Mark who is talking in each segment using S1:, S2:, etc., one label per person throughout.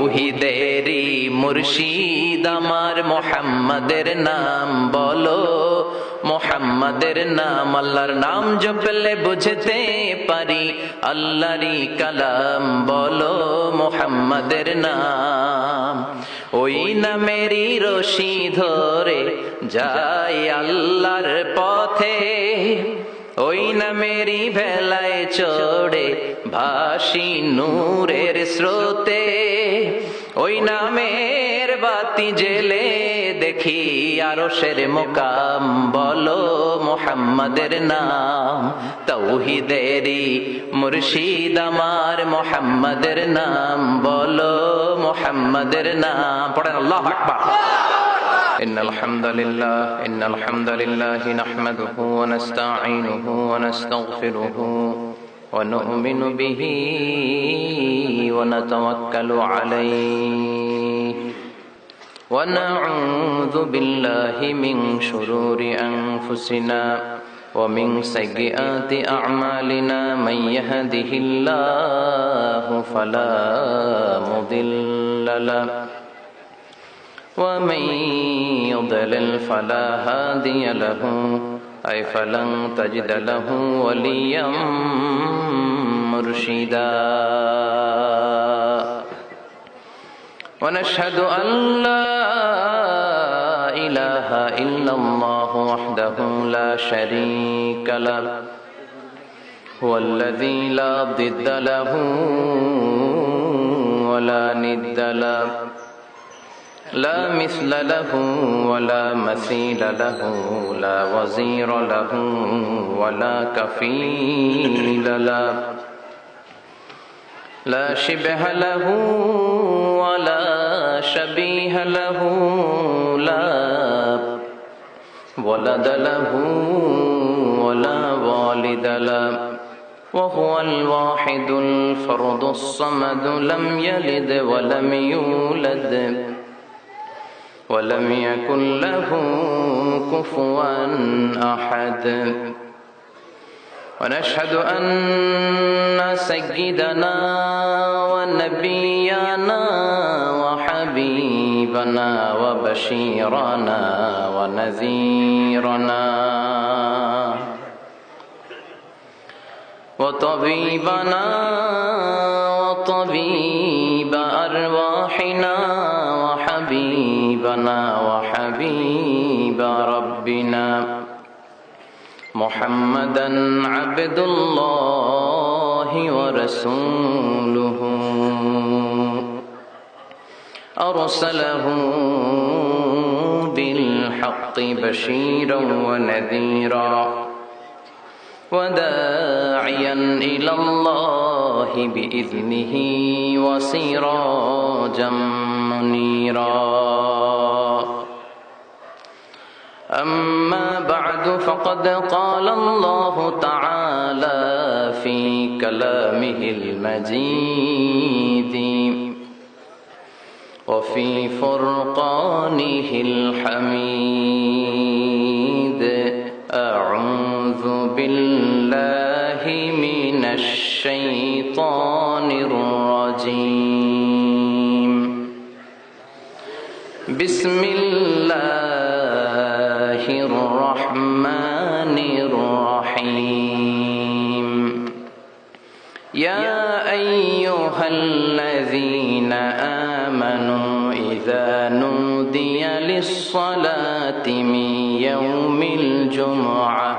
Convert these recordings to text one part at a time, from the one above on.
S1: তৌহিদেরি মুর্শিদ আমার মোহাম্মদের নাম বলো, মোহাম্মদের নাম। আল্লাহর নাম জপলে বুঝতে পারি আল্লাহরই কালাম বলো, মোহাম্মদের নাম। ওই নামেরই রশি ধরে যাই আল্লাহর পথে, ওই নামেরই ভেলায় চড়ে ভাসি নূরের স্রোতে। ওই নামের বাতি জেলে দেখি আরশের মুকাম বলো, মোহাম্মদের নাম। তৌহিদেরি মুর্শিদ আমার মোহাম্মদের নাম বলো, মোহাম্মদের নাম। পড়েন আল্লাহু আকবার। إن الحمد لله نحمده ونستعينه ونستغفره ونؤمن به ونتوكل عليه ونعوذ بالله من شرور أنفسنا ومن سيئات أعمالنا من يهده الله فلا مضل له ومن يضلل فلا هادي له أي فلن تجد له وليا مرشدا ونشهد أن لا إله إلا الله وحده لا شريك له هو الذي لا ضد له ولا ند له لا مثل له ولا مثيل له لا وزير له ولا كفيل له لا شبه له ولا شبيه له لا ولد له ولا والد له وهو الواحد الفرد الصمد لم يلد ولم يولد ولم يكن له كفوا أحد ونشهد أن سيدنا ونبينا وحبيبنا وبشيرنا ونذيرنا وطبيبنا وطبيب أرواحنا وحبيبنا وحبيب ربنا محمدا عبد الله ورسوله أرسله بالحق بشيرا ونذيرا وداعيا إلى الله بإذنه وسراجا منيرا أما بعد فقد قال الله تعالى في كلامه المجيد وفي فرقانه الحميد أعوذ بالله من الشيطان الرجيم بسم الله الرحمن الرحيم يا أيها الذين آمنوا إذا نودي للصلاة من يوم الجمعة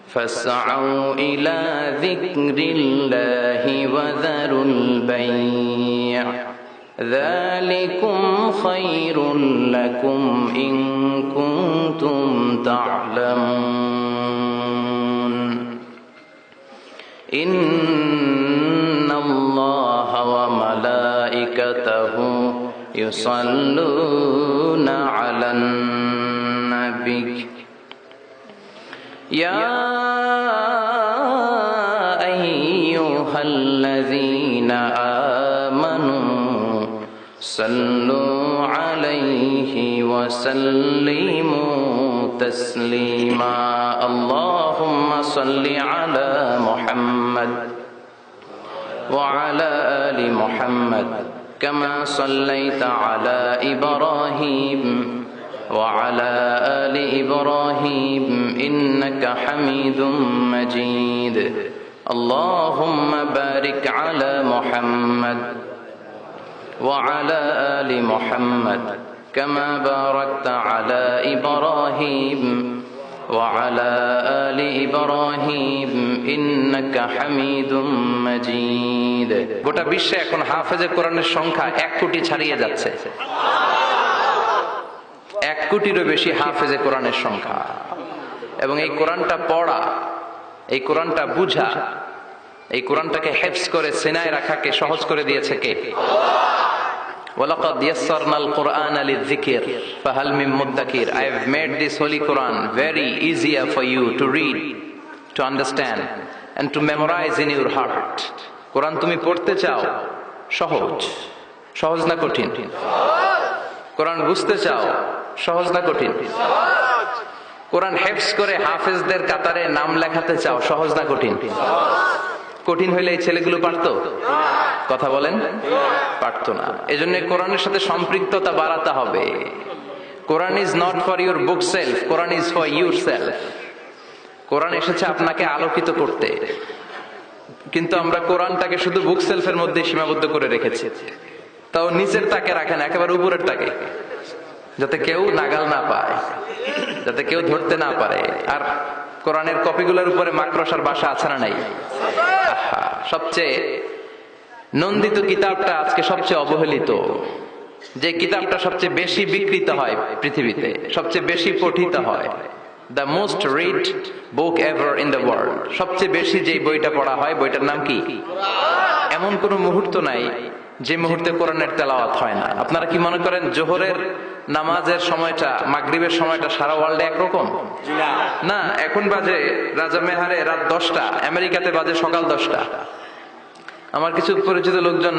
S1: فاسعوا إلى ذكر الله وذروا البيع ذلكم خير لكم إن كنتم تعلمون إن الله وملائكته يصلون على النبي يا أيها الذين آمنوا صلوا عليه وسلموا تسليما اللهم صل على محمد وعلى آل محمد كما صليت على إبراهيم وعلى آل إبراهيم إنك حميد مجيد اللهم بارك على محمد وعلى آل محمد كما باركت على إبراهيم وعلى آل إبراهيم إنك حميد مجيد গোটা বিশ্বে এখন হাফেজে কোরআনের সংখ্যা 1 কোটি ছাড়িয়ে যাচ্ছে। 1 কোটিরও বেশি হাফেজে কোরআনের সংখ্যা। এবং এই কোরআনটা পড়া, এই কোরআনটা বুঝা, এই কোরআনটাকে হেফজ করে সিনায় রাখাকে সহজ করে দিয়েছে কে? وَلَقَدْ يَسَّرْنَا الْقُرْآنَ لِلذِّكْرِ فَهَلْ مِن مُدَّكِرٍ I have made this holy Quran very easier for you to read, to understand and to memorize in your heart. কোরআন তুমি পড়তে চাও, সহজ। সহজ না কঠিন? কোরআন বুঝতে চাও, সহজ না কঠিন? কোরআন হেফজ করে হাফেজদের কাতারে নাম লেখাতে চাও, সহজ না কঠিন? কঠিন হইলে এই ছেলেগুলো পারতো? কথা বলেন, পারতো না। এজন্য কোরআনের সাথে সম্পৃক্ততা বাড়াতে হবে। Quran is not for your bookshelf, Quran is for yourself. Quran এসেছে আপনাকে আলোকিত করতে, কিন্তু আমরা কোরআনটাকে শুধু বুক সেলফের মধ্যে সীমাবদ্ধ করে রেখেছি। তাও নিচের তাকে রাখেন, একেবারে উপরের তাকে, যাতে কেউ নাগাল না পায়, যাতে কেউ ধরতে না পারে। আর কোরআনের কপিগুলোর উপরে মাকড়সার বাসা আছে না নাই? সবচেয়ে নন্দিত কিতাবটা আজকে সবচেয়ে অবহেলিত, যে কিতাবটা সবচেয়ে বেশি বিকৃত হয় পৃথিবীতে, সবচেয়ে বেশি পঠিত হয়, the most read book ever in the world, সবচেয়ে বেশি যে বইটা পড়া হয় বইটার নাম কি? এমন কোন মুহূর্ত নাই যে মুহূর্তে কোরআনের তেলাওয়াত হয় না। আপনারা কি মনে করেন জোহরের নামাজের সময়টা, মাগরিবের সময়টা সারা ওয়ার্ল্ডে একরকম? না, এখন বাজে রাজা মেহারে রাত 10টা, আমেরিকাতে বাজে সকাল 10টা। আমার কিছু পরিচিত লোকজন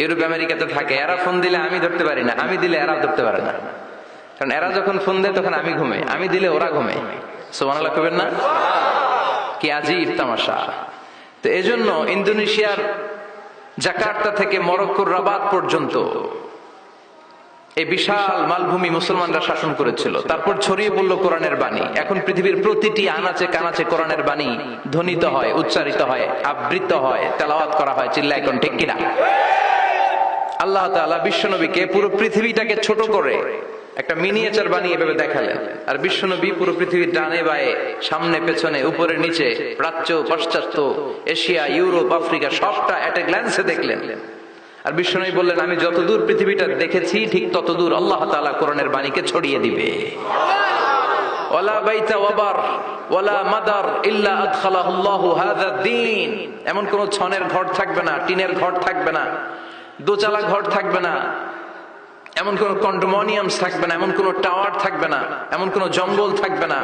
S1: ইউরোপ আমেরিকাতে থাকে, এরা ফোন দিলে আমি ধরতে পারি না, আমি দিলে এরা ধরতে পারে না। কারণ এরা যখন ফোন দেয় তখন আমি ঘুমাই, আমি দিলে ওরা ঘুমায়। সুবহানাল্লাহ কইবেন না? কি আজীব তামাশা। তো এজন্য ইন্দোনেশিয়ার জাকার্তা থেকে মরক্কোর রাবাত পর্যন্ত এই বিশাল মালভূমি মুসলমানরা শাসন করেছিল। তারপর ছড়িয়ে পড়ল কোরআনের বাণী। এখন পৃথিবীর প্রতিটি আনাচে কানাচে কোরআনের বাণী ধ্বনিত হয়, উচ্চারিত হয়, আবৃত হয়, তেলাওয়াত করা হয়। চিল্লায় কোন ঠিক কিনা? আল্লাহ তাআলা বিশ্বনবীকে পুরো পৃথিবীটাকে ছোট করে একটা মিনিয়েচার বানিয়ে এভাবে দেখালেন। আর বিশ্বনবী পুরো পৃথিবীর ডানে বায়ে, সামনে পেছনে, উপরে নিচে, প্রাচ্য পাশ্চাত্য, এশিয়া, ইউরোপ, আফ্রিকা সবটা এট এ গ্ল্যান্সে দেখলেন। আর বিশ্বনবী বললেন, আমি যতদূর পৃথিবীটা দেখেছি ঠিক ততদূর আল্লাহ তাআলা কোরআনের বাণীকে ছড়িয়ে দিবে। ওয়ালা বাইতা ওয়াবার ওয়ালা মাদার ইল্লা আদখালাহুল্লাহু হাযা দ্বীন। এমন কোন ছনের ঘর থাকবে না, টিনের ঘর থাকবে না, দোচালা ঘর থাকবে না, এমন কোন কন্ডোমিনিয়ামস থাকবে না, এমন কোন টাওয়ার থাকবে না, এমন কোন জঙ্গল থাকবে না,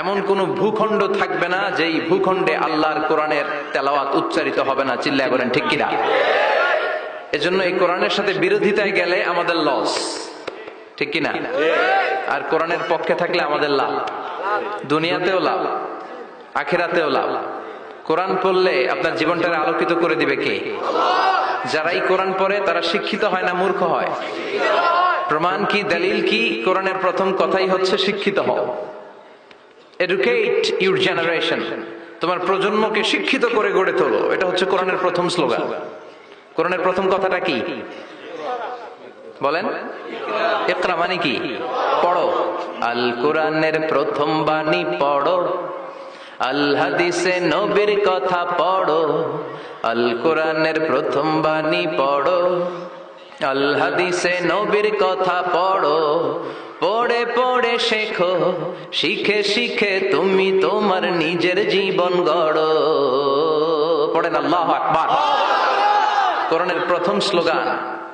S1: এমন কোন ভূখণ্ড থাকবে না যেই ভূখণ্ডে আল্লাহর কোরআনের তেলাওয়াত উচ্চারিত হবে না। চিল্লায় বলেন ঠিক কিনা? এজন্য এই কোরআনের সাথে বিরোধিতায় গেলে আমাদের লস, ঠিক কিনা? আর কোরআনের পক্ষে থাকলে আমাদের লাভ, দুনিয়াতেও লাভ, আখিরাতেও লাভ। কোরআন পড়লে আপনার জীবনটাকে আলোকিত করে দিবে কে? যারাই কোরআন পড়ে তারা শিক্ষিত হয় না মূর্খ হয়? প্রমাণ কি, দলিল কি? কোরআনের প্রথম কথাই হচ্ছে শিক্ষিত হও। এডুকেট ইউর জেনারেশন, তোমার প্রজন্মকে শিক্ষিত করে গড়ে তোলো। এটা হচ্ছে কোরআনের প্রথম স্লোগান। কোরআনের প্রথম কথাটা কি বলেন? ইকরা মানে কি? পড়ো। আল কোরআনের প্রথম বাণী পড়ো, আল হাদিসে নবীর কথা পড়ো। আল কোরআনের প্রথম বাণী পড়ো, আল হাদিসে নবীর কথা পড়ো। পড়ে পড়ে শেখো, শিখে শিখে তুমি তোমার নিজের জীবন গড়ো। পড়েন আল্লাহু আকবার। কোরআনের প্রথম স্লোগান,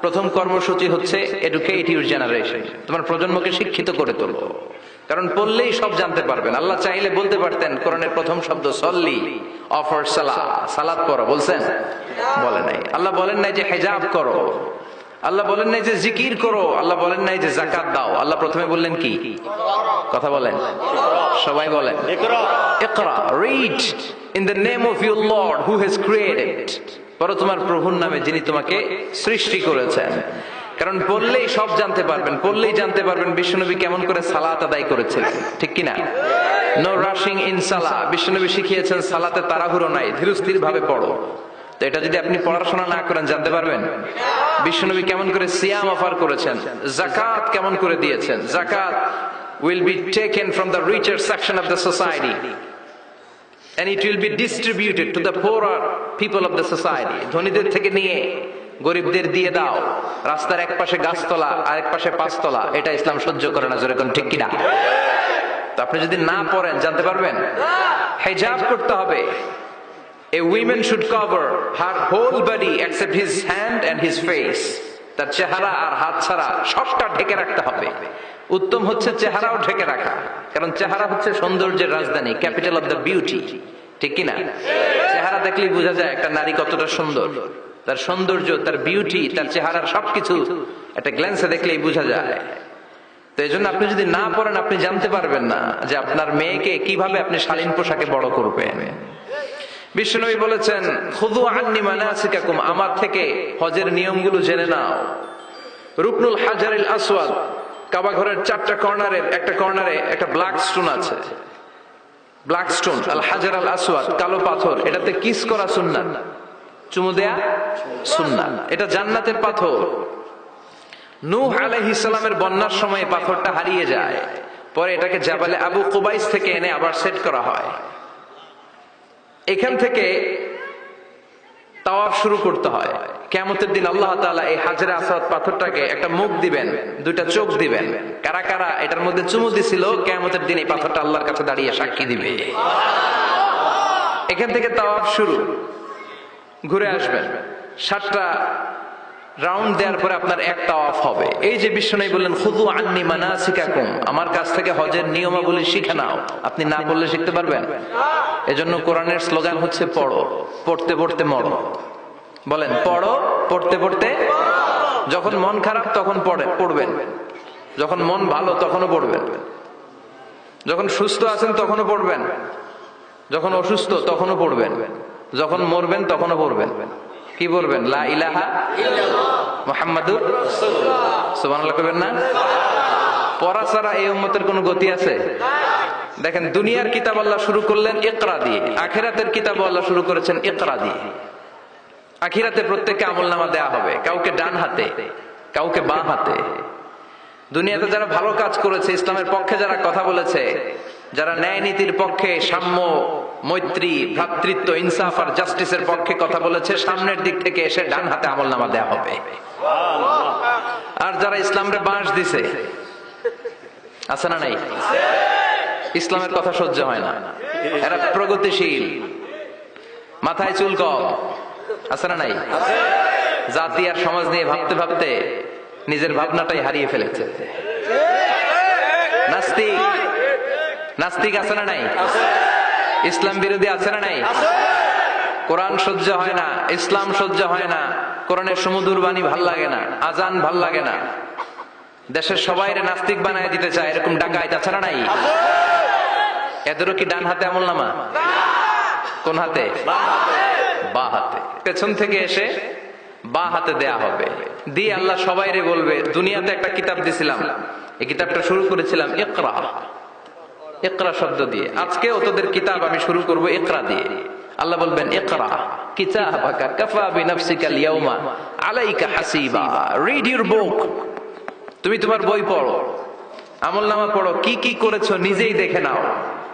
S1: প্রথম কর্মসূচি হচ্ছে এডুকেট ইউর জেনারেশন, তোমার প্রজন্মকে শিক্ষিত করে তোলো। কারণ পড়লেই সব জানতে পারবেন। আল্লাহ চাইলে বলতে পারতেন কোরআনের প্রথম শব্দ সল্লি, অফার সালাত, সালাত পড়ো, বলছেন? বলেন নাই। আল্লাহ বলেন নাই যে হিজাব করো, আল্লাহ বলেন নাই যে জিকির করো, আল্লাহ বলেন নাই যে যাকাত দাও। আল্লাহ প্রথমে বললেন কি? কথা বলেন, সবাই বলেন ইকরা, read in the name of your lord who has created. পড়ো তোমার প্রভুর নামে যিনি তোমাকে সৃষ্টি করেছেন। কারণ পড়লেই সব জানতে পারবেন, পড়লেই জানতে পারবেন বিশ্বনবী কেমন করে সালাত আদায় করেছিলেন, ঠিক কিনা? নো রাশিং ইন সালাহ। বিশ্বনবী শিখিয়েছেন সালাতে তাড়াহুড়ো নাই, ধীরস্থির ভাবে পড়ো। তো এটা যদি আপনি পড়াশোনা না করেন জানতে পারবেন? বিশ্বনবী কেমন করে সিয়াম অফার করেছেন, জাকাত কেমন করে দিয়েছেন। জাকাত will be taken from the richer section of the society and it will be distributed to the poorer people of the society. ধনীদের থেকে নিয়ে গরিবদের দিয়ে দাও। রাস্তার এক পাশে গাছতলা আর এক পাশে পাঁচতলা, এটা ইসলাম সহ্য করে না, জোরে কোন ঠিক কিনা? তো আপনি যদি না পড়েন জানতে পারবেন? হিজাব করতে হবে। A woman should cover her whole body except his hand and his face. তার চেহারা আর হাত ছাড়া সবটা ঢেকে রাখতে হবে। উত্তম হচ্ছে চেহারাও ঢেকে রাখা, কারণ চেহারা হচ্ছে সৌন্দর্যের রাজধানী, ক্যাপিটাল অফ দ্য বিউটি, ঠিক কিনা? চেহারা দেখলেই বোঝা যায় একটা নারী কতটা সুন্দর, তার সৌন্দর্য, তার বিউটি, তার চেহারার সবকিছু একটা গ্ল্যান্সে দেখলেই বোঝা যায়। তো এই জন্য আপনি যদি না পড়েন আপনি জানতে পারবেন না যে আপনার মেয়েকে কিভাবে আপনি শালীন পোশাকে বড় করবেন। বিশ্বনবী বলেছেন, খুযু আন্নী মানাসিকাকুম, আমার থেকে হজের নিয়মগুলো জেনে নাও। রুকনুল হাজারিল আসওয়াদ, কাবা ঘরের 4টা কর্নারের একটা কর্নারে একটা ব্ল্যাক স্টোন আছে, ব্ল্যাক স্টোন, আল হাজার আল আসওয়াদ, কালো পাথর। এটাতে কিস করা সুন্নাত, চুমু দেয়া সুন্নাত। এটা জান্নাতের পাথর। নূহ আলাইহিস সালামের বন্যার সময় পাথরটা হারিয়ে যায়, পরে এটাকে জাবালে আবু কুবাইস থেকে এনে আবার সেট করা হয়। এখান থেকে তাওয়াফ শুরু করতে হয়। কিয়ামতের দিন আল্লাহ তাআলা এই হাজরে আসওয়াদ পাথরটাকে একটা মুখ দিবেন, দুইটা চোখ দিবেন। কারা কারা এটার মধ্যে চুমু দিছিল কিয়ামতের দিন এই পাথরটা আল্লাহর কাছে দাঁড়িয়ে সাক্ষী দিবে। এখান থেকে তাওয়াফ শুরু, ঘুরে আসবেন। 7টা রাউন্ড দেওয়ার পরে আপনার এক তাওয়াফ হবে। এই যে বিশ্বনবী বললেন, খুযু আন্নী মানাসিকাকুম, আমার কাছ থেকে হজের নিয়মাবলী শিখে নাও। আপনি না পড়লে শিখতে পারবেন? এজন্য কোরআনের স্লোগান হচ্ছে পড়ো, পড়তে পড়তে মরো। বলেন, পড়ো, পড়তে পড়তে। যখন মন খারাপ তখন পড়বেন, যখন মন ভালো তখনও পড়বেন, যখন সুস্থ আছেন তখনও পড়বেন, যখন অসুস্থ তখনও পড়বেন, যখন মরবেন তখনও পড়বেন। কি বলবেন? লা ইলাহা ইল্লাল্লাহ মুহাম্মাদুর রাসূলুল্লাহ। সুবহানাল্লাহ কইবেন না? পড়া ছাড়া এই উম্মতের কোনো গতি আছে? দেখেন, দুনিয়ার কিতাব আল্লাহ শুরু করলেন ইকরা দিয়ে, আখিরাতের কিতাব আল্লাহ শুরু করেছেন ইকরা দিয়ে। আখিরাতে প্রত্যেককে আমলনামা দেয়া হবে, কাউকে ডান হাতে, কাউকে বাম হাতে। দুনিয়াতে যারা ভালো কাজ করেছে, ইসলামের পক্ষে যারা কথা বলেছে, যারা ন্যায় নীতির পক্ষে, সাম্য, মৈত্রী, ভ্রাতৃত্ব, ইনসাফ আর জাস্টিসের পক্ষে কথা বলেছে, সামনের দিক থেকে এসে ডান হাতে আমলনামা দেয়া হবে। আর যারা ইসলামরে বাঁশ দিছে, আছে না নাই? ইসলামের কথা সহ্য হয় না, এরা প্রগতিশীল, মাথায় চুল কম, আছে না নাই? জাতি আর সমাজ নিয়ে ভাবতে ভাবতে নিজের ভাবনাটাই হারিয়ে ফেলেছে। নাস্তিক, নাস্তিক আছে না নাই? ইসলাম বিরোধী আছে না নাই? কোরআন সহ্য হয় না, ইসলাম সহ্য হয় না, কোরআনের সুমধুর বাণী ভাল লাগে না, আজান ভাল লাগে না, দেশের সবাইরে নাস্তিক বানায় দিতে চায়, এরকম ডাকাইত আছে না নাই? এদেরও কি ডান হাতে আমলনামা? কোন হাতে? বা হাতে। পেছন থেকে এসে বা হাতে দেয়া হবে। দিয়ে আল্লাহ সবাইরে বলবে, দুনিয়াতে একটা কিতাব দিছিলাম, এই কিতাবটা শুরু করেছিলাম ইকরা, ইকরা শব্দ দিয়ে। আজকে তোদের কিতাব আমি শুরু করব ইকরা দিয়ে। আল্লাহ বলবেন, ইকরা কিতাবাকা কাফা বিনাফসিকা আল-ইয়াওমা আলাইকা হাসিবা। রিড ইউর বুক, তুমি তোমার বই পড়ো, আমলনামা পড়ো, কি কি করেছো নিজেই দেখে নাও।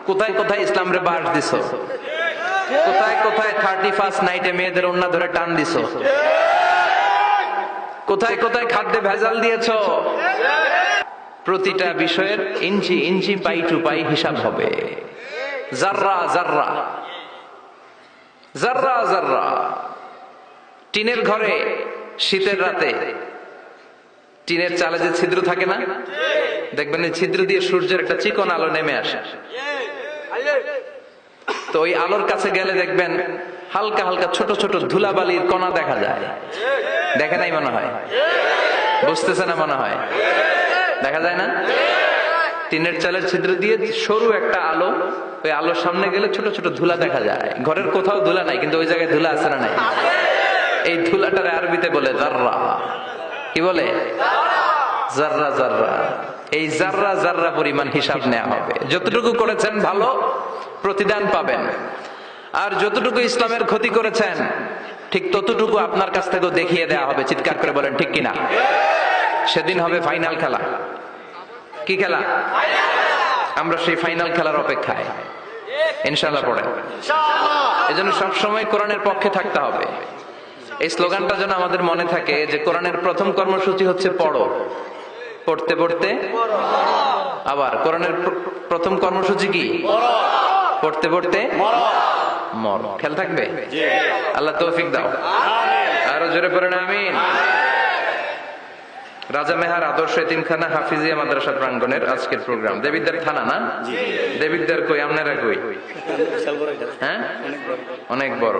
S1: কোথায় কোথায় ইসলামরে বাস দিছো, কোথায় কোথায় 31st নাইটে মেয়েদের ওন্না ধরে টান দিছো, কোথায় কোথায় খাদ্যে ভেজাল দিয়েছো। প্রতিটা বিষয়ের ইঞ্চি ইঞ্চি, পাই টু পাই হিসাব হবে। জাররা জাররা, জাররা জাররা। টিনের ঘরে শীতের রাতে টিনের চালে যে ছিদ্র থাকে না, দেখবেন এই ছিদ্র দিয়ে সূর্যের একটা চিকন আলো নেমে আসে। তো ওই আলোর কাছে গেলে দেখবেন হালকা হালকা ছোট ছোট ধুলাবালির কণা দেখা যায়। দেখে নাই মনে হয়? বুঝতেছে না মনে হয়? দেখা যায় না? টিনের চালের ছিদ্র দিয়ে সরু একটা আলো, ওই আলোর সামনে গেলে ছোট ছোট ধুলা দেখা যায়। ঘরের কোথাও ধুলা নাই, কিন্তু ওই জায়গায় ধুলা আছে না নাই? এই ধুলাটারে আরবিতে বলে জাররা। কি বলে? জাররা জাররা। এই জাররা জাররা পরিমাণ হিসাব নেওয়া হবে। যতটুকু করেছেন ভালো, প্রতিদান পাবেন। আর যতটুকু ইসলামের ক্ষতি করেছেন ঠিক ততটুকু আপনার কাছ থেকেও দেখিয়ে দেওয়া হবে। চিৎকার করে বলেন ঠিক কিনা? সেদিন হবে ফাইনাল খেলা। কি খেলা? আমরা সেই ফাইনাল খেলার অপেক্ষায়। ইনশাআল্লাহ পড়েন। এজন্য সবসময় কোরআনের পক্ষে থাকতে হবে। এই স্লোগানটা যেন আমাদের মনে থাকে যে কোরআনের প্রথম কর্মসূচি হচ্ছে পড়ো, পড়তে পড়তে। আবার কোরআনের প্রথম কর্মসূচি কি? পড়তে পড়তে মরো। খেয়াল থাকবে? আল্লাহ তৌফিক দাও। আরো জোরে পড়েন আমিন। রাজা মেহার আদর্শ এতিমখানা হাফিজিয়া মাদ্রাসা প্রাঙ্গণের আজকের প্রোগ্রাম। দেবিদ্যার থানা না? দেবিদ্যার কই? আপনারা কই? হ্যাঁ, অনেক বড়।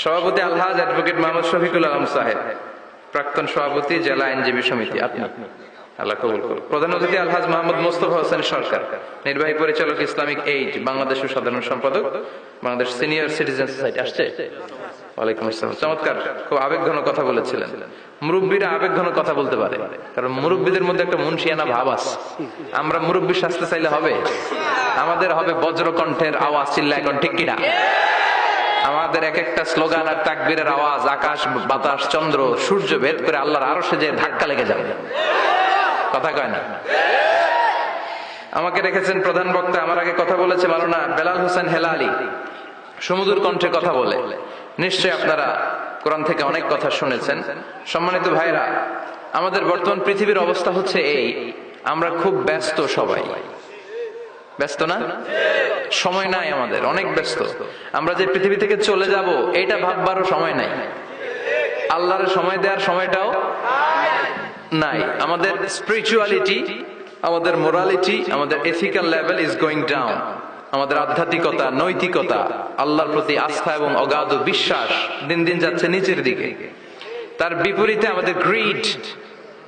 S1: সভাপতি আলহাজ অ্যাডভোকেট মোহাম্মদ শফিকুল আলম সাহেব, প্রাক্তন সভাপতি জেলা আইনজীবী সমিতি। আপনি আল্লাহ কবুল করুন। প্রধান অতিথি আলহাজ মোহাম্মদ মোস্তফা হোসেন সরকার, নির্বাহী পরিচালক ইসলামিক এইড, বাংলাদেশ সাধারণ সম্পাদক, বাংলাদেশ সিনিয়র সিটিজেন সোসাইটি। আসছে? ওয়ালাইকুম আসসালাম। চমৎকার, খুব আবেগঘন কথা বলেছিলেন। মুরব্বীরা আবেগঘন কথা বলতে পারে, কারণ মুরব্বীদের মধ্যে একটা মুনশিয়ানা ভাব আছে। আমরা মুরব্বী শাস্তে চাইলে হবে? আমাদের হবে বজ্রকণ্ঠের আওয়াজ, চিল্লা এখন ঠিক কিনা? আমাদের এক একটা স্লোগান আর তাকবীরের আওয়াজ আকাশ বাতাস চন্দ্র সূর্য ভেদ করে আল্লাহর আরশে যে ধাক্কা লেগে যাবে। কথা কয় না? আমাকে রেখেছেন প্রধান বক্তা। আমার আগে কথা বলেছে মাওলানা বেলাল হোসেন হেলালি, সমুদ্র কণ্ঠে কথা বলে। নিশ্চয়ই আপনারা কোরআন থেকে অনেক কথা শুনেছেন। সম্মানিত ভাইরা, আমাদের বর্তমান পৃথিবীর অবস্থা হচ্ছে এই, আমরা খুব ব্যস্ত। সবাই ব্যস্ত না? সময় নাই আমাদের, অনেক ব্যস্ত। আমরা যে পৃথিবী থেকে চলে যাব এটা ভাববারও সময় নাই, আল্লাহর সময় দেওয়ার সময়টাও নাই। আমাদের স্পিরিচুয়ালিটি, আমাদের মোরালিটি, আমাদের ethical level is going down. আমাদের আধ্যাত্মিকতা, নৈতিকতা, আল্লাহর প্রতি আস্থা এবং অগাধ বিশ্বাস দিন দিন যাচ্ছে নিচের দিকে। তার বিপরীতে আমাদের গ্রিড,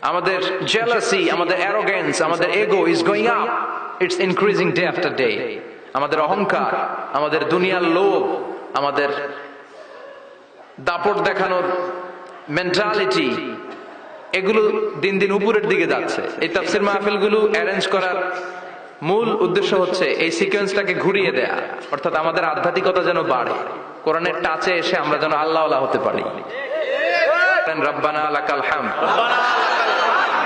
S1: আমাদের জেলাসি, আমাদের অ্যারোগেন্স, আমাদের এগো is going up. It's increasing day after day. আমাদের অহংকার, আমাদের দুনিয়ার লোভ, আমাদের দাপট দেখানোর মেন্টালিটি, এগুলো দিন দিন উপরের দিকে যাচ্ছে। এই তাফসীর মাহফিলগুলো অ্যারেঞ্জ করার মূল উদ্দেশ্য হচ্ছে এই সিকোয়েন্সটাকে ঘুরিয়ে দেয়া, অর্থাৎ আমাদের আধ্যাত্মিকতা যেন বাড়ে, কোরআনের টাচে এসে আমরা যেন আল্লাহওয়ালা হতে পারি। রব্বানা লাকাল হামদ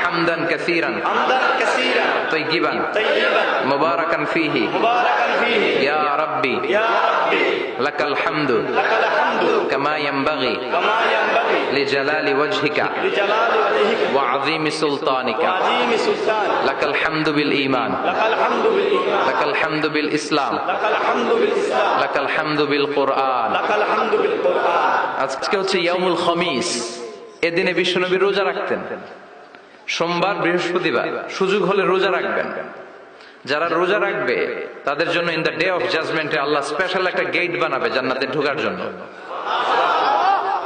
S1: হামদান কাসীরান তাইয়িবান মুবারাকান ফীহি ইয়া রাব্বি লাকাল হামদু কামা ইয়ানবাগি লিজালালি ওয়াজহিকা ওয়া আযীমি সুলতানিকা লাকাল হামদু বিল ঈমান লাকাল হামদু বিল ইসলাম লাকাল হামদু বিল কুরআন। আজকে হচ্ছে ইয়াউমুল খামিস। এদিনে বিশ্বনবী রোজা রাখতেন। সোমবার, বৃহস্পতিবার সুযোগ হলে রোজা রাখবেন। যারা রোজা রাখবে তাদের জন্য ইন দ্য ডে অফ জাজমেন্টে আল্লাহ স্পেশাল একটা গেট বানাবে জান্নাতে ঢোকার জন্য।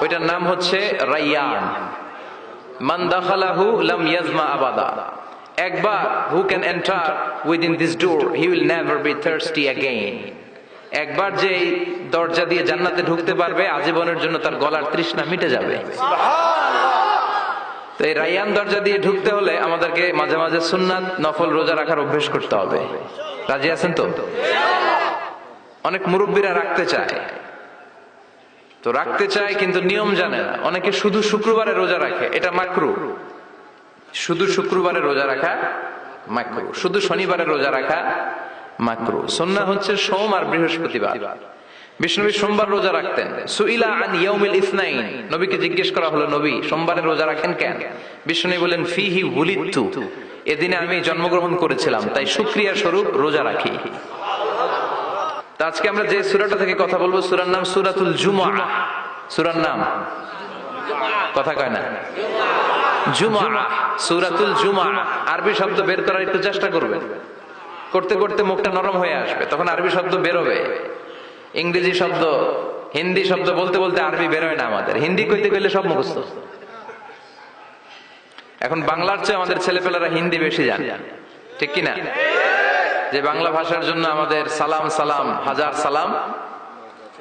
S1: ওইটার নাম হচ্ছে রাইয়ান। মান দাখালাহু লাম ইয়াজমা আবাদা। একবার who can enter within this door he will never be thirsty again. একবার যে দরজা দিয়ে জান্নাতে ঢুকতে পারবে আজীবনের জন্য তার গলার তৃষ্ণা মিটে যাবে। তো এই রাইয়ান দরজা দিয়ে ঢুকতে হলে আমাদেরকে মাঝে মাঝে সুন্নাত নফল রোজা রাখার অভ্যেস করতে হবে। রাজি আছেন তো? অনেক মুরব্বীরা রাখতে চায়, তো রাখতে চায় কিন্তু নিয়ম জানে না। অনেকে শুধু শুক্রবারে রোজা রাখে, এটা মাকরু। শুধু শুক্রবারে রোজা রাখা মাকরু, শুধু শনিবারে রোজা রাখা মাকরু। সুন্নাহ হচ্ছে সোম আর বৃহস্পতিবার। বিষ্ণুনবী সোমবার রোজা রাখতেন। সুইলা আন ইয়াউমিল ইসনাইন, নবীকে জিজ্ঞেস করা হলো, নবী সোমবারে রোজা রাখেন কেন? বিষ্ণুনবী বলেন, ফিহি উলিদতু, এদিনে আমি জন্মগ্রহণ করেছিলাম, তাই শুকরিয়া স্বরূপ রোজা রাখি। তা আজকে আমরা যে সূরাটা থেকে কথা বলবো, সূরার নাম সূরাতুল জুমআহ। সূরার নাম কথা কয় না, জুমআহ, সূরাতুল জুমআহ। আরবি শব্দ বের করার একটু চেষ্টা করবেন, করতে করতে মুখটা নরম হয়ে আসবে, তখন আরবি শব্দ বেরোবে। ইংরেজি শব্দ, হিন্দি শব্দ বলতে বলতে আরবি বেরোয় না আমাদের। হিন্দি কইতে গেলে সব মুখস্থ। এখন বাংলার চেয়ে আমাদের ছেলেপেলেরা হিন্দি বেশি জানে, ঠিক কিনা? যে বাংলা ভাষার জন্য আমাদের সালাম সালাম হাজার সালাম,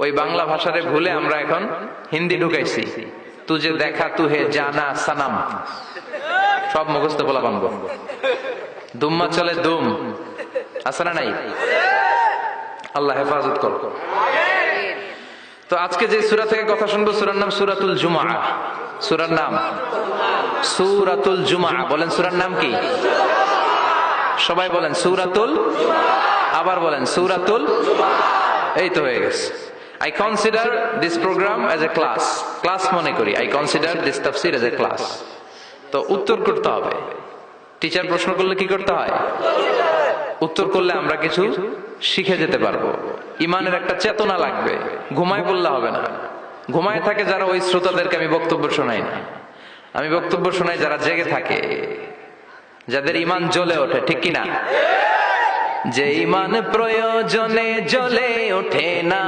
S1: ওই বাংলা ভাষারে ভুলে আমরা এখন হিন্দি ঢুকাইছি। তুজে দেখা তুহে জানা সানাম, সব মুখস্থ বলা বানবো। দুম্মা চলে দুম, আছে না নাই? আল্লাহ হেফাজত কর। তো আজকে যে সূরা থেকে কথা শুনবো, সূরার নাম সূরাতুল জুমআ। সূরার নাম সূরাতুল জুমআ। বলেন সূরার নাম কি? সবাই বলেন সূরাতুল, আবার বলেন সূরাতুল। এই তো হয়ে গেছে। I consider this program as a class মনে করি। I consider this tafsir as a class. তো উত্তর করতে হবে। টিচার প্রশ্ন করলে কি করতে হয়? উত্তর করলে আমরা কিছু শিখে যেতে পারবো। ইমানের একটা চেতনা লাগবে। ঘুমায় বললে হবে না। ঘুমায় থাকে যারা, ওই শ্রোতাদেরকে আমি বক্তব্য শোনাই না। আমি বক্তব্য শোনাই যারা জেগে থাকে, যাদের ইমান জ্বলে ওঠে, ঠিক কিনা? যে ইমান প্রয়োজনে জ্বলে ওঠে না,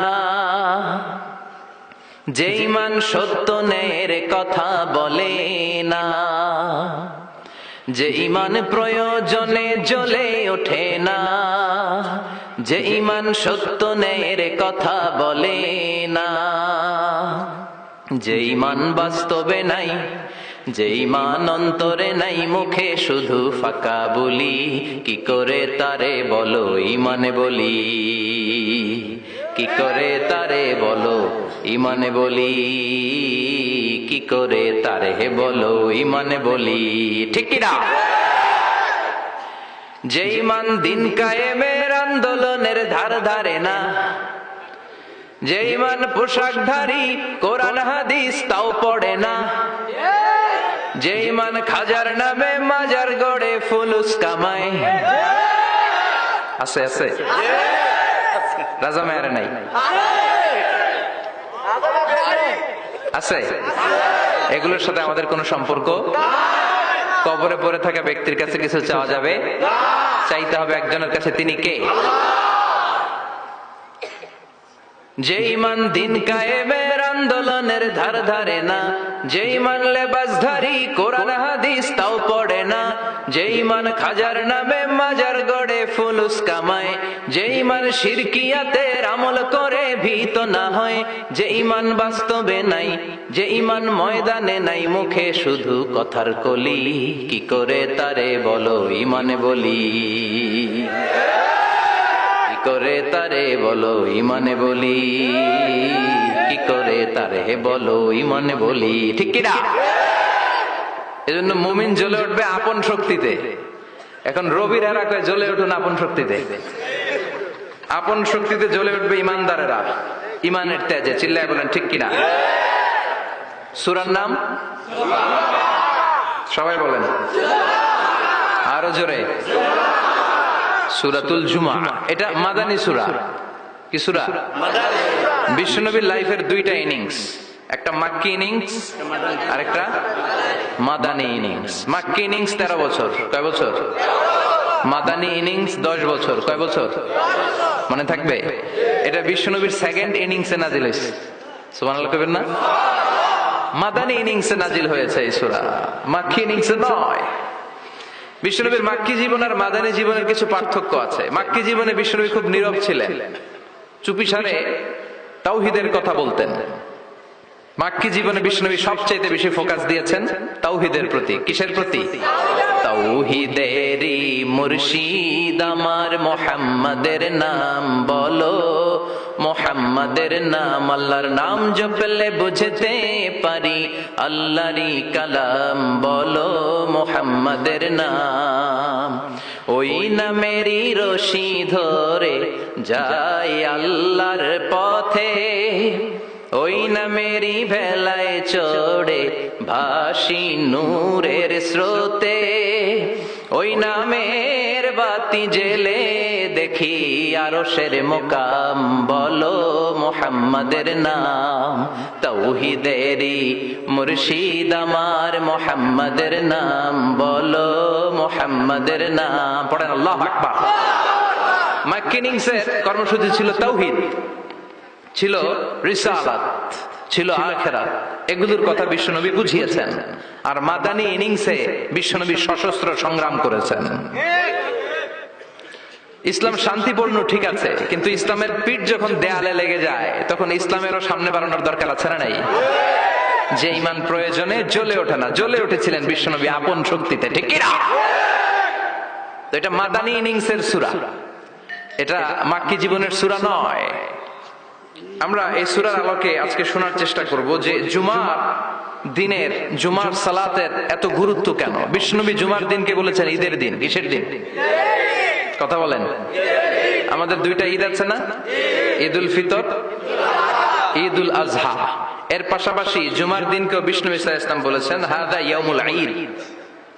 S1: যে ইমান সত্য ন্যায়ের কথা বলে না, যে ইমান প্রয়োজনে জ্বলে ওঠে না, যে ইমান সত্য ন্যায়ের কথা বলে না, যে ইমান বাস্তবে নাই, যে ইমান অন্তরে নাই, মুখে শুধু ফাঁকা বলি, কি করে তারে বলো ইমানে বলি, কি করে তারে বলো ইমানে বলি, কি করে তারে বলো ইমানে বলি, ঠিক কিনা? যে ইমান দিন কায়েমের আন্দোলনের ধার ধারে না, যে ইমান পোশাকধারী কোরআন হাদিস তাও পড়ে না, যে ইমান খাজার নামে মাজার গড়ে ফুলুস কামায়, আছে আছে রাজা মেয়ারে নাই আছে, এগুলোর সাথে আমাদের কোনো সম্পর্ক? কবরে পড়ে থাকা ব্যক্তির কাছে কিছু চাওয়া যাবে? চাইতে হবে একজনের কাছে, তিনি কে? যে ইমান দিন কায়েমের আন্দোলনের ধার ধারে না, যে ইমান লেবাসধারী কোরআন হাদিস তাও পড়ে না, যে ইমান খাজার নামে মাজার গড়ে ফুলুস কামায়, যে ইমান শিরকিয়াতের আমল করে ভীত না হয়, যে ইমান বাস্তবে নাই, যে ইমান ময়দানে নাই, মুখে শুধু কথার কলি, কি করে তারে বলো ইমানে বলি, করে তারে বলো ইমানে বলি, কি করে তারে বলো ইমানে বলি, ঠিক কিনা? এজন্য মুমিন জ্বলে উঠবে আপন শক্তিতে। এখন রবির এরা কয় জ্বলে উঠুন আপন শক্তিতে। আপন শক্তিতে জ্বলে উঠবে ইমানদারেরা ইমানের তেজে। চিল্লায় বলেন ঠিক কিনা? সূরার নাম সবাই বলেন আরো জোরে, সূরাতুল জুমআ। এটা মাদানী সূরা। কি সূরা? বিশ্বনবীর লাইফের দুইটা ইনিংস, একটা মাক্কি ইনিংস আর একটা মাদানী ইনিংস। মাক্কি ইনিংস 13 বছর, কয় বছর? মাদানী ইনিংস 10 বছর, কয় বছর? মনে থাকবে? এটা বিশ্বনবীর সেকেন্ড ইনিংসে নাজিল হয়েছে। সুবহানাল্লাহ কইবেন না? মাদানী ইনিংসে নাজিল হয়েছে এই সূরা, মাক্কি ইনিংসে নয়। বিশ্বনবীর মাক্কি জীবন আর মাদানী জীবনের কিছু পার্থক্য আছে। মাক্কি জীবনে বিশ্বনবী খুব নীরব ছিলেন, চুপিসারে তাওহীদের কথা বলতেন। মাক্কি জীবনে বিশ্বনবী সবচেয়ে বেশি ফোকাস দিয়েছেন তাওহীদের প্রতি। কিসের প্রতি? তাওহীদেরই মুর্শিদ আমার মুহাম্মাদের নাম বলো, মুহাম্মাদের নাম, আল্লাহর নাম জপলে বুঝতে পারি আল্লাহরই কালাম বলো, মুহাম্মাদের নাম। ওই নামেরই রশি ধরে যাই আল্লাহর পথে, ওই নামেরই ভেলায় চড়ে ভাসি নূরের স্রোতে, ওই নামের বাতি জেলে দেখি আরশের মুকাম বলো, মুহাম্মাদের নাম। তাওহীদেরই মুর্শিদ আমার মুহাম্মাদের নাম বলো, মুহাম্মাদের নাম। পড়েন আল্লাহু আকবার। মাক্কি ইনিংসের কর্মসূচি ছিল তাওহীদ, ছিল রিসালাত, ছিল আখিরাত, এগুলোর কথা বিশ্বনবী বুঝিয়েছেন। আর মাদানী ইনিংসে বিশ্বনবী সশস্ত্র সংগ্রাম করেছেন। ইসলাম শান্তিপূর্ণ ঠিক আছে, কিন্তু ইসলামের পিঠ যখন দেয়ালে লেগে যায় তখন ইসলামেরও সামনে বাড়ানোর দরকার আছে না নাই? যে ইমান প্রয়োজনে জ্বলে ওঠে না, জ্বলে উঠেছিলেন বিশ্বনবী আপন শক্তিতে, ঠিক কিনা? তো এটা মাদানী ইনিংসের সূরা, এটা মাক্কি জীবনের সূরা নয়। আমরা এই সূরার আলোকে আজকে শোনার চেষ্টা করব যে জুমার দিনের, জুমার সালাতের এত গুরুত্ব কেন। বিশ্বনবী জুমার দিনকে বলেছেন ঈদের দিন। কিসের দিন? কথা বলেন। আমাদের দুইটা ঈদ আছে না, ঈদুল ফিতর, ঈদুল আজহা। এর পাশাপাশি জুমার দিনকেও বিষ্ণু সাল্লাল্লাহু আলাইহি ওয়াসাল্লাম বলেছেন হাযা ইয়াউমুল ঈদ,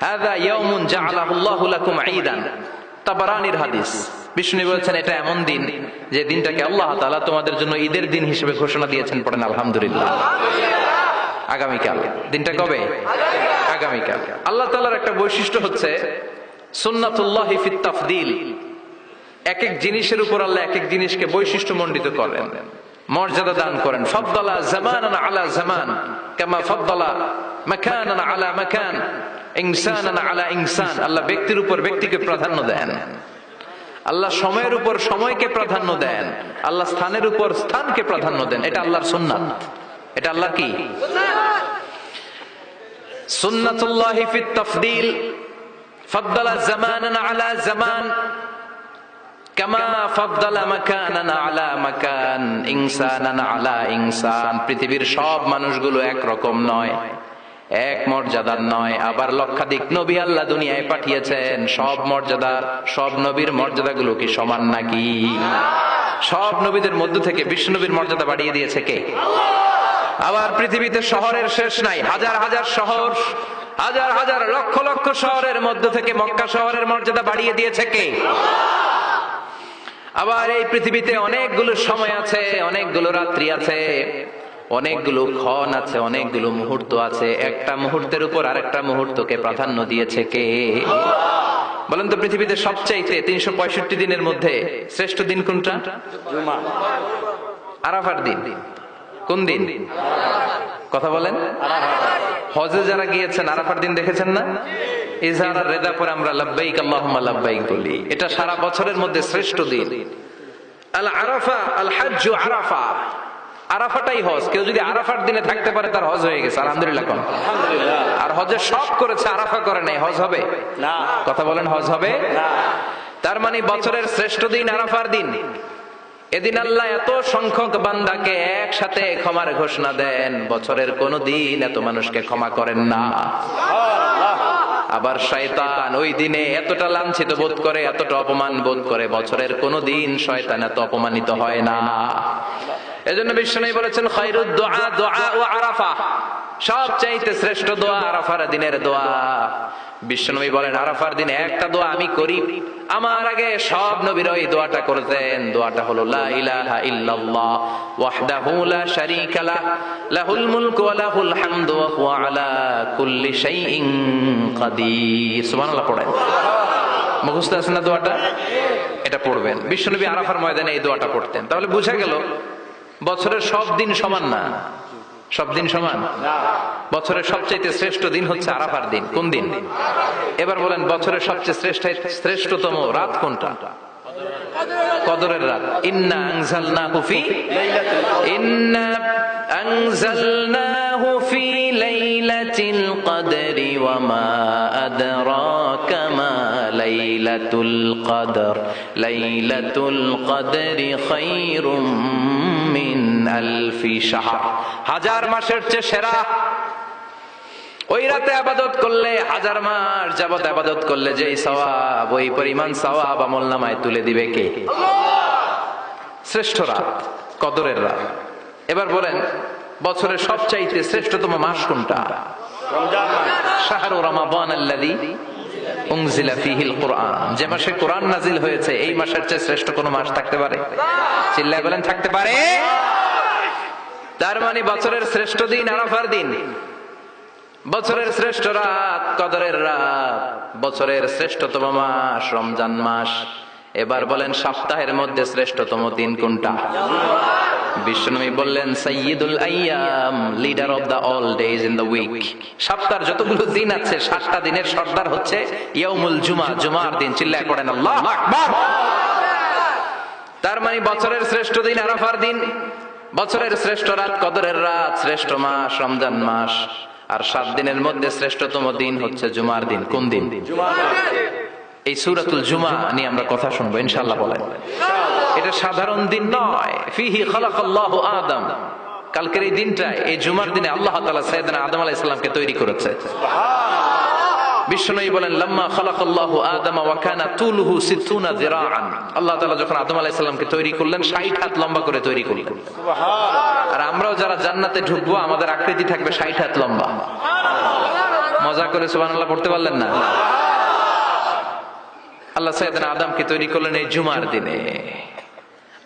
S1: হাযা ইয়াউমুন জাআলাহুল্লাহু লাকুম ঈদান। তাবারানীর হাদিস। বিষ্ণু বলেছেন এটা এমন দিন যে দিনটাকে আল্লাহ তাআলা তোমাদের জন্য ঈদের দিন হিসেবে ঘোষণা দিয়েছেন। পড়েন আলহামদুলিল্লাহ। আগামীকাল। দিনটা কবে? আগামীকাল। আল্লাহ তাআলার একটা বৈশিষ্ট্য হচ্ছে সুন্নাতুল্লাহি ফিত তাফদীল। এক এক জিনিসের উপর আল্লাহ এক এক জিনিসকে বৈশিষ্ট্যমণ্ডিত করেন, মর্যাদা দান করেন। ফাদ্দালা জামানান আলা জামান কামা ফাদ্দালা মাকানান আলা মাকান, ইনসানান আলা ইনসান। আল্লাহ ব্যক্তির উপর ব্যক্তিকে প্রাধান্য দেন, আল্লাহ সময়ের উপর সময়কে প্রাধান্য দেন, আল্লাহ স্থানের উপর স্থানকে প্রাধান্য দেন। এটা আল্লাহর সুন্নাত। এটা আল্লাহর কি? সুন্নাতুল্লাহি ফিত তাফদীল। ফাদ্দালা জামানান আলা জামান কামা ফাদ্দালা মাকানান আলা মাকান, ইনসানান আলা ইনসান। পৃথিবীর সব মানুষগুলো এক রকম নয়, এক মর্যাদার নয়। আবার লক্ষাধিক নবী আল্লাহ দুনিয়ায় পাঠিয়েছেন, সব মর্যাদার, সব নবীর মর্যাদাগুলো কি সমান নাকি? সব নবীদের মধ্য থেকে বিশ্ব নবীর মর্যাদা বাড়িয়ে দিয়েছে কে? আবার পৃথিবীতে শহরের শেষ নাই, হাজার হাজার শহর, হাজার হাজার লক্ষ লক্ষ শহরের মধ্য থেকে মক্কা শহরের মর্যাদা বাড়িয়ে দিয়েছে কে? আবার এই পৃথিবীতে অনেকগুলো সময় আছে, অনেকগুলো রাত্রি আছে, অনেকগুলো ক্ষণ আছে, অনেকগুলো মুহূর্ত আছে। একটা মুহূর্তের উপর আরেকটা মুহূর্তকে প্রাধান্য দিয়েছে কে? বলেন তো, পৃথিবীতে সবচাইতে 365 দিনের মধ্যে শ্রেষ্ঠ দিন কোনটা? জুমা। আরাফার দিন। কোন দিন? কথা বলেন। হজে যারা গিয়েছেন আরাফার দিন দেখেছেন না? ইজহার আর রেদা পরে আমরা লাব্বাইক আল্লাহুম্মা লাব্বাইক বলি। এটা সারা বছরের মধ্যে শ্রেষ্ঠ দিন। আল আরাফা, আল হাজ্জু আরাফা। আরাফাটাই হজ। কেউ যদি আরাফার দিনে থাকতে পারে তার হজ হয়ে গেছে। আলহামদুলিল্লাহ। কোন? আর হজের সব করেছে, আরাফা করে নাই, হজ হবে না। কথা বলেন, হজ হবে না। তার মানে বছরের শ্রেষ্ঠ দিন আরাফার দিন। এদিন আল্লাহ এত সংখ্যক বান্দাকে একসাথে ক্ষমার ঘোষণা দেন, বছরের কোন দিন এত মানুষকে ক্ষমা করেন না। আবার শয়তান ওই দিনে এতটা লাঞ্ছিত বোধ করে, এতটা অপমান বোধ করে, বছরের কোন দিন শয়তান এত অপমানিত হয় না। এজন্য বিশ্বনবী বলেছেন খায়রুদ দুআ দুআ ও আরাফা। সবচাইতে শ্রেষ্ঠ দোয়া আরাফার দিনের দোয়া। বিশ্বনবী বলেন আরাফার দিনে একটা দোয়া আমি করি, আমার আগে সব নবীরা এই দোয়াটা করতেন। দোয়াটা হলো লা ইলাহা ইল্লাল্লাহ ওয়াহদাহু লা শারীকা লাহ লাহুল মুলকু ওয়া লাহুল হামদু ওয়া হুয়া আলা কুল্লি শাইইন কাদির। সুবহানাল্লাহ পড়েন। মুখস্থ আছে না দোয়াটা? এটা পড়বেন। বিশ্বনবী আরাফার ময়দানে এই দোয়াটা পড়তেন। তাহলে বোঝা গেল বছরের সব দিন সমান না। সব দিন সমান না। বছরের সবচেয়ে শ্রেষ্ঠ দিন হচ্ছে আরাফার দিন। কোন দিন? এবার বলেন বছরের সবচেয়ে শ্রেষ্ঠতম রাত কোনটা? কদরের রাত। ইন্না আনজালনাহু ফি লাইলাতিল কদরি ওয়া মা আদরাকা মা লাইলাতুল কদর লাইলাতুল কদরি খায়রুম মিন আলফি শাহর। হাজার মাসের চেয়ে সেরা। ওই রাতে ইবাদত করলে, হাজার মাস যাবত ইবাদত করলে যেই সওয়াব, ওই পরিমাণ সওয়াব আমলনামায় তুলে দিবে কে? শ্রেষ্ঠ রাত, কদরের রাত। এবার বলেন বছরের সবচাইতে শ্রেষ্ঠতম মাস কোনটা? রমজান মাস। শাহরু রমাদান আল্লাযী উনজিলা ফীহিল কুরআন। যে মাসে কোরআন নাজিল হয়েছে, এই মাসের চেয়ে শ্রেষ্ঠ কোন মাস থাকতে পারে? চিল্লায় বলেন থাকতে পারে? তার মানে বছরের শ্রেষ্ঠ দিন আরাফার দিন, বছরের শ্রেষ্ঠ রাত কদরের রাত, বছরের শ্রেষ্ঠতম মাস রমজান মাস। এবার বলেন সপ্তাহের মধ্যে শ্রেষ্ঠতম দিন কোনটা? বিশ্বনবী বললেন সাইয়্যিদুল আইয়াম, leader of the all days in the week. সপ্তাহের যতগুলো দিন আছে 7টা দিনের সর্দার হচ্ছে ইয়াউমুল জুমা, জুমার দিন। চিল্লায় পড়েন আল্লাহু আকবার। তার মানে বছরের শ্রেষ্ঠ দিন আরাফার দিন, বছরের শ্রেষ্ঠ রাত কদরের রাত, শ্রেষ্ঠ মাস রমজান মাস, আর 7 দিনের মধ্যে শ্রেষ্ঠতম দিন হচ্ছে জুমার দিন। কোন দিন? এই সূরাতুল জুমা নিয়ে আমরা কথা শুনবো ইনশাআল্লাহ। বলেন, এটা সাধারণ দিন নয়। ফিহি খালাকাল্লাহু আদম, কালকের এই দিনটায়, এই জুমার দিনে আল্লাহ তাআলা সাইয়েদনা আদম আলাইহিস সালামকে তৈরি করেছে। বিশ্বনবী বলেন, লাম্মা খালাকাল্লাহু আদম ওয়া কানা তুলুহু 60 যিরাআন, আল্লাহ তাআলা যখন আদম আলাইহিস সালামকে তৈরি করলেন 60 হাত লম্বা করে তৈরি করলেন। সুবহানাল্লাহ। আর আমরাও যারা জান্নাতে ঢুকবো আমাদের আকৃতি থাকবে 60 হাত লম্বা। মজা করে সুবহানাল্লাহ পড়তে পারলেন না? আল্লাহ সাইয়েদনা আদমকে তৈরি করলেন এই জুমার দিনে।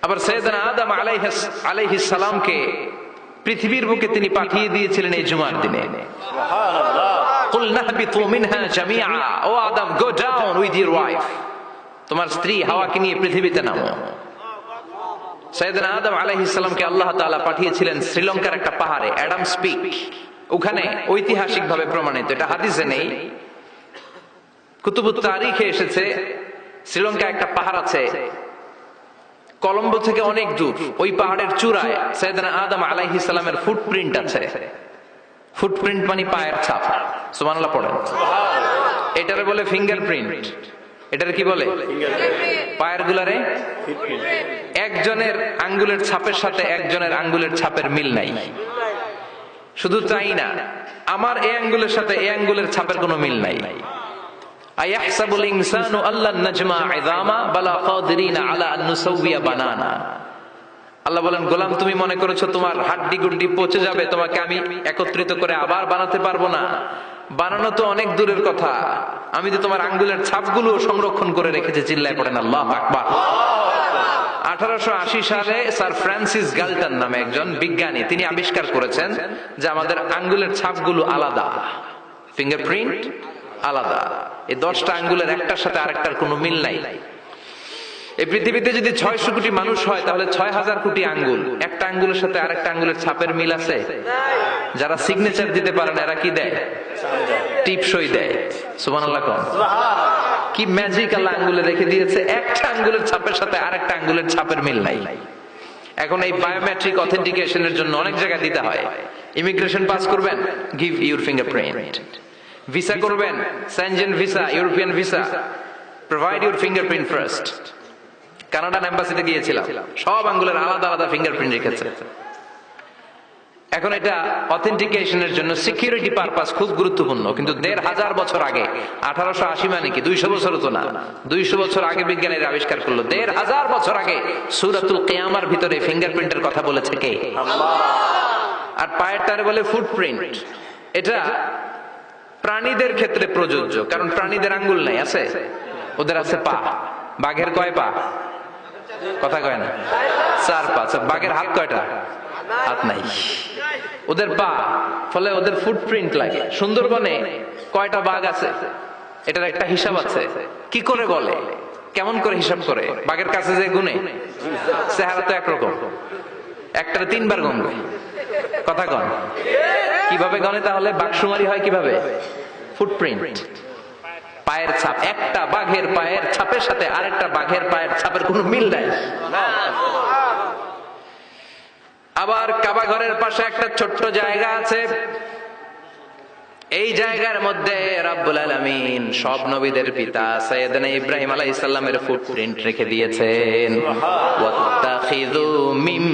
S1: আবার সাইয়েদনা আদম আলাইহিস সালামকে পৃথিবীর বুকে তিনি পাঠিয়ে দিয়েছিলেন এই জুমার দিনে। সুবহানাল্লাহ। কুল নাহবিতু মিনহা জামিআ, O Adam, go down with your wife, তোমার স্ত্রী হাওয়াকে নিয়ে পৃথিবীতে নামো। সাইয়েদনা আদম আলাইহিস সালামকে আল্লাহ তাআলা পাঠিয়েছিলেন শ্রীলঙ্কার একটা পাহাড়ে, অ্যাডামস পিক। ওখানে ঐতিহাসিকভাবে প্রমাণিত, এটা হাদিসে নেই, কুতুবুত তারিখে এসেছে। শ্রীলঙ্কায় একটা পাহাড় আছে, কলম্বো থেকে অনেক দূর। ওই পাহাড়ের চূড়ায় সাইয়েদনা আদম আলাইহিস সালামের ফুটপ্রিন্ট আছে। ফুটপ্রিন্ট মানে পায়ের ছাপ। সুবহানাল্লাহ পড়েন। এটারে বলে ফিঙ্গারপ্রিন্ট। এটারে কি বলে? পায়ের গুলারে একজনের আঙ্গুলের ছাপের সাথে একজনের আঙ্গুলের ছাপের মিল নাই। শুধু তাই না, আমার এই আঙ্গুলের সাথে এই আঙ্গুলের ছাপের কোনো মিল নাই। আয়াহসাবুল ইনসানু আল্লান নাজমা ইযামা বালা কাদিরিনা আলা আন নুসাউইয়া বানানা। আল্লাহ বলেন, গোলাম, তুমি মনে করেছো তোমার হাড্ডি গুড্ডি পচে যাবে, তোমাকে আমি একত্রিত করে আবার বানাতে পারবো না? বানানো তো অনেক দূরের কথা, আমি তো তোমার আঙ্গুলের ছাপগুলো সংরক্ষণ করে রেখেছি। চিল্লায় পড়েন আল্লাহু আকবার। 1880 সালে স্যার ফ্রান্সিস গাল্টন নামে একজন বিজ্ঞানী, তিনি আবিষ্কার করেছেন যে আমাদের আঙ্গুলের ছাপগুলো আলাদা, ফিঙ্গারপ্রিন্ট আলাদা। এই 10টা আঙ্গুলের একটার সাথে আরেকটার কোনো মিল নাই। এই পৃথিবীতে যদি 600 কোটি মানুষ হয় তাহলে 6000 কোটি আঙ্গুল, একটা আঙ্গুলের সাথে আরেকটা আঙ্গুলের ছাপের মিল আছে? যারা সিগনেচার দিতে পারে না এরা কি দেয়? টিপসই দেয়। সুবহানাল্লাহ কোন কি ম্যাজিক আল্লাহ আঙ্গুলে রেখে দিয়েছে, একটা আঙ্গুলের ছাপের সাথে আরেকটা আঙ্গুলের ছাপের মিল নাই। এখন এই বায়োমেট্রিক অথেন্টিকেশনের জন্য অনেক জায়গায় দিতে হয়। ইমিগ্রেশন পাস করবেন, গিভ ইউর ফিঙ্গারপ্রিন্ট। ভিসা করবেন, Shenzhen visa, European visa, provide your fingerprint first. কানাডার এম্বাসিতে গিয়েছিলাম, সব আঙ্গুলের আলাদা আলাদা ফিঙ্গারপ্রিন্ট রেখেছে। এখন এটা অথেন্টিকেশনের জন্য সিকিউরিটি পারপাস খুব গুরুত্বপূর্ণ। কিন্তু 1500 বছর আগে, 1880 মানে কি 200 বছর তো না, 200 বছর আগে বিজ্ঞানীরা আবিষ্কার করলো। 1500 বছর আগে সূরাতুল কিয়ামার ভিতরে ফিঙ্গারপ্রিন্টের কথা বলেছে কে? আল্লাহ। আর পায়েরটারে বলে ফুটপ্রিন্ট। এটা প্রাণীদের ক্ষেত্রে প্রযোজ্য, কারণ প্রাণীদের আঙ্গুল নাই, আছে? ওদের আছে পা। বাঘের কয় পা? কথা কয় না, 4 পা। বাঘের হাত কয়টা? হাত নাই, ওদের পা। ফলে ওদের ফুটপ্রিন্ট লাগে। সুন্দরবনে কয়টা বাঘ আছে এটার একটা হিসাব আছে। কি করে বলে, কেমন করে হিসাব করে? বাঘের কাছে যে গুনে, চেহারা তো একরকম, একটারে 3 বার গুনবে। কথা কন, কিভাবে গনে তাহলে? বাঘশুমারি হয় কিভাবে? ফুটপ্রিন্ট, পায়ের ছাপ। একটা বাঘের পায়ের ছাপের সাথে আরেকটা বাঘের পায়ের ছাপের কোনো মিল নাই। আবার কাবা ঘরের পাশে একটা ছোট্ট জায়গা আছে, এই জায়গার মধ্যে রব্বুল আলামিন সব নবীদের পিতা সাইয়েদনা ইব্রাহিম আলাইহিস সালামের ফুটপ্রিন্ট রেখে দিয়েছেন। ওয়াত্তাখিযু মিম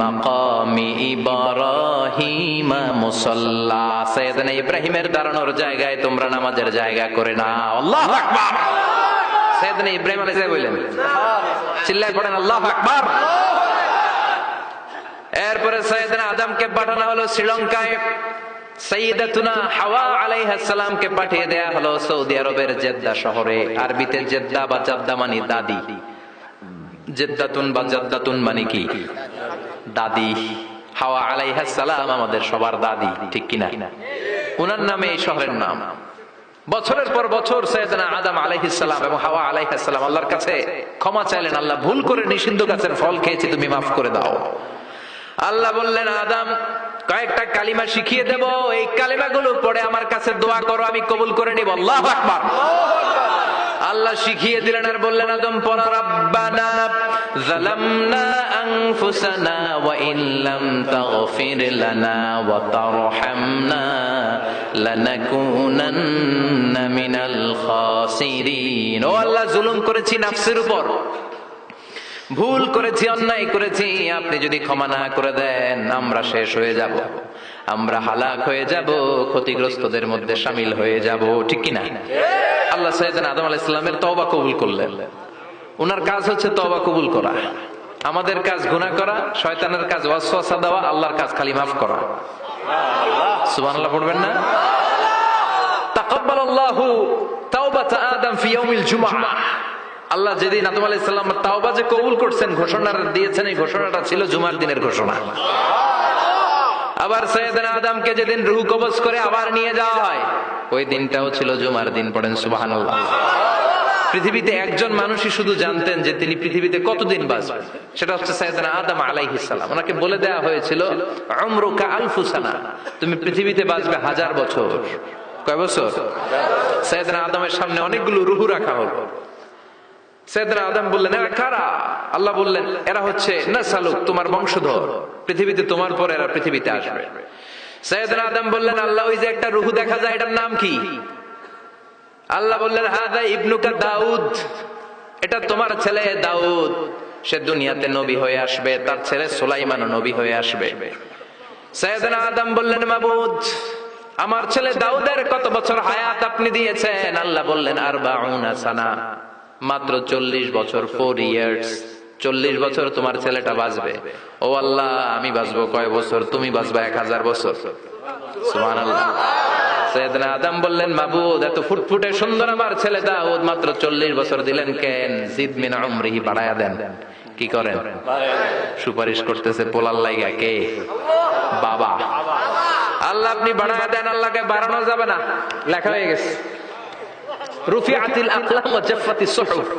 S1: মাকামি ইব্রাহিম মুসাল্লা, সাইয়েদনা ইব্রাহিমের দাঁড়ানোর জায়গায় তোমরা নামাজের জায়গা করে নাও। আল্লাহু আকবার। সাইয়েদনা ইব্রাহিম আলাইহিস সালাম বললেন, চিল্লায় পড়েন আল্লাহু আকবার। এরপরে সাইয়েদনা আদমকে পাঠানো হলো শ্রীলঙ্কায়, সাইয়্যিদাতুনা হাওয়া আলাইহিস সালামকে পাঠিয়ে দেয়া হলো সৌদি আরবের জেদ্দা শহরে। আরবিতে জেদ্দা বা জাদ্দা মানে দাদি, জেদ্দাতুন বা জাদ্দাতুন মানে কি? দাদি। হাওয়া আলাইহিস সালাম আমাদের সবার দাদি, ঠিক কিনা? ওনার নামে এই শহরের নাম। বছরের পর বছর সাইয়েদনা আদম আলাইহিস সালাম এবং হাওয়া আলাইহিস সালাম আল্লাহর কাছে ক্ষমা চাইলেন, আল্লাহ ভুল করে নিষিদ্ধ গাছের ফল খেয়েছি, তুমি মাফ করে দাও। আল্লাহ বললেন, আদম, কয়েকটা কালিমা শিখিয়ে দেব, এই কালিমাগুলো পড়ে আমার কাছে দোয়া করো, আমি কবুল করে নিব। আল্লাহু আকবার। আল্লাহ শিখিয়ে দিলেন আর বললেন আদম পড়া রাব্বানা যালামনা আনফুসানা ওয়া ইল্লাম তাগফির লানা ওয়া তারহামনা লানাকুনান্না মিনাল খাসিরিন। ও আল্লাহ, জুলুম করেছি নাফসের উপর, ভুল করেছি, অন্যায় করেছি, আপনি যদি ক্ষমা না করে দেন আমরা শেষ হয়ে যাব, আমরা হালাক হয়ে যাব, ক্ষতিগ্রস্তদের মধ্যে শামিল হয়ে যাব, ঠিক কিনা? আল্লাহ সাইয়েদনা আদম আলাইহিস সালামের তওবা কবুল করলেন। ওনার কাজ হচ্ছে তওবা কবুল করা, আমাদের কাজ গুনাহ করা, শয়তানের কাজ ওয়াসওয়াসা দেওয়া, আল্লাহর কাজ খালি মাফ করা। সুবহানাল্লাহ পড়বেন না? তাকাব্বালাল্লাহু তাওবাতা আদম ফি ইয়াউমিল জুমআহ। আল্লাহ যেদিন আদম আলাইহিস সালামের তাওবা যে কবুল করছেন, ঘোষণা দিয়েছেন, এই ঘোষণাটা ছিল জুমার দিনের ঘোষণা। আবার সাইয়েদনা আদমকে যেদিন রূহ কবজ করে আবার নিয়ে যাওয়া হয়, ওই দিনটাও ছিল জুমার দিন। পড়েন সুবহানাল্লাহ। পৃথিবীতে একজন মানুষই শুধু জানতেন যে তিনি পৃথিবীতে কতদিন বাঁচবেন, সেটা হচ্ছে সাইয়েদনা আদম আলাইহিস সালাম। ওনাকে বলে দেওয়া হয়েছিল উমরুকা আলফু সানা, তুমি পৃথিবীতে বাঁচবে 1000 বছর। কয় বছর? সাইয়েদনা আদমের সামনে অনেকগুলো রূহ রাখা হলো। সাইয়েদনা আদম বললেন এরা কারা? আল্লাহ বললেন এরা হচ্ছে নাসালুক, তোমার বংশধর, পৃথিবীতে তোমার পর এরা পৃথিবীতে আসবে। সাইয়েদনা আদম বললেন আল্লাহ, ওই যে একটা রূহ দেখা যায় এটার নাম কি? আল্লাহ বললেন হাদা ইবনুকা দাউদ, এটা তোমার ছেলে দাউদ, সে দুনিয়াতে নবী হয়ে আসবে, তার ছেলে সুলাইমানও নবী হয়ে আসবে। সাইয়েদনা আদম বললেন মাবুদ, আমার ছেলে দাউদের কত বছর হায়াত আপনি দিয়েছেন? আল্লাহ বললেন 40 সানা, মাত্র 40 বছর, 4 ইয়ার্স। 40 বছর তোমার ছেলেটা বাঁচবে। ও আল্লাহ, আমি বাঁচবো কয় বছর? তুমি বাঁচবা 1000 বছর। সুবহানাল্লাহ। সাইয়েদনা আদম বললেন মাবুদ, এত ফুটফুটে সুন্দর আমার ছেলে দাউদ, মাত্র 40 বছর দিলেন কেন? জিদ মিন উমরিহি, বাড়ায়া দেন। কি করেন? সুপারিশ করতেছে পোলার লাইগা কে? বাবা। আল্লাহ আপনি বাড়ায়া দেন। আল্লাহকে বাড়ানো যাবে না, লেখা হয়ে গেছে রুফিআতিল আকলাম ওয়া জাফফাতিস সুহুফ,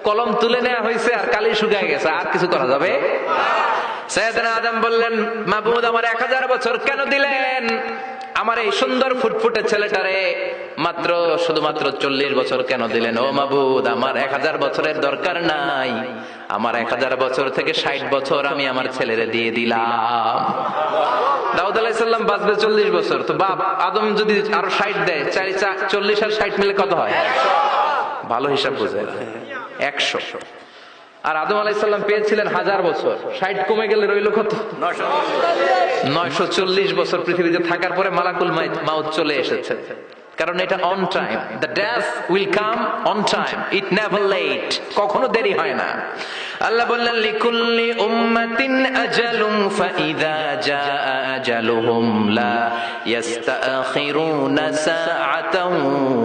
S1: কলম তুলে নেওয়া হয়েছে আর কালি শুকিয়ে গেছে, আর কিছু করা যাবে? সাইয়েদনা আদম বললেন মাবুদ, আমার 1000 বছর কেন দিলেন? আমার এই সুন্দর ফুটফুটে ছেলেটারে মাত্র শুধুমাত্র 40 বছর কেন দিলেন? ও মাবুদ, আমার 1000 বছরের দরকার নাই, আমার 1000 বছর থেকে 60 বছর আমি আমার ছেলেরে দিয়ে দিলাম। দাউদ আলাইহিস সালাম বাঁচবে 40 বছর, তো বাপ আদম যদি আরো 60 দেয়, 40 আর 60 মিলে কত হয়? ভালো হিসাব বুঝে 100। আর আদম আলাইহিস সালাম পেয়েছিলেন 1000 বছর, 60 কমে গেলে রইল কত? 940 বছর পৃথিবীতে থাকার পরে মালাকুল মাউত চলে এসেছে। কারণ এটা on time, the death will come on time, it never late, কখনো দেরি হয় না। আল্লাহ বললেন লিকুল্লি উম্মাতিন আজালুম ফাইযা জাআ আজালুহুম লা ইস্তাখিরুনা সাআতান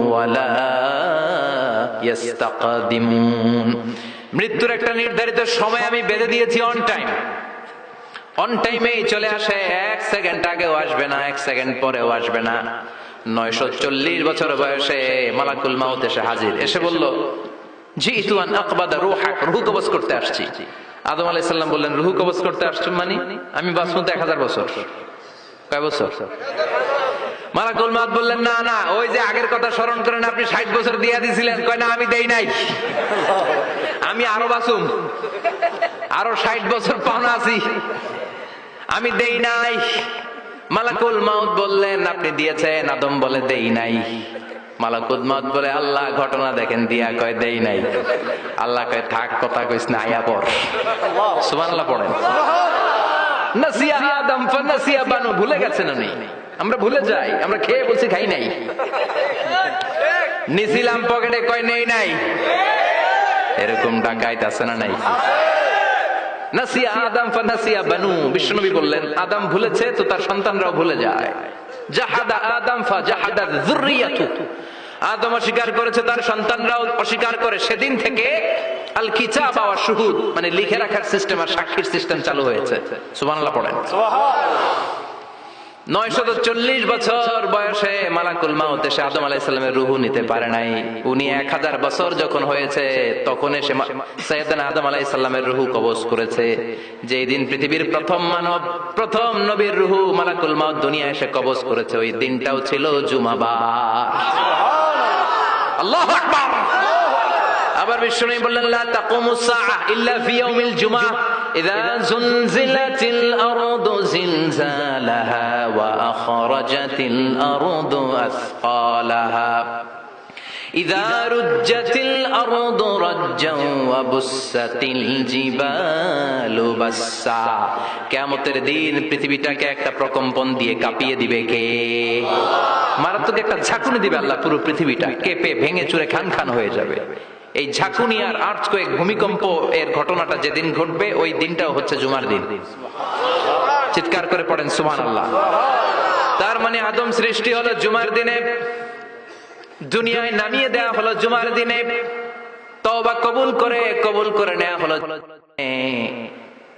S1: ওয়া লা ইস্তাকদিমুন। মৃত্যুর একটা নির্ধারিত সময় আমি বেঁধে দিয়েছি, অন টাইম, অন টাইমেই চলে আসে, 1 সেকেন্ড আগেও আসবে না, 1 সেকেন্ড পরেও আসবে না। 940 বছর বয়সে মালাকুল মাউত এসে হাজির, এসে বলল জিতু আন আকবাদা রূহাক, রূহ কবজ করতে আসছি। আদম আলাইহিস সালাম বললেন রূহ কবজ করতে আসছো মানে? আমি বাঁচবো তো 1000 বছর। কয় বছর? মালাকুল মাউত বললেন না না, ওই যে আগের কথা স্মরণ করেন, আপনি 60 বছর দিয়ে দিয়েছিলেন। কয় না, আমি দেই নাই, আমি আরো বাঁচুম, আরো 60 বছর পাওনা আছি, আমি দেই নাই। মালাকুল মাউত বললেন আপনি দিয়েছেন। আদম বলে দেই নাই। মালাকুল মাউত বলে আল্লাহ ঘটনা দেখেন দিয়া। কয় দেই নাই। আল্লাহ কয় থাক, কথা কইস না, আয়া পড়। সুবহানাল্লাহ পড়েন। নাসিয়া আদম ফানাসিয়া বানু, ভুলে গেছেন উনি। আমরা ভুলে যাই, আমরা খেয়ে বলছি খাই নাই, নিছিলাম পকেটে, কয় নেই নাই। এরকম ডাকাইত আছে না নাই? নাসিয়া আদম ফানাসিয়া বানু, বিশ্বনবী বললেন আদম ভুলেছে তো তার সন্তানরাও ভুলে যায়। জাহাদা আদম ফাজাহাদা যুররিয়াতু, আদম অস্বীকার করেছে, তার সন্তানরাও অস্বীকার করে। সেদিন থেকে আল কিতাব ওয়া শুহুদ, মানে লিখে রাখার সিস্টেম আর সাক্ষীর সিস্টেম চালু হয়েছে। সুবহানাল্লাহ পড়েন। 940 বছর বয়সে মালাকুল মাউত এসে আদম আলাইহিস সালামের রূহ নিতে পারে নাই। উনি 1000 বছর যখন হয়েছে তখন এসে সাইয়েদনা আদম আলাইহিস সালামের রূহ কবজ করেছে। যেই দিন পৃথিবীর প্রথম মানব, প্রথম নবীর রূহ মালাকুল মাউত দুনিয়া এসে কবজ করেছে, ওই দিনটাও ছিল জুমাবার। আল্লাহু আকবার। আবার বিশ্বনবী বললেন লা তাকুমুস সাআহ ইল্লা ফি ইয়াউমিল জুমআহ ইযা যুলজিলাতিল আরদু জিলজালাহা ওয়া আখরাজাতিল আরদু আসফালাহা ইযা রুজ্জাতিল আরদু রাজ্জান ওয়া বুসাতিল জিবালু বাসসা। কিয়ামতের দিন পৃথিবীটাকে একটা প্রকম্পন দিয়ে কাঁপিয়ে দিবে কে? মারাত্মক একটা ঝাঁকুনি দিবে আল্লাহ, পুরো পৃথিবীটা কেঁপে ভেঙে চুরে খান খান হয়ে যাবে। এই ঝাঁকুনি আর আর্থকোয়েক, ভূমিকম্প এর ঘটনাটা যেদিন ঘটবে ওই দিনটাও হচ্ছে জুমার দিন। চিৎকার করে পড়েন সুবহানাল্লাহ। তার মানে আদম সৃষ্টি হলো জুমার দিনে, দুনিয়ায় নামিয়ে দেয়া হলো জুমার দিনে, তওবা কবুল করে নেওয়া হলো,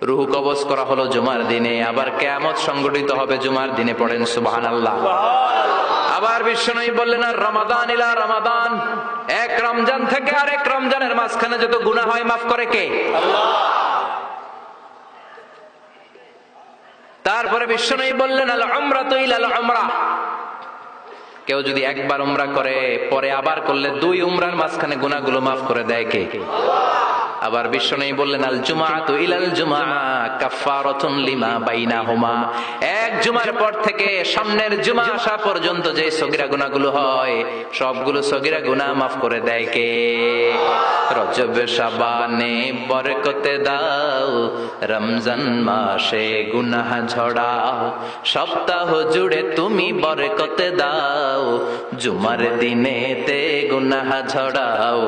S1: রূহ কবজ করা হলো জুমার দিনে, আবার কিয়ামত সংগঠিত হবে জুমার দিনে। পড়েন সুবহানাল্লাহ। আবার বিশ্বনবী বললেন আর রমাদান ইলা রমাদান, এক রমজান থেকে আরেক রমজানের মাঝখানে যত গুনাহ হয় মাফ করে কে? আল্লাহ। তারপরে বিশ্বনবী বললেন আল উমরাতু ইলাল উমরা, কেউ যদি একবার উমরা করে পরে আবার করলে 2 উমরার মাঝখানে গুনাহগুলো মাফ করে দেয় কে? আবার বিশ্বনবী বললেন আল জুমআতু ইলাল জুমআ কাফফারাতুন লিমা বাইনাহুমা, এক জুমার পর থেকে সামনের জুমা আসা পর্যন্ত যে সগীরা গুনাহগুলো হয় সবগুলো সগীরা গুনাহ মাফ করে দেয় কে? রজব শাবানে বরকতে দাও, রমজান মাসে গুনাহ ঝড়াও, সপ্তাহ জুড়ে তুমি বরকতে দাও, জুমার দিনেতে গুনাহ ঝড়াও,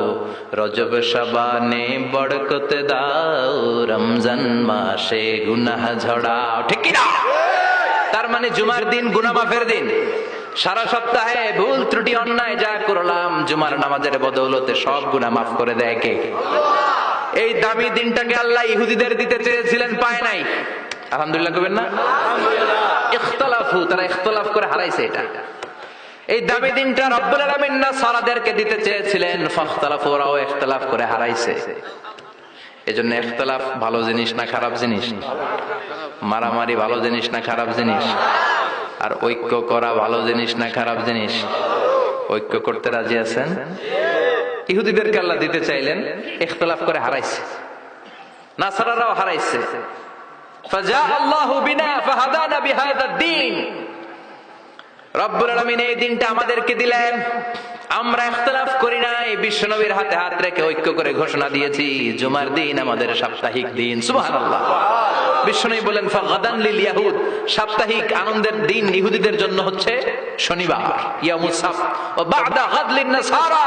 S1: রজব শাবানে বরকতে দাও, রমজান মাসে গুনাহ ঝড়াও। ঠিক কি না? তার মানে জুমার দিন গুনাহ মাফের দিন। সারা সপ্তাহে ভুল ত্রুটি অন্যায় যা করলাম জুমার নামাজের বদৌলতে সব গুনাহ মাফ করে দেয় কে? এই দামি দিনটাকে আল্লাহ ইহুদিদের দিতে চেয়েছিলেন, পায় নাই। আলহামদুলিল্লাহ কইবেন না? আলহামদুলিল্লাহ। ইখতিলাফু, তারা ইখতিলাফ করে হারাইছে এটা। এই দামি দিনটা রব্বুল আলামিন নাসারাদেরকে দিতে চেয়েছিলেন, ফাখতালাফু, ওরাও ইখতিলাফ করে হারাইছে। এজন্য ইখতিলাফ ভালো জিনিস না খারাপ জিনিস? মারামারি ভালো জিনিস না খারাপ জিনিস? আর ঐক্য করা ভালো জিনিস না খারাপ জিনিস? ঐক্য করতে রাজি আছেন? ইহুদিদেরকে আল্লাহ দিতে চাইলেন, ইখতিলাফ করে হারাইছে। নাসারারাও হারাইছে। ফাজা আল্লাহু বিনা ফাহাদানা বিহাদা দ্বীন, রব্বুল আলামিন এই দিনটা আমাদেরকে দিলেন, আমরা ইখতিলাফ করি নাই, বিশ্বনবীর হাতে হাত রেখে ঐক্য করে ঘোষণা দিয়েছি জুমার দিন আমাদের সাপ্তাহিক দিন। সুবহানাল্লাহ। বিশ্বনবী বলেন ফাগাদান লিল ইয়াহুদ, সাপ্তাহিক আনন্দের দিন ইহুদিদের জন্য হচ্ছে শনিবার, ইয়াউমুস সাbt, ও বা'দা গাদ লিন নাসারা,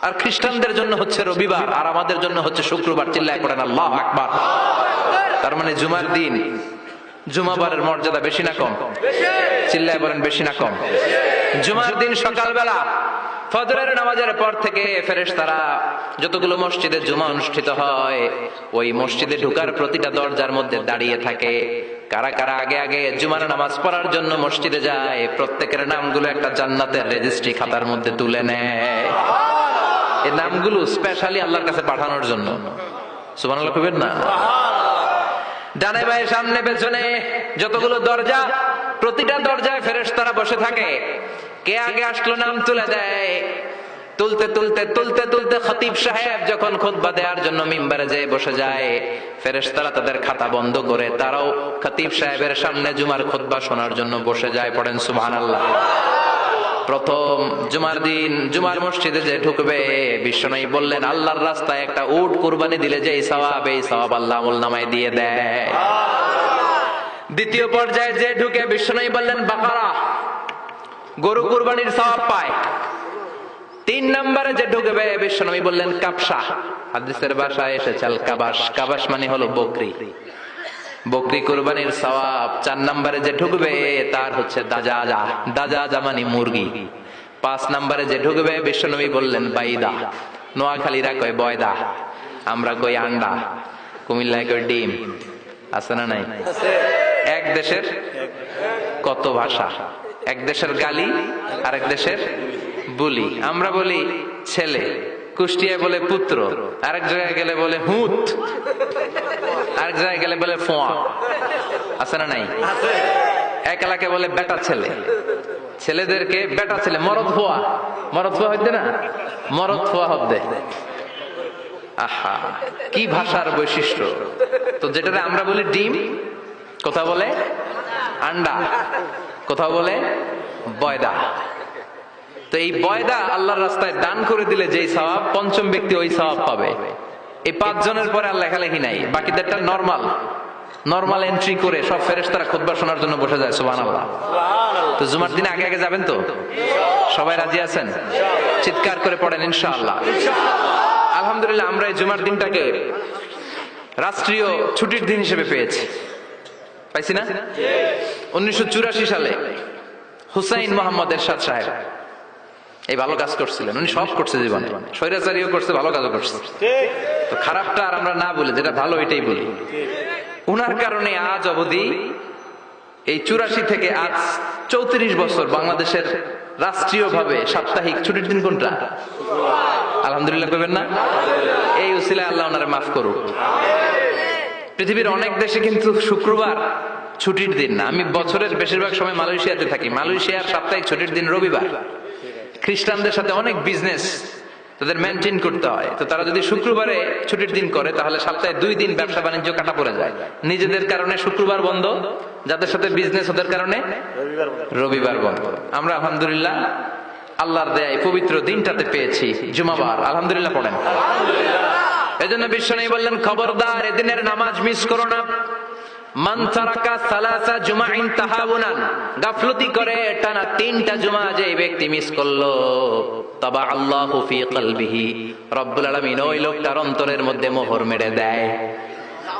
S1: আর খ্রিস্টানদের জন্য হচ্ছে রবিবার, আর আমাদের জন্য হচ্ছে শুক্রবার। চিল্লায় পড়েন আল্লাহু আকবার। তার মানে জুমার দিন, জুমাবারের মর্যাদা বেশি না কম? চিল্লায় বলেন বেশি না কম? জুমার দিন সকালবেলা ফজরের নামাজের পর থেকে ফেরেশতারা যতগুলো মসজিদে জুমা অনুষ্ঠিত হয় ওই মসজিদে ঢোকার প্রতিটা দরজার মধ্যে দাঁড়িয়ে থাকে। কারা কারা আগে আগে জুমার নামাজ পড়ার জন্য মসজিদে যায়, প্রত্যেকের নামগুলো একটা জান্নাতের রেজিস্ট্রি খাতার মধ্যে তুলে নেয়। এই নামগুলো স্পেশালি আল্লাহর কাছে পাঠানোর জন্য। সুবহানাল্লাহ কইবেন না? ডানে বায়ে সামনে পেছনে যতগুলো দরজা, প্রতিটা দরজায় ফেরেশতারা বসে থাকে। কে আগে আসলো নাম তুলে দেয়। তুলতে তুলতে তুলতে তুলতে খতিব সাহেব যখন খুতবা দেওয়ার জন্য মিম্বারে যেয়ে বসে যায়, ফেরেশতারা তাদের খাতা বন্ধ করে তারাও খতিব সাহেবের সামনে জুমার খুতবা শোনার জন্য বসে যায়। পড়েন সুবহানাল্লাহ। প্রথম জুমার দিন জুমার মসজিদে যে ঢুকবে, বিশ্বনবী বললেন আল্লাহর রাস্তায় একটা উট কুরবানি দিলে যে সওয়াব, এই সওয়াব আল্লাহ আমলনামায় দিয়ে দেয়। দ্বিতীয় পর্যায়ে যে ঢুকে, বিশ্বনবী বললেন বাকারা, গরু কুরবানির সওয়াব পায়। 3 নম্বরে যে ঢুকবে, বিশ্বনবী বললেন কাবসা, হাদিসের ভাষায় এসেছে আল কাবাস, কাবাস মানে হলো বকরি, বকরি কুরবানির সওয়াব। 4 নম্বরে যে ঢুকবে তার হচ্ছে দাজাজা, দাজাজা মানে মুরগি। 5 নম্বরে যে ঢুকবে, বিশ্বনবী বললেন বাইদা, নোয়াখালীরা কয় বয়দা, আমরা কই আন্ডা, কুমিল্লায় কই ডিম। আছে না নাই? এক দেশের কত ভাষা, এক দেশের গালি আর এক দেশের বুলি। আমরা বলি ছেলে, কুষ্টিয়ায় বলে পুত্র, আরেক জায়গায় গেলে বলে হুত, আরেক জায়গায় গেলে বলে ফোয়া। আছে না নাই? এক এলাকায় বলে বেটা ছেলে, ছেলেদেরকে বেটা ছেলে মরদ ফোয়া হইতে না, মরদ ফোয়া হতে। আহা, কি ভাষার বৈশিষ্ট্য! তো যেটা আমরা বলি ডিম, কোথাও বলে আন্ডা, কোথাও বলে বয়দা। তো এই বয়দা আল্লাহর রাস্তায় দান করে দিলে যেই সওয়াব, পঞ্চম ব্যক্তি ওই সওয়াব পাবে। এই 5 জনের পরে আর লেখালেখি নাই, বাকিদেরটা নরমাল এন্ট্রি করে সব ফেরেশতারা খুতবা শোনার জন্য বসে যায়। সুবহানাল্লাহ। তো জুমার দিনে আগে আগে যাবেন তো? সবাই রাজি আছেন? চিৎকার করে পড়েন ইনশাআল্লাহ। আলহামদুলিল্লাহ, আমরা এই জুমার দিনটাকে রাষ্ট্রীয় ছুটির দিন হিসেবে পাইছি না? 1984 সালে হুসাইন মোহাম্মদ এরশাদ সাহেব এই ভালো কাজ করছিলেন। উনি সব করছে জীবনে, স্বৈরাচারীও করছে, ভালো কাজও করছে। তো খারাপটা আর আমরা না বলি, যেটা ভালো এটাই বলি। উনার কারণে আজ অবধি এই 84 থেকে আজ 34 বছর বাংলাদেশের রাষ্ট্রীয় ভাবে সাপ্তাহিক ছুটির দিন কোনটা? আলহামদুলিল্লাহ কইবেন না? এই উসিলায় আল্লাহ ওনারে মাফ করুক। পৃথিবীর অনেক দেশে কিন্তু শুক্রবার ছুটির দিন না। আমি বছরের বেশিরভাগ সময় মালয়েশিয়াতে থাকি। মালয়েশিয়ার সাপ্তাহিক ছুটির দিন রবিবার। খ্রিস্টানদের সাথে অনেক বিজনেস তাদের মেনটেন করতে হয়। তো তারা যদি শুক্রবারে ছুটির দিন করে, তাহলে সপ্তাহে 2 দিন ব্যবসা বাণিজ্য কাটা পড়ে যায়। নিজেদের কারণে শুক্রবার বন্ধ, যাদের সাথে বিজনেস ওদের কারণে রবিবার বন্ধ। আমরা আলহামদুলিল্লাহ আল্লাহর দয়ায় পবিত্র দিনটাতে পেয়েছি জুমাবার। আলহামদুলিল্লাহ পড়েন। এজন্য বিশ্বনবী বললেন, খবরদার এদিনের নামাজ মিস করো না। মান তারাকা সালাসা জুমাইন তাহাউনান, গাফলতি করে টানা 3টা জুমা যে ব্যক্তি মিস করলো, তাবা আল্লাহু ফি কলবিহি, রব্বুল আলামিন ওই লোকটার অন্তরের মধ্যে মোহর মেরে দেয়।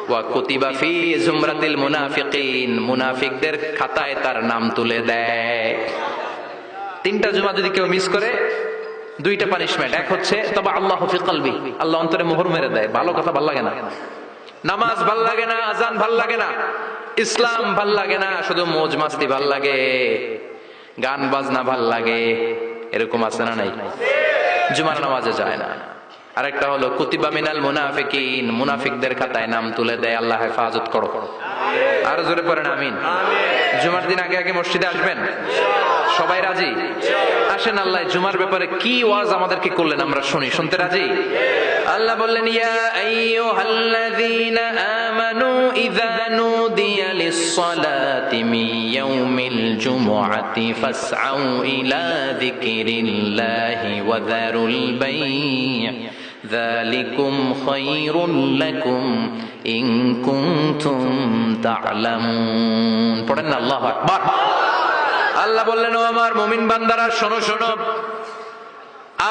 S1: ওয়া কুতিবা ফি জুমরাতিল মুনাফিকিন, মুনাফিকদের খাতায় তার নাম তুলে দেয়। 3টা জুমা যদি কেউ মিস করে, 2টা পানিশমেন্ট। এক হচ্ছে তাবা আল্লাহু ফি কলবি, আল্লাহ অন্তরে মোহর মেরে দেয়। ভালো কথা ভাল লাগে না, নামাজ ভাল লাগে না, আজান ভাল লাগে না, ইসলাম ভাল লাগে না, শুধু মৌজ মাস্তি ভাল লাগে, গান বাজনা ভাল লাগে। এরকম আছে না নাই? জুমার নামাজে যায় না। আরেকটা হলো কুতিবা মিনাল মুনাফিকিন, মুনাফিকদের খাতায় নাম তুলে দেয়। আল্লাহ হেফাজত করো। আরো জোরে পড়েন আমিন। জুমার দিন আগে আগে মসজিদে আসবেন? সবাই রাজি? আসেন, আল্লাহ জুমার ব্যাপারে কি ওয়াজ আমাদেরকে করলেন আমরা শুনি। শুনতে রাজি? আল্লাহ বললেন, ইয়া আইয়ুহাল্লাযীনা আমানু ইযা নুদিয়া লিস-সালাতি মিন ইয়াউমিল জুমআতি ফাসআউ ইলা যিকরিল্লাহি ওয়া যারুল বাই', যালিকুম খায়রুল লাকুম ইন কুনতুম তা'লামুন। পড়েন না আল্লাহু আকবার। আল্লাহ বললেন, ও আমার মুমিন বান্দারা শোনো শোনো।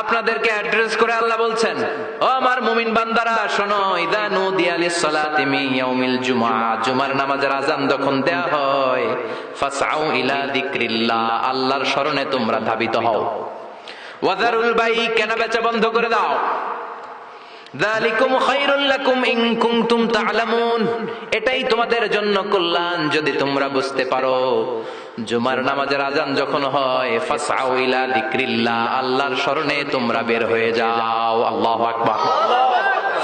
S1: আপনাদেরকে অ্যাড্রেস করে আল্লাহ বলছেন, ও আমার মুমিন বান্দারা শোনো, ইযা নুদিয়া লিস-সালাতি মিন ইয়াউমিল জুমআ, জুমার নামাজের আযান যখন দেয়া হয়, ফাসআউ ইলা যিকরিল্লাহ, আল্লাহর স্মরণে তোমরা ধাবিত হও। ওয়া যারুল বাই', কেনা বেচা বন্ধ করে দাও। যালিকুম খায়রুল লাকুম ইন কুনতুম তা'লামুন, এটাই তোমাদের জন্য কল্যাণ যদি তোমরা বুঝতে পারো। জুমার নামাজের আযান যখন হয়, ফাসআউ ইলা যিকরিল্লাহ, আল্লাহর স্মরণে তোমরা বের হয়ে যাও। আল্লাহু আকবার।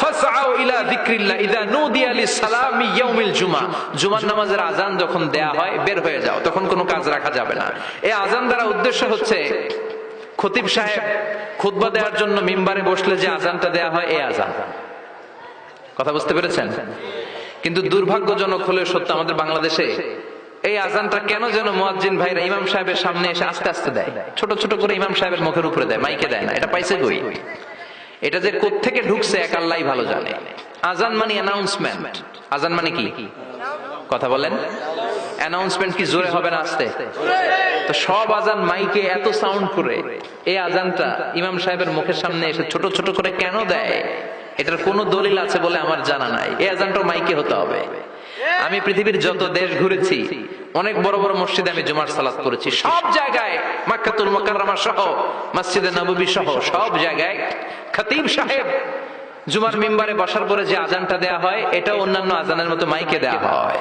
S1: ফাসআউ ইলা যিকরিল্লাহ ইযা নুদিয়া লিস-সালামি ইয়াউমিল জুমআ, জুমার নামাজের আযান যখন দেয়া হয় বের হয়ে যাও, তখন কোনো কাজ রাখা যাবে না। এই আযান দ্বারা উদ্দেশ্য হচ্ছে খতিব সাহেব খুতবা দেওয়ার জন্য মিম্বারে বসলে যে আযানটা দেয়া হয়, এই আযান। কথা বুঝতে পেরেছেন? কিন্তু দুর্ভাগ্যজনক হলেও সত্য, আমাদের বাংলাদেশে এই আযানটা কেন যেন মুয়াজ্জিন ভাইরা ইমাম সাহেবের সামনে এসে আস্তে আস্তে দেয়, ছোট ছোট করে ইমাম সাহেবের মুখের উপরে দেয়, মাইকে দেয় না। এটা পাইছে কই? এটা যে কোত্থেকে ঢুকছে এক আল্লাহই ভালো জানে। আযান মানে অ্যানাউন্সমেন্ট। আযান মানে কি? কথা বলেন। অ্যানাউন্সমেন্ট কি জোরে হবে না আস্তে? তো সব আযান মাইকে এত সাউন্ড করে, এই আযানটা ইমাম সাহেবের মুখের সামনে এসে ছোট ছোট করে কেন দেয়? এটার কোনো দলিল আছে বলে আমার জানা নাই। এই আযানটা মাইকে হতে হবে। আমি পৃথিবীর যত দেশ ঘুরেছি, অনেক বড় বড় মসজিদে আমি জুমার সালাত করেছি। সব জায়গায় মক্কাতুল মুকাররমা সহ, মসজিদে নববী সহ সব জায়গায় খতিব সাহেব জুমার মিম্বারে বসার পরে যে আযানটা দেয়া হয়, এটা অন্যান্য আযানের মতো মাইকে দেয়া হয়।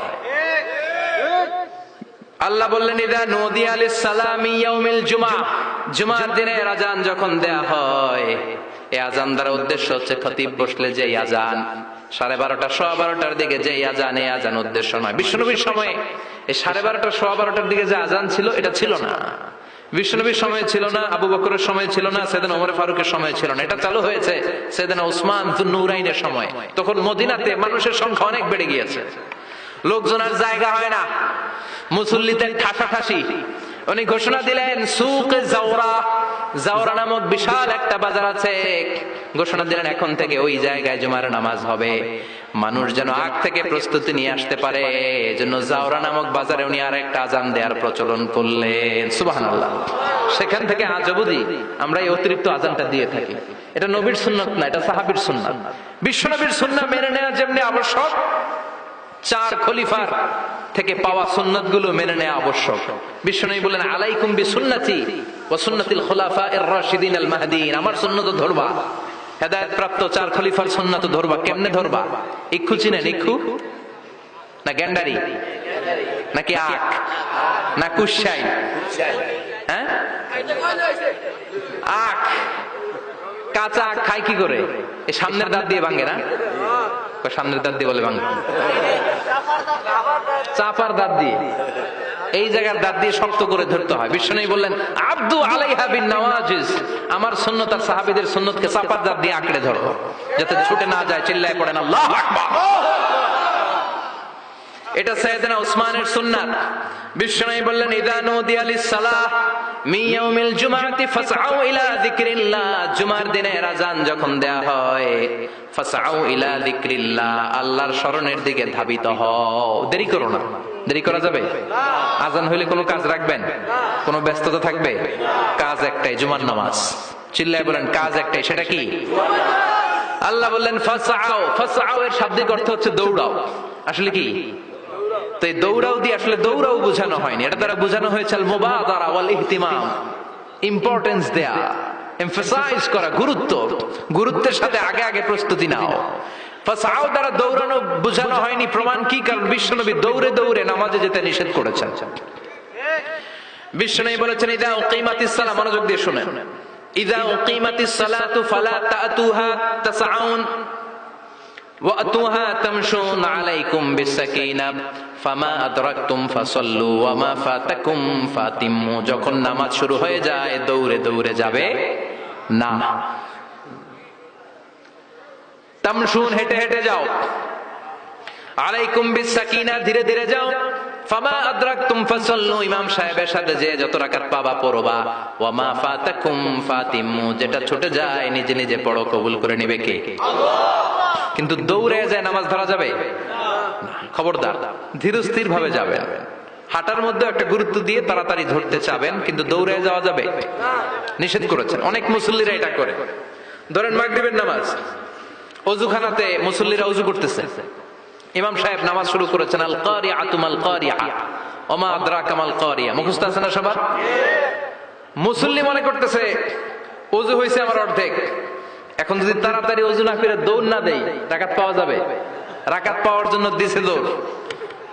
S1: আল্লাহ বললেন, ইযা নুদিয়া লিস-সালামি ইয়াউমিল জুমআ, জুমার দিনের আযান যখন দেয়া হয়, এই আযান দ্বারা উদ্দেশ্য হচ্ছে খতিব বসলে যে আযান 12:30 12:15 দিকে যে আযান, এই আযান উদ্দেশ্য নয়। বিশ্বনবীর সময়ে এই 12:30 12:15 দিকে যে আযান ছিল, এটা ছিল না। বিশ্বনবীর সময় ছিল না, আবু বকরের সময় ছিল না, সাইয়েদনা ওমর ফারুকের সময় ছিল না, এটা চালু হয়েছে সাইয়েদনা উসমান যুন্নুরাইনের সময়। তখন মদিনাতে মানুষের সংখ্যা অনেক বেড়ে গিয়েছে, লোকজনের জায়গা হয় না, মুসল্লিদের ঠাসাঠাসি। উনি ঘোষণা দিলেন সুক জাওরা, জাওরা নামক বিশাল একটা বাজার আছে, ঘোষণা দিলেন এখন থেকে ওই জায়গায় জুমার নামাজ হবে। মানুষ যেন আগ থেকে প্রস্তুতি নিয়ে আসতে পারে, এজন্য জাওরা নামক বাজারে উনি আর একটা আজান দেওয়ার প্রচলন করলেন। সুবহানাল্লাহ। সেখান থেকে আজ অবধি আমরা এই অতিরিক্ত আজানটা দিয়ে থাকি। এটা নবীর সুন্নাত না, এটা সাহাবীর সুন্নাত। বিশ্বনবীর সুন্নাত মেনে নেওয়া যেমনি আবশ্যক, চার খলিফার থেকে পাওয়া সুন্নাত গুলো মেনে নেওয়া আবশ্যক। বিশ্বনবী বলেন আলাইকুম বিসুন্নতি ওয়া সুন্নাতিল খুলাফায়ে রাশিদিন আল মাহদিন, আমার সুন্নাত ধরবা, হেদায়েত প্রাপ্ত চার খলিফার সুন্নাত ধরবা। কেমনে ধরবা? ইক্ষু চিনেন? ইক্ষু না গ্যান্ডারি নাকি আখ না কুশাই? হ্যাঁ, আখ। কাঁচা আখ খাই কি করে? এই সামনের দাঁত দিয়ে ভাঙে না? সামনের দাঁত দিয়ে বলে ভাঙে, চাপার দাঁত দিয়ে, এই জায়গার দাঁত দিয়ে শক্ত করে ধরতে হয়। বিশ্বনবী বললেন আব্দু আলাইহা বিন নওয়াজিজ, আমার সুন্নাত আর সাহাবীদের সুন্নাতকে চাপার দাঁত দিয়ে আঁকড়ে ধরো, যাতে ছুটে না যায়। চিল্লায় পড়েন আল্লাহু আকবার। এটা সাইয়েদনা উসমানের সুন্নাত। বিশ্বনবী বললেন ইযা নুদিয়া লিস-সালাহ মিন ইয়াউমিল জুমআতি ফাসআউ ইলা যিকরিল্লাহ, জুমার দিনের আযান যখন দেয়া হয়, ফাসআউ ইলা যিকরিল্লাহ, আল্লাহর স্মরণের দিকে ধাবিত হও। দেরি করো না। দেরি করা যাবে? আযান হইলে কোনো কাজ রাখবেন? কোনো ব্যস্ততা থাকবে? কাজ একটাই, জুমার নামাজ। চিল্লায় বলেন কাজ একটাই, সেটা কি? আল্লাহ বললেন ফাসআউ, ফাসআউ এর শাব্দিক অর্থ হচ্ছে দৌড়াও। আসলে কি? তো এই দৌড়াও দিয়ে আসলে দৌড়াও বোঝানো হয়নি, এটা দ্বারা বোঝানো হয়েছে আল মুবাদারা ওয়াল ইহতিমাম, ইম্পর্টেন্স দেয়া, এমফাসাইজ করা, গুরুত্ব, গুরুত্বের সাথে আগে আগে প্রস্তুতি নাও। ফাসআউ দ্বারা দৌড়ানো বোঝানো হয়নি। প্রমাণ কি? কারণ বিশ্বনবী দৌড়ে দৌড়ে নামাজে যেতে নিষেধ করেছেন। বিশ্বনবী বলেছেন ইযা উকিমাতিস সালাহ, মনোযোগ দিয়ে শুনেন, ইযা উকিমাতিস সালাতু ফালা তাতুহা তাসআউন ওয়াতুহা তামশুন আলাইকুম বিসাকিনাহ ফামা আদরাকতুম ফাসাল্লু ওয়া মা ফাতাকুম ফাতিম্মু, যখন নামাজ শুরু হয়ে যায় দৌড়ে দৌড়ে যাবে না। তামশুন, হেঁটে হেঁটে যাও, আলাইকুম বিসাকিনাহ, ধীরে ধীরে যাও, ফামা আদরাকতুম ফাসাল্লু, ইমাম সাহেবের সাথে যে যত রাকাত পাবা পড়বা, ওয়া মা ফাতাকুম ফাতিম্মু, যেটা ছুটে যায় নিজে নিজে পড়ো, কবুল করে নেবে কে? আল্লাহ। কিন্তু দৌড়ে যায় নামাজ ধরা যাবে না। খবরদার, ধীরস্থির ভাবে যাবেন। হাঁটার মধ্যে একটা গুরুত্ব দিয়ে তাড়াতাড়ি ধরতে চাবেন, কিন্তু দৌড়ে যাওয়া যাবে নিষেধ করেছেন। অনেক মুসল্লিরা এটা করে। ধরেন মাগরিবের নামাজ, ওযুখানাতে মুসল্লিরা ওযু করতেছে, ইমাম সাহেব নামাজ শুরু করেছেন আল কারিআতু মাল কারিআ ওয়া মা আদরাকা মাল কারিআ, মুখস্থ আছে না সবার? মুসল্লি মনে করতেছে ওযু হইছে আমার অর্ধেক, এখন যদি তাড়াতাড়ি ওযু না করে দৌড় না দেই রাকাত পাওয়া যাবে? রাকাত পাওয়ার জন্য দিছে দৌড়।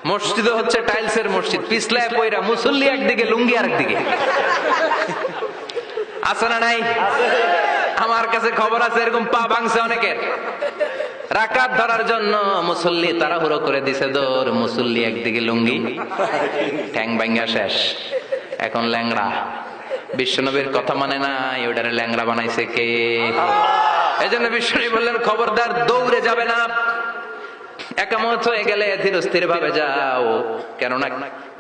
S1: মসজিদে হচ্ছে টাইলসের মসজিদ, পিছলায় পয়রা মুসল্লি একদিকে, লুঙ্গি আরেকদিকে। আছে না নাই? আমার কাছে খবর আছে এরকম পা ভাঙছে অনেকের। রাকাত ধরার জন্য মুসল্লি তাড়াহুড়ো করে দিছে দৌড়, মুসল্লি একদিকে লুঙ্গি, ঠ্যাং ভাঙা শেষ, এখন ল্যাংড়া। বিশ্বনবীর কথা মানে নাই, ওটারে ল্যাংড়া বানাইছে কে? এজন্য বিশ্বনবী বললেন খবরদার দৌড়ে যাবে না, একামত হয়ে গেলে ধীরস্থির ভাবে যাও। কেননা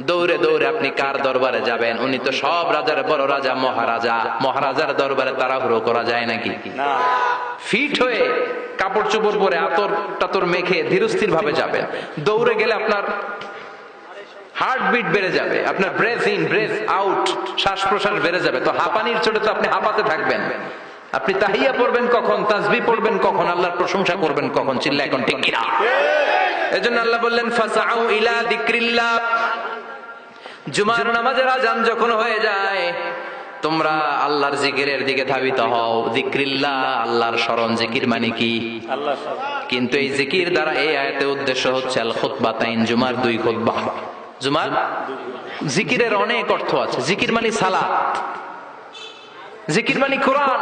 S1: দৌড়ে দৌড়ে আপনি কার দরবারে যাবেন? উনি তো সব রাজার বড় রাজা, মহারাজা। মহারাজার দরবারে তাড়াহুড়ো করা যায় নাকি? ফিট হয়ে কাপড় চোপড় পরে আতর টাতর মেখে ধীরস্থির ভাবে যাবেন। দৌড়ে গেলে আপনার হার্টবিট বেড়ে যাবে, আপনার ব্রেথ ইন ব্রেথ আউট, শ্বাস প্রশ্বাস বেড়ে যাবে। তো হাঁপানির চোটে তো আপনি হাঁপাতে থাকবেন। আপনি তাহিয়া পড়বেন কখন, তাসবিহ পড়বেন কখন, আল্লাহর প্রশংসা করবেন কখন? চিল্লা এখন ঠিক কিনা? এজন্য আল্লাহ বললেন ফাসআউ ইলা যিকরিল্লাহ, জুমার নামাজের আযান যখন হয়ে যায় তোমরা আল্লাহর জিকিরের দিকে ধাবিত হও। যিকরিল্লাহ, আল্লাহর স্মরণ। জিকির মানে কি? আল্লাহর স্মরণ। কিন্তু এই জিকির দ্বারা এই আয়াতের উদ্দেশ্য হচ্ছে আল খুতবাতাইন, জুমার দুই খুতবা। জুমার জিকিরের অনেক অর্থ আছে। জিকির মানে সালাত, জিকির মানে কোরআন,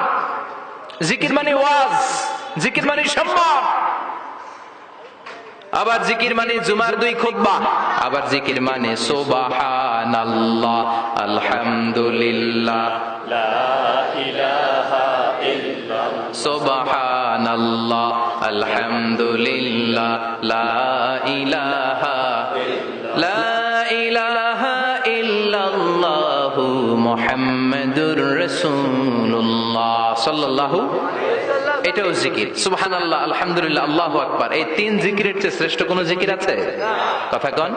S1: জিকির মানে ওয়াজ, জিকির মানে সম্মান। আবার জিকির মানে জুমার 2 খুতবা, আবার জিকির মানে সুবহানাল্লাহ, আলহামদুলিল্লাহ, লা ইলাহা ইল্লাল্লাহ, সুবহানাল্লাহ, আলহামদুলিল্লাহ, লা ইলাহা ইল্লাল্লাহু মুহাম্মাদুর রাসূলুল্লাহ সাল্লাল্লাহু। এটাও জিকির। সুবহানাল্লাহ, আলহামদুলিল্লাহ, আল্লাহু আকবার। এই 3 জিকিরের চেয়ে শ্রেষ্ঠ কোন জিকির আছে? কথা কন।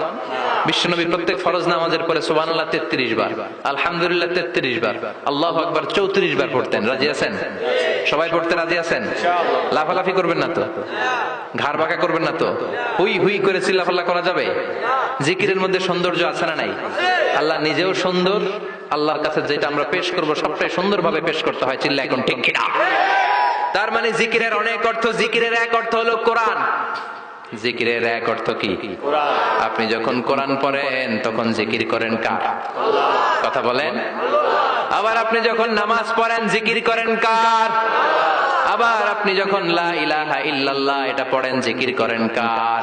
S1: বিশ্বনবী প্রত্যেক ফরজ নামাজের পরে সুবহানাল্লাহ 33 বার, আলহামদুলিল্লাহ 33 বার, আল্লাহু আকবার 34 বার পড়তেন। রাজি আছেন? সবাই পড়তে রাজি আছেন? লাফালাফি করবেন না তো? ঘাড় বাঁকা করবেন না তো? হুই হুই করে চিল্লাফাল্লা করা যাবে? জিকিরের মধ্যে সৌন্দর্য আছে না নাই? আল্লাহ নিজেও সুন্দর। আল্লাহর কাছে যেটা আমরা পেশ করব সবটাই সুন্দরভাবে পেশ করতে হয়। চিল্লা এখন ঠিক কিনা? তার মানে জিকিরের অনেক অর্থ। জিকিরের এক অর্থ হলো কোরআন। জিকিরের এক অর্থ কি? আপনি যখন কোরআন পড়েন তখন জিকির করেন কার? কথা বলেন। আবার আপনি যখন নামাজ পড়েন জিকির করেন কার? আবার আপনি যখন লা ইলাহা ইল্লাল্লাহ এটা পড়েন জিকির করেন কার?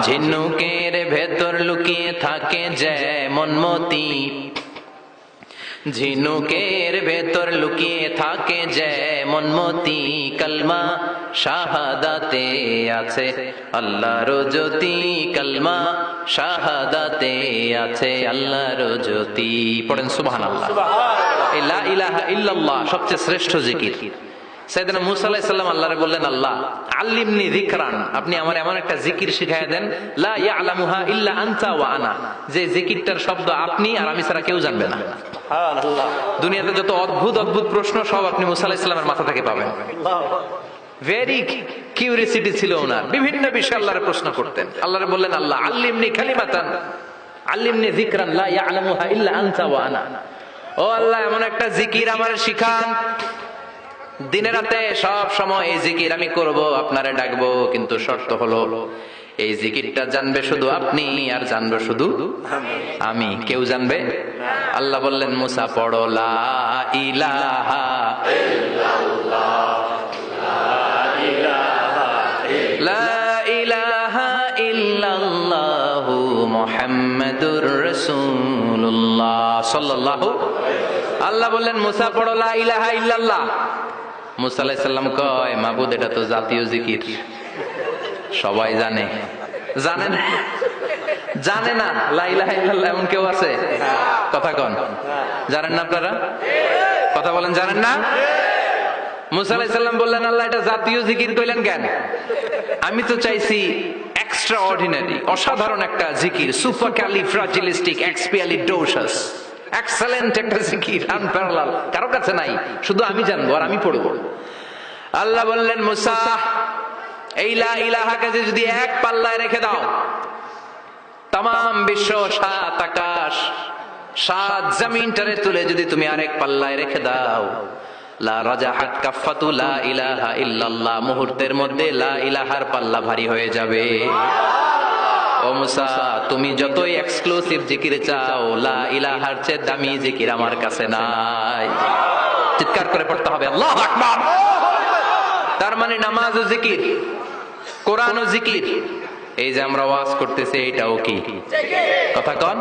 S1: ঝিনুকের ভেতর লুকিয়ে থাকে যেমন মতি, ঝিনুকের ভেতর লুকিয়ে থাকে যেমন মতি, কালমা শাহাদাতে আছে আল্লাহর জ্যোতি, কালমা শাহাদাতে আছে আল্লাহর জ্যোতি। পড়েন সুবহানাল্লাহ। এই লা ইলাহা ইল্লাল্লাহ সবচেয়ে শ্রেষ্ঠ জিকির। সাইয়েদনা মুসা আলাইহিস সালাম আল্লাহরে বললেন, আল্লাহ আল্লিমনি যিকরান, আপনি আমার এমন একটা জিকির শিখায়া দেন লা ইয়ালামুহা ইল্লা আনতা ওয়া আনা, যে জিকিরটার শব্দ আপনি আর আমি ছাড়া কেউ জানবে না। সুবহানাল্লাহ। দুনিয়াতে যত অদ্ভুত অদ্ভুত প্রশ্ন সব আপনি মুসা আলাইহিস সালামের মাথা থেকে পাবেন। ভেরি কিউরিওসিটি ছিল ওনার, বিভিন্ন বিষয়ে আল্লাহরে প্রশ্ন করতেন। আল্লাহরে বললেন, আল্লাহ আল্লিমনি কালিমাতান আল্লিমনি যিকরান লা ইয়ালামুহা ইল্লা আনতা ওয়া আনা, ও আল্লাহ এমন একটা জিকির আমারে শিখান, দিনে রাতে সব সময় এই জিকির আমি করব, আপনারে ডাকবো, কিন্তু শর্ত হলো এই জিকিরটা জানবে শুধু আপনি আর জানবে শুধু আমি, কেউ জানবে। আল্লাহ বললেন, মুসা পড়ো লা ইলাহা ইল্লাল্লাহ, লা ইলাহা ইল্লাল্লাহু মুহাম্মাদুর রাসূলুল্লাহ সাল্লাল্লাহু। আল্লাহ বললেন, মুসা পড়ো লা ইলাহা ইল্লাল্লাহ। মুসা আলাইহিস সালাম কয়, মাবুদ এটা তো জাতীয় জিকির, সবাই জানে। জানে না? জানে না লা ইলাহা ইল্লাল্লাহ এমন কেউ আছে? কথা কন। জানেন না আপনারা? কথা বলেন, জানেন না? মুসা আলাইহিস সালাম বললেন, আল্লাহ এটা জাতীয় জিকির কইলেন কেন? আমি তো চাইছি এক্সট্রা অর্ডিনারি, অসাধারণ একটা জিকির, সুপারক্যালিফ্রাজিলিস্টিক এক্সপিয়ালিডোসাস, এক্সেলেন্ট একটা জিকির, আনপ্যারালাল, কারো কাছে নাই, শুধু আমি জানবো আর আমি পড়বো। আল্লাহ বললেন, মুসা এই লা ইলাহাকে যদি এক পাল্লায় রেখে দাও, তামাম বিশ্ব, 7 আকাশ, 7 জমিনটারে তুলে যদি তুমি আরেক পাল্লায় রেখে দাও, লা রাজাহাত কাফাতু লা ইলাহা ইল্লাল্লাহ, মুহূর্তের মধ্যে লা ইলাহার পাল্লা ভারী হয়ে যাবে। ও মুসা, তুমি যতই এক্সক্লুসিভ জিকির চাও, লা ইলাহার চেয়ে দামি জিকির আমার কাছে নাই। চিৎকার করে পড়তে হবে আল্লাহু আকবার। তার মানে নামাজ ও জিকির, কোরআন ও জিকির, এই যে আমরা ওয়াজ করতেছি এটাও কি? কথা কন।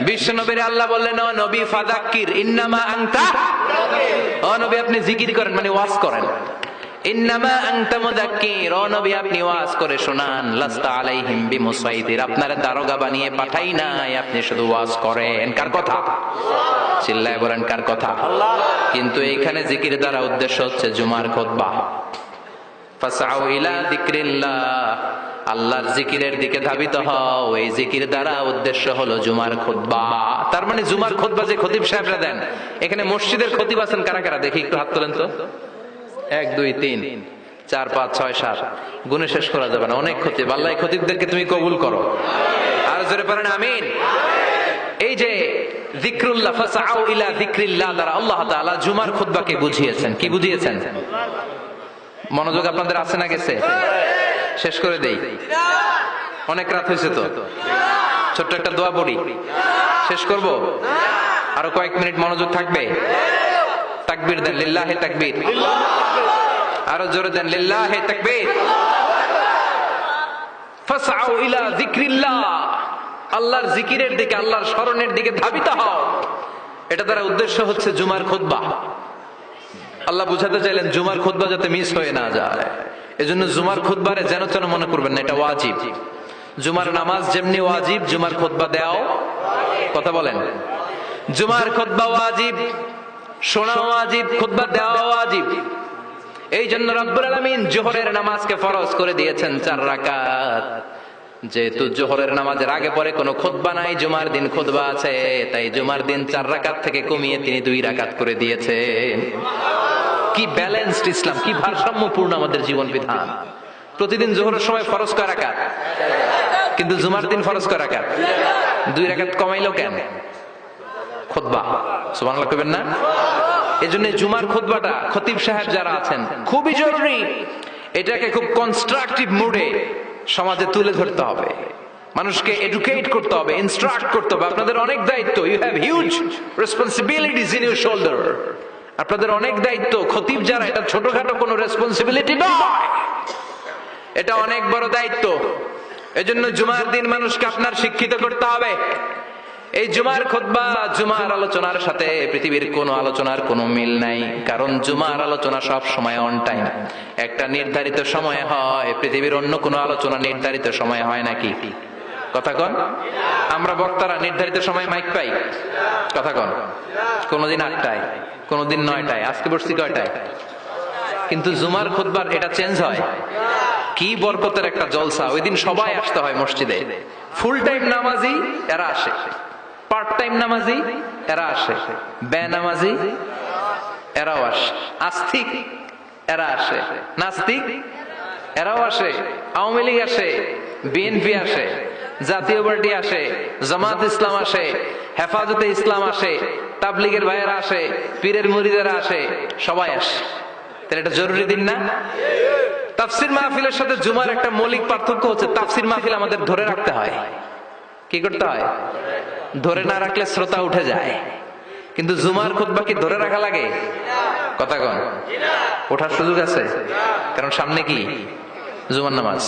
S1: বিশ্ব নবীর আল্লাহ বললেন, ও নবী ফাযাক্কির ইন্নামা আনতা, ও নবী আপনি জিকির করেন মানে ওয়াজ করেন। ইন্নামা আনতা মুযাক্কির, ও নবী আপনি ওয়াজ করে শোনান। লাস্তা আলাইহিম বিমুসাইদির, আপনারা দারোগা বানিয়ে পাঠাই নাই, আপনি শুধু ওয়াজ করেন। কার কথা? চিল্লায় বলেন কার কথা? কিন্তু এইখানে জিকির দ্বারা উদ্দেশ্য হচ্ছে জুমার খুতবা। ফাসআউ ইলা যিকরিল্লাহ, আল্লাহর জিকিরের দিকে ধাবিত হও। এই জিকির দ্বারা উদ্দেশ্য হলো জুমার খুতবা। তার মানে জুমার খুতবা যে খতিব সাহেবরা দেন, এখানে মসজিদের খতিব আছেন কারা কারা? দেখি একটু হাত তোলেন তো। 1 2 3 4 5 6 7, গুণে শেষ করা যাবে না, অনেক খতিব। আল্লাহ এই খতিবদেরকে তুমি কবুল করো। আর জোরে পড়েন আমিন। এই যে যিকরুল্লাহ, ফাসআউ ইলা যিকরিল্লাহ দ্বারা আল্লাহ তাআলা জুমার খুতবাকে বুঝিয়েছেন। কি বুঝিয়েছেন? মনোযোগ আপনাদের আছে না গেছে? শেষ করে দেই, অনেক রাত হয়েছে তো। ছোট্ট একটা দোয়া পড়ি, শেষ করব। আরো কয়েক মিনিট মনোযোগ থাকবে। তাকবীর দেন, লিল্লাহি তাকবীর। আরো জোরে দেন, লিল্লাহি তাকবীর। ফাসআউ ইলা যিকরিল্লাহ, আল্লাহর জিকিরের দিকে, আল্লাহর স্মরণের দিকে ধাবিত হও। এটা দ্বারা উদ্দেশ্য হচ্ছে জুমার খুতবা। আল্লাহ বুঝাতে চাইলেন জুমার খুতবা যাতে মিস হয়ে না যায়, এজন্য জুমার খুতবারে যেন তেন মনে করবেন না, এটা ওয়াজিব। জুমার নামাজ যেমনি ওয়াজিব, জুমার খুতবা দেওয়াও, কথা বলেন, জুমার খুতবা ওয়াজিব, শোনা ওয়াজিব, খুতবা দেওয়া ওয়াজিব। এই জন্য রব্বুল আলামিন জোহরের নামাজকে ফরজ করে দিয়েছেন 4 রাকাত। যেহেতু জোহরের নামাজের আগে পরে কোনো খুতবা নাই, জুমার দিন খুতবা আছে, তাই জুমার দিন 4 রাকাত থেকে কমিয়ে তিনি 2 রাকাত করে দিয়েছেন। কি ব্যালেন্সড ইসলাম, কি ভারসাম্যপূর্ণ আমাদের জীবন বিধান। প্রতিদিন জোহরের সময় ফরজ কয় রাকাত, কিন্তু জুমার দিন ফরজ কয় রাকাত? 2 রাকাত কমাইলো কেন? খুতবা, সুবহানাল্লাহ কইবেন না? এজন্য জুমার খুতবাটা খতিব সাহেব যারা আছেন খুবই জরুরি। এটাকে খুব কনস্ট্রাকটিভ মুডে সমাজে তুলে ধরতে হবে, মানুষকে এডুকেট করতে হবে, ইনস্ট্রাক্ট করতে হবে। আপনাদের অনেক দায়িত্ব, you have huge responsibilities in your shoulder. আপনাদের অনেক দায়িত্ব। খতিব যারা, এটা ছোটখাটো কোনো রেসপন্সিবিলিটি নয়, এটা অনেক বড় দায়িত্ব। এজন্য জুমার দিন মানুষকে আপনার শিক্ষিত করতে হবে। এই জুমার খুতবা, জুমার আলোচনার সাথে পৃথিবীর কোন আলোচনার কোনো মিল নাই, কারণ জুমার আলোচনা সব সময় অন টাইম, একটা নির্ধারিত সময়ে হয়। পৃথিবীর অন্য কোনো আলোচনা নির্ধারিত সময়ে হয় নাকি? কথা কন। আমরা বক্তারা নির্ধারিত সময়ে মাইক পাই? কথা কন। কোনদিন 8টায়, কোনদিন 9টায়, আজকে বসছি কয়টায়? কিন্তু জুমার খুতবার এটা চেঞ্জ হয়। কি বরকতের একটা জলসা! ওই দিন সবাই আসতে হয় মসজিদে। ফুল টাইম নামাজি এরা আসে, পার্ট টাইম নামাজি এরা আসে, বেনামাজি এরাও আসে, আস্তিক এরা আসে, নাস্তিক এরাও আসে, আওয়ামী লীগ আসে, বিএনপি আসে, জাতীয় পার্টি আসে, জামাত ইসলাম আসে, হেফাজতে ইসলাম আসে, তাবলীগের ভাইয়েরা আসে, পীরের মুরিদেরা আসে, সবাই আসে। তাহলে এটা জরুরি দিন না? তাফসির মাহফিলের সাথে জুমার একটা মৌলিক পার্থক্য হচ্ছে, তাফসির মাহফিল আমাদের ধরে রাখতে হয়। কি করতে হয়? ধরে না রাখলে শ্রোতা উঠে যায়। কিন্তু জুমার খুতবা কি ধরে রাখা লাগে? কথা কন। ওঠার সুযোগ আছে, কারণ সামনে কি? জুমার নামাজ।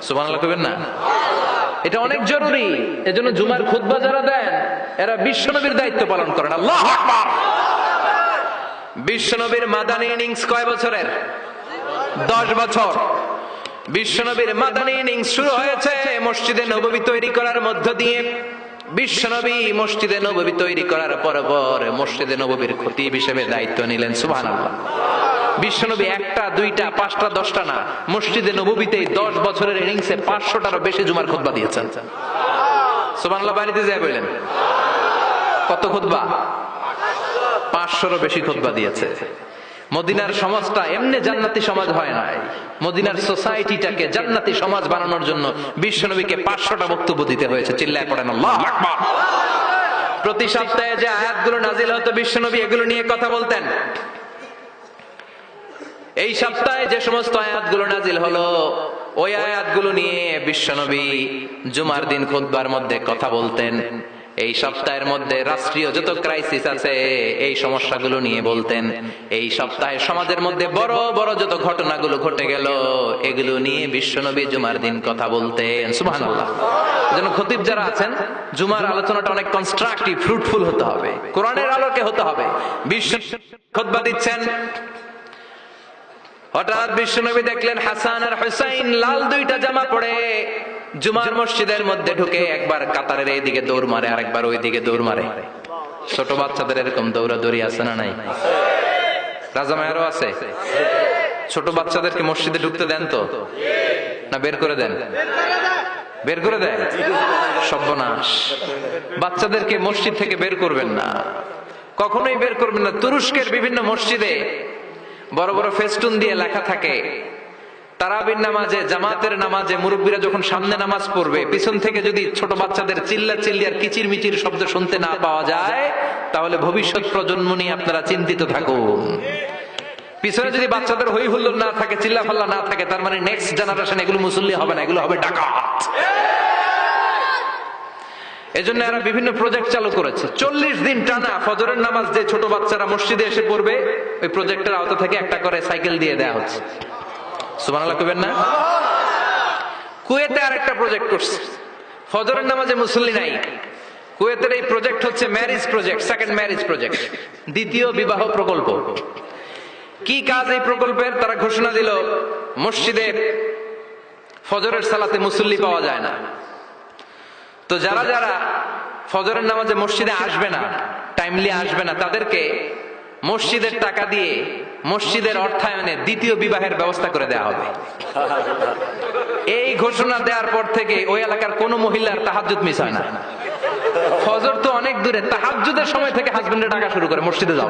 S1: সুবহানাল্লাহ কইবেন না? এটা অনেক জরুরি। এজন্য জুমার খুতবা যারা দেন এরা বিশ্বনবীর দায়িত্ব পালন করেন। আল্লাহু আকবার। বিশ্বনবীর মাদানী ইনিংস কয় বছরের? 10 বছর। বিশ্বনবীর মাদানী ইনিংস শুরু হয়েছে মসজিদে নববী তৈরি করার মধ্য দিয়ে। বিশ্বনবী মসজিদে নববী তৈরি করার পর মসজিদে নববীর খতিব হিসেবে দায়িত্ব নিলেন। সুবহানাল্লাহ। বিশ্বনবী 1টা 2টা 5টা 10টা না, মসজিদে নববীতেই 10 বছরের ইনিংসে 500টারও বেশি জুমার খুতবা দিয়েছেন। সুবহানাল্লাহ। বাড়িতে যায় বললেন কত খুতবা? 500রও বেশি খুতবা দিয়েছে। মদিনার সমাজটা এমনি জান্নাতি সমাজ হয় নাই। মদিনার সোসাইটিটাকে জান্নাতি সমাজ বানানোর জন্য বিশ্বনবীকে 500টা বক্তব্য দিতে হয়েছে। চিল্লায় পড়েন আল্লাহু আকবার। প্রতি সপ্তাহে যে আয়াতগুলো নাজিল হতো বিশ্বনবী এগুলো নিয়ে কথা বলতেন। এই সপ্তাহে যে সমস্ত আয়াতগুলো নাজিল হলো ওই আয়াতগুলো নিয়ে বিশ্বনবী জুমার দিন খুতবার মধ্যে কথা বলতেন। এই সপ্তাহের মধ্যে রাষ্ট্রীয় যত ক্রাইসিস আছে এই সমস্যাগুলো নিয়ে বলতেন। এই সপ্তাহে সমাজের মধ্যে বড় বড় যত ঘটনাগুলো ঘটে গেল এগুলো নিয়ে বিশ্বনবী জুমার দিন কথা বলতেন। সুবহানাল্লাহ। এজন্য খতিব যারা আছেন জুমার আলোচনাটা অনেক কনস্ট্রাকটিভ, ফ্রুটফুল হতে হবে, কোরআনের আলোকে হতে হবে। বিশ্ব খুতবা দিচ্ছেন, হঠাৎ বিশ্বনবী দেখলেন হাসান আর হুসাইন লাল 2টা জামা পরে জুমার মসজিদের মধ্যে ঢুকে একবার কাতারের এইদিকে দৌড় মারে, আরেকবার ওইদিকে দৌড় মারে। ছোট বাচ্চাদের এরকম দৌড়াদৌড়ি আছে না নাই? রাজা মায়েরও আছে। ছোট বাচ্চাদেরকে মসজিদে ঢুকতে দেন তো না বের করে দেন? বের করে দেন। সর্বনাশ। বাচ্চাদেরকে মসজিদ থেকে বের করবেন না, কখনোই বের করবেন না। তুরস্কের বিভিন্ন মসজিদে বড় বড় ফেস্টুন দিয়ে লেখা থাকে তারাবির নামাজে, জামাতের নামাজে মুরব্বীরা যখন সামনে নামাজ পড়বে পিছন থেকে যদি ছোট বাচ্চাদের চিল্লা চিল্লি আর কিচির মিচির শব্দ শুনতে না পাওয়া যায় তাহলে ভবিষ্যৎ প্রজন্ম নিয়ে আপনারা চিন্তিত থাকুন। পিছনে যদি বাচ্চাদের হই হুল্লোড় না থাকে, চিল্লা ফাল্লা না থাকে, তার মানে নেক্সট জেনারেশন এগুলো মুসল্লি হবে না, এগুলো হবে ডাকাত। এজন্য এরা বিভিন্ন প্রজেক্ট চালু করেছে। 40 দিন টানা ফজরের নামাজ যে ছোট বাচ্চারা মসজিদে এসে পড়বে ওই প্রজেক্টের আওতা থেকে একটা করে সাইকেল দিয়ে দেয়া হচ্ছে। সুবহানাল্লাহ কইবেন না? কুয়েতে আরেকটা প্রজেক্ট করছে, ফজরের নামাজে মুসল্লি নাই। কুয়েতের এই প্রজেক্ট হচ্ছে marriage project, second marriage project, দ্বিতীয় বিবাহ প্রকল্প। কি কাজ এই প্রকল্পের? তারা ঘোষণা দিল মসজিদে ফজরের সালাতে মুসল্লি পাওয়া যায় না, তো যারা যারা ফজরের নামাজে মসজিদে আসবে না, টাইমলি আসবে না, তাদেরকে মসজিদের টাকা দিয়ে মসজিদের অর্থায়নে দ্বিতীয় বিবাহের ব্যবস্থা করে দেওয়া হবে। এই ঘোষণা দেওয়ার পর থেকে ওই এলাকার কোন মহিলার তাহাজ্জুদ মিস হয় না। ফজর তো অনেক দূরে, তাহাজ্জুদের সময় থেকে হাজবেন্ডের ডাকা শুরু করে, মসজিদে যাও,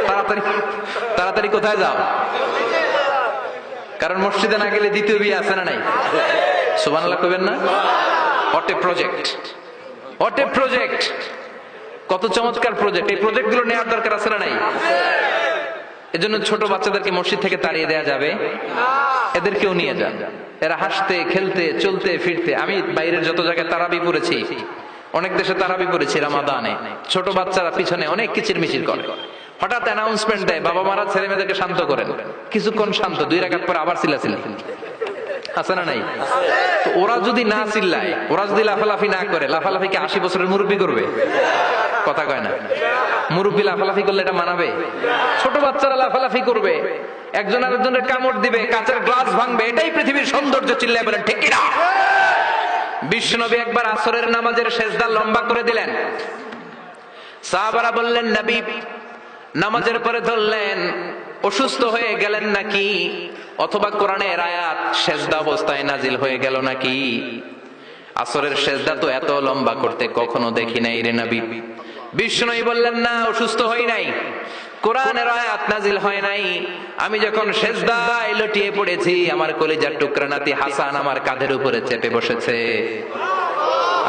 S1: তাড়াতাড়ি তাড়াতাড়ি কোথায় যাও, কারণ মসজিদে না গেলে দ্বিতীয় বিয়ে আছে না নাই? সুবহানাল্লাহ কইবেন না? What a project, what a project, কত চমৎকার প্রজেক্ট! এই প্রজেক্ট গুলো নেওয়ার দরকার আছে না নাই? এজন্য ছোট বাচ্চাদেরকে মসজিদ থেকে তাড়িয়ে দেওয়া যাবে? এদেরকেও নিয়ে যান, এরা হাসতে খেলতে চলতে ফিরতে। আমি বাইরের যত জায়গায় তারাবি পড়েছি, অনেক দেশে তারাবি পড়েছি রামাদানে, ছোট বাচ্চারা পিছনে অনেক কিচির মিচির করে, হঠাৎ অ্যানাউন্সমেন্ট দেয় বাবা মারা ছেলে মেয়েদেরকে শান্ত করেন, কিছুক্ষণ শান্ত, 2 রাকাত পরে আবার চিল্লাচিল্লি, আছে না নাই? তো ওরা যদি না চিল্লায়, ওরা যদি লাফালাফি না করে, লাফালাফি কি 80 বছরের মুরব্বী করবে? কথা কয় না। মুরব্বী লাফালাফি করলে এটা মানাবে? ছোট বাচ্চারা লাফালাফি করবে, একজন আরেকজনের কামড় দিবে, কাঁচের গ্লাস ভাঙবে, এটাই পৃথিবীর সৌন্দর্য। চিল্লায় বলেন ঠিক কিনা? বিশ্বনবী একবার আসরের নামাজের সেজদা লম্বা করে দিলেন, সাহাবারা বললেন নবী নামাজের পরে ধরলেন, অসুস্থ হয়ে গেলেন নাকি, অথবা কোরআনের আয়াত সেজদা অবস্থায় নাজিল হয়ে গেল নাকি? আসরের সেজদা তো এত লম্বা করতে কখনো দেখি নাই রে নবী। বিষ্ণু বললেন না, অসুস্থ হই নাই, কোরআনের আয়াত নাজিল হয় নাই, আমি যখন সেজদায় লটিয়ে পড়েছি, আমার কলিজার টুকরা নাতি হাসান আমার কাঁধের উপরে চেপে বসেছে,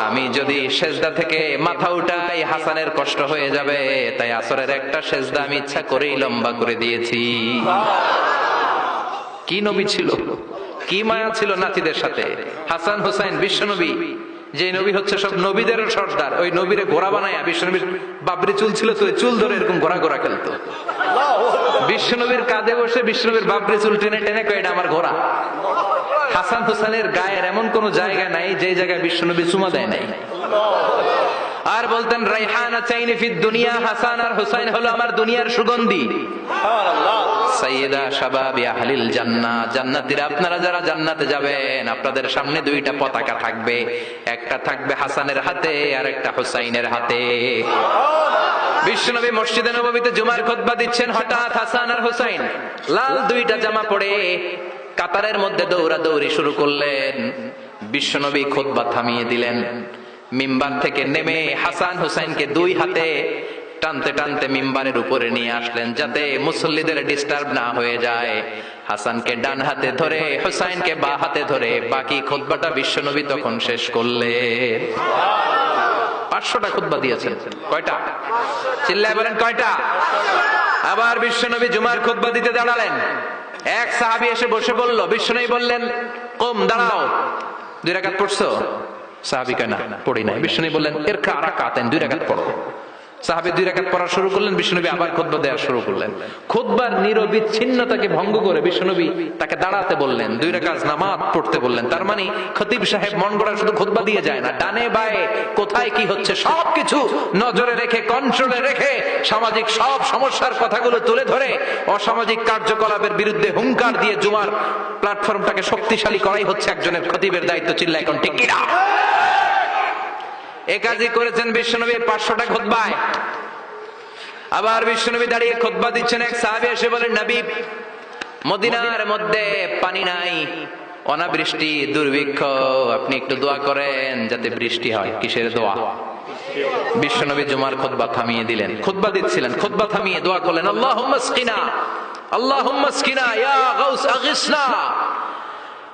S1: আমি যদি সেজদা থেকে মাথা উঠাই হাসানের কষ্ট হয়ে যাবে, তাই আসরের একটা সেজদা আমি ইচ্ছা করেই লম্বা করে দিয়েছি। কি নবী ছিল, কি মায়া ছিল নাতিদের সাথে। হাসান হুসাইন বিশ্বনবী, যে নবী হচ্ছে সব নবীদের সর্দার, ওই নবীরে ঘোড়া বানায়া, বিশ্বনবীর বাবরি চুল ছিল তো, চুল ধরে এরকম ঘোড়া ঘোড়া খেলতো, বিশ্বনবীর কাঁধে বসে বিশ্বনবীর বাবরি চুল টেনে টেনে কয় এটা আমার ঘোড়া। হাসান হুসাইনের গায়ের এমন কোন জায়গা নাই যে জায়গায় বিশ্বনবী চুমা দেয় নাই। আর বলতেন রাইহানা চাইনি ফিদ দুনিয়া, হাসান আর হুসাইন হলো আমার দুনিয়ার সুগন্ধি। সাইয়্যিদা শাবাবি আহলিল জান্নাহ, জান্নাতীরা আপনারা যারা জান্নাতে যাবেন, আপনাদের সামনে 2টা পতাকা থাকবে, একটা থাকবে হাসানের হাতে আর একটা হুসাইনের হাতে। বিশ্বনবী মসজিদে নববীতে জুমার খুতবা দিচ্ছেন, হঠাৎ হাসান আর হুসাইন লাল 2টা জামা পরে কাতারের মধ্যে দৌড়াদৌড়ি শুরু করলেন। বিশ্বনবী খুতবা থামিয়ে দিলেন, মিম্বার থেকে নেমে হাসান হুসাইনকে 2 হাতে টানতে টানতে মিম্বারের উপরে নিয়ে আসলেন, যাতে মুসল্লিদের ডিস্টার্ব না হয়ে যায়। হাসানকে ডান হাতে ধরে, হুসাইনকে বাঁ হাতে ধরে বাকি খুতবাটা বিশ্বনবী তখন শেষ করলেন। 500টা খুতবা দিয়েছেন। কয়টা? চিল্লায় বলেন কয়টা? আবার বিশ্বনবী জুমার খুতবা দিতে দাঁড়ালেন, এক সাহাবী এসে বসে বলল, বিশ্বনবী বললেন কম, দাঁড়াও, 2 রাকাত পড়ছো? সাহাবী কয় না, পড়ি নাই। বিশ্বনবী বললেন ইরকা রাকাতান, 2 রাকাত পড়ো। সাহাবী 2 রাকাত পড়া শুরু করলেন, বিশ্বনবী আবার খুতবা দেওয়া শুরু করলেন। খুতবার নিরবিচ্ছিন্নতাকে ভঙ্গ করে বিশ্বনবী তাকে দাঁড়াতে বললেন, 2 রাকাত নামাজ পড়তে বললেন। তার মানে খতিব সাহেব মন গড়া শুধু খুতবা দিয়ে যায় না, ডানে বায়ে কোথায় কি হচ্ছে সবকিছু নজরে রেখে, কন্ট্রোলে রেখে, সামাজিক সব সমস্যার কথাগুলো তুলে ধরে অসামাজিক কার্যকলাপের বিরুদ্ধে হুঙ্কার দিয়ে জুমার প্ল্যাটফর্মটাকে শক্তিশালী করাই হচ্ছে একজনের খতিবের দায়িত্ব। চিল্লা এখন ঠিক কিনা? এ কাজই করেছেন বিশ্বনবী 500টা খুতবায়। আবার বিশ্বনবী দাঁড়িয়ে খুতবা দিচ্ছেন, এক সাহাবী এসে বলেন, নবী মদিনার মধ্যে পানি নাই, অনাবৃষ্টি, দুর্ভিক্ষ, আপনি একটু দোয়া করেন যাতে বৃষ্টি হয়। কিসের দোয়া? বিশ্বনবী জুমার খুতবা থামিয়ে দিলেন, খুতবা দিচ্ছিলেন, খুতবা থামিয়ে দোয়া করলেন, আল্লাহুম্মা আসকিনা, আল্লাহুম্মা আসকিনা ইয়া গাউস আগিসনা,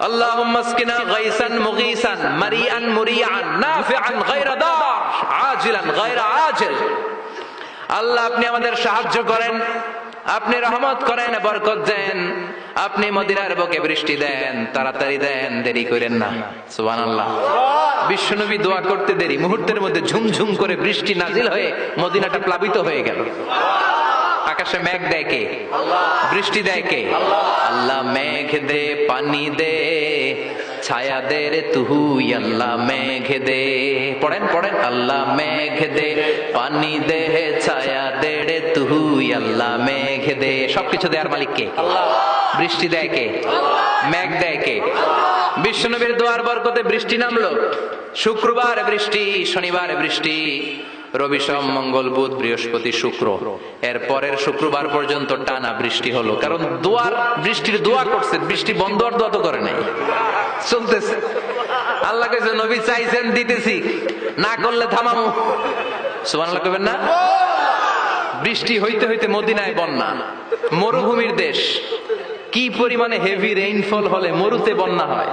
S1: اللهم اسقنا غيثا مغيثا مريئا مريعا نافعا غير ضار عاجلا غير عاجل। আল্লাহ আপনি আমাদের সাহায্য করেন, আপনি রহমত করেন, বরকত দেন, আপনি মদিনার বুকে বৃষ্টি দেন, তাড়াতাড়ি দেন, দেরি করেন না। সুবহানাল্লাহ। বিশ্বনবী দোয়া করতে দেরি, মুহূর্তের মধ্যে ঝুমঝুম করে বৃষ্টি নাজিল হয়ে মদিনাটা প্লাবিত হয়ে গেল। আকাশে মেঘ দেয় কে? বৃষ্টি দেয় কে? আল্লাহ মেঘ দে, পানি দে, ছায়া দে রে তুহু আল্লাহ মেঘ দে, পড়েন পড়েন, আল্লাহ মেঘ দে, পানি দে ছায়া দে রে তুহু আল্লাহ মেঘ দে। সবকিছু দেয়ার মালিক কে? আল্লাহ। বৃষ্টি দেয় কে? আল্লাহ। মেঘ দেয় কে? বিশ্বনবীর দোয়ার বরকতে বৃষ্টি নামলো। শুক্রবার বৃষ্টি, শনিবার বৃষ্টি, রবি সোম মঙ্গল বুধ বৃহস্পতি শুক্র, এর পরের শুক্রবার পর্যন্ত টানা বৃষ্টি হলো। কারণ দোয়ার বৃষ্টির দোয়া করছে, বৃষ্টি বন্ধ আর দোয়া তো করে নাই, চলতেছে। আল্লাহ কইছে নবী চাইছেন দিতেছি, না করলে থামামু। সুবহানাল্লাহ কইবেন না? বৃষ্টি হইতে হইতে মদিনায় বন্যা, মরুভূমির দেশ, কি পরিমাণে হেভি রেইনফল হলে মরুতে বন্যা হয়।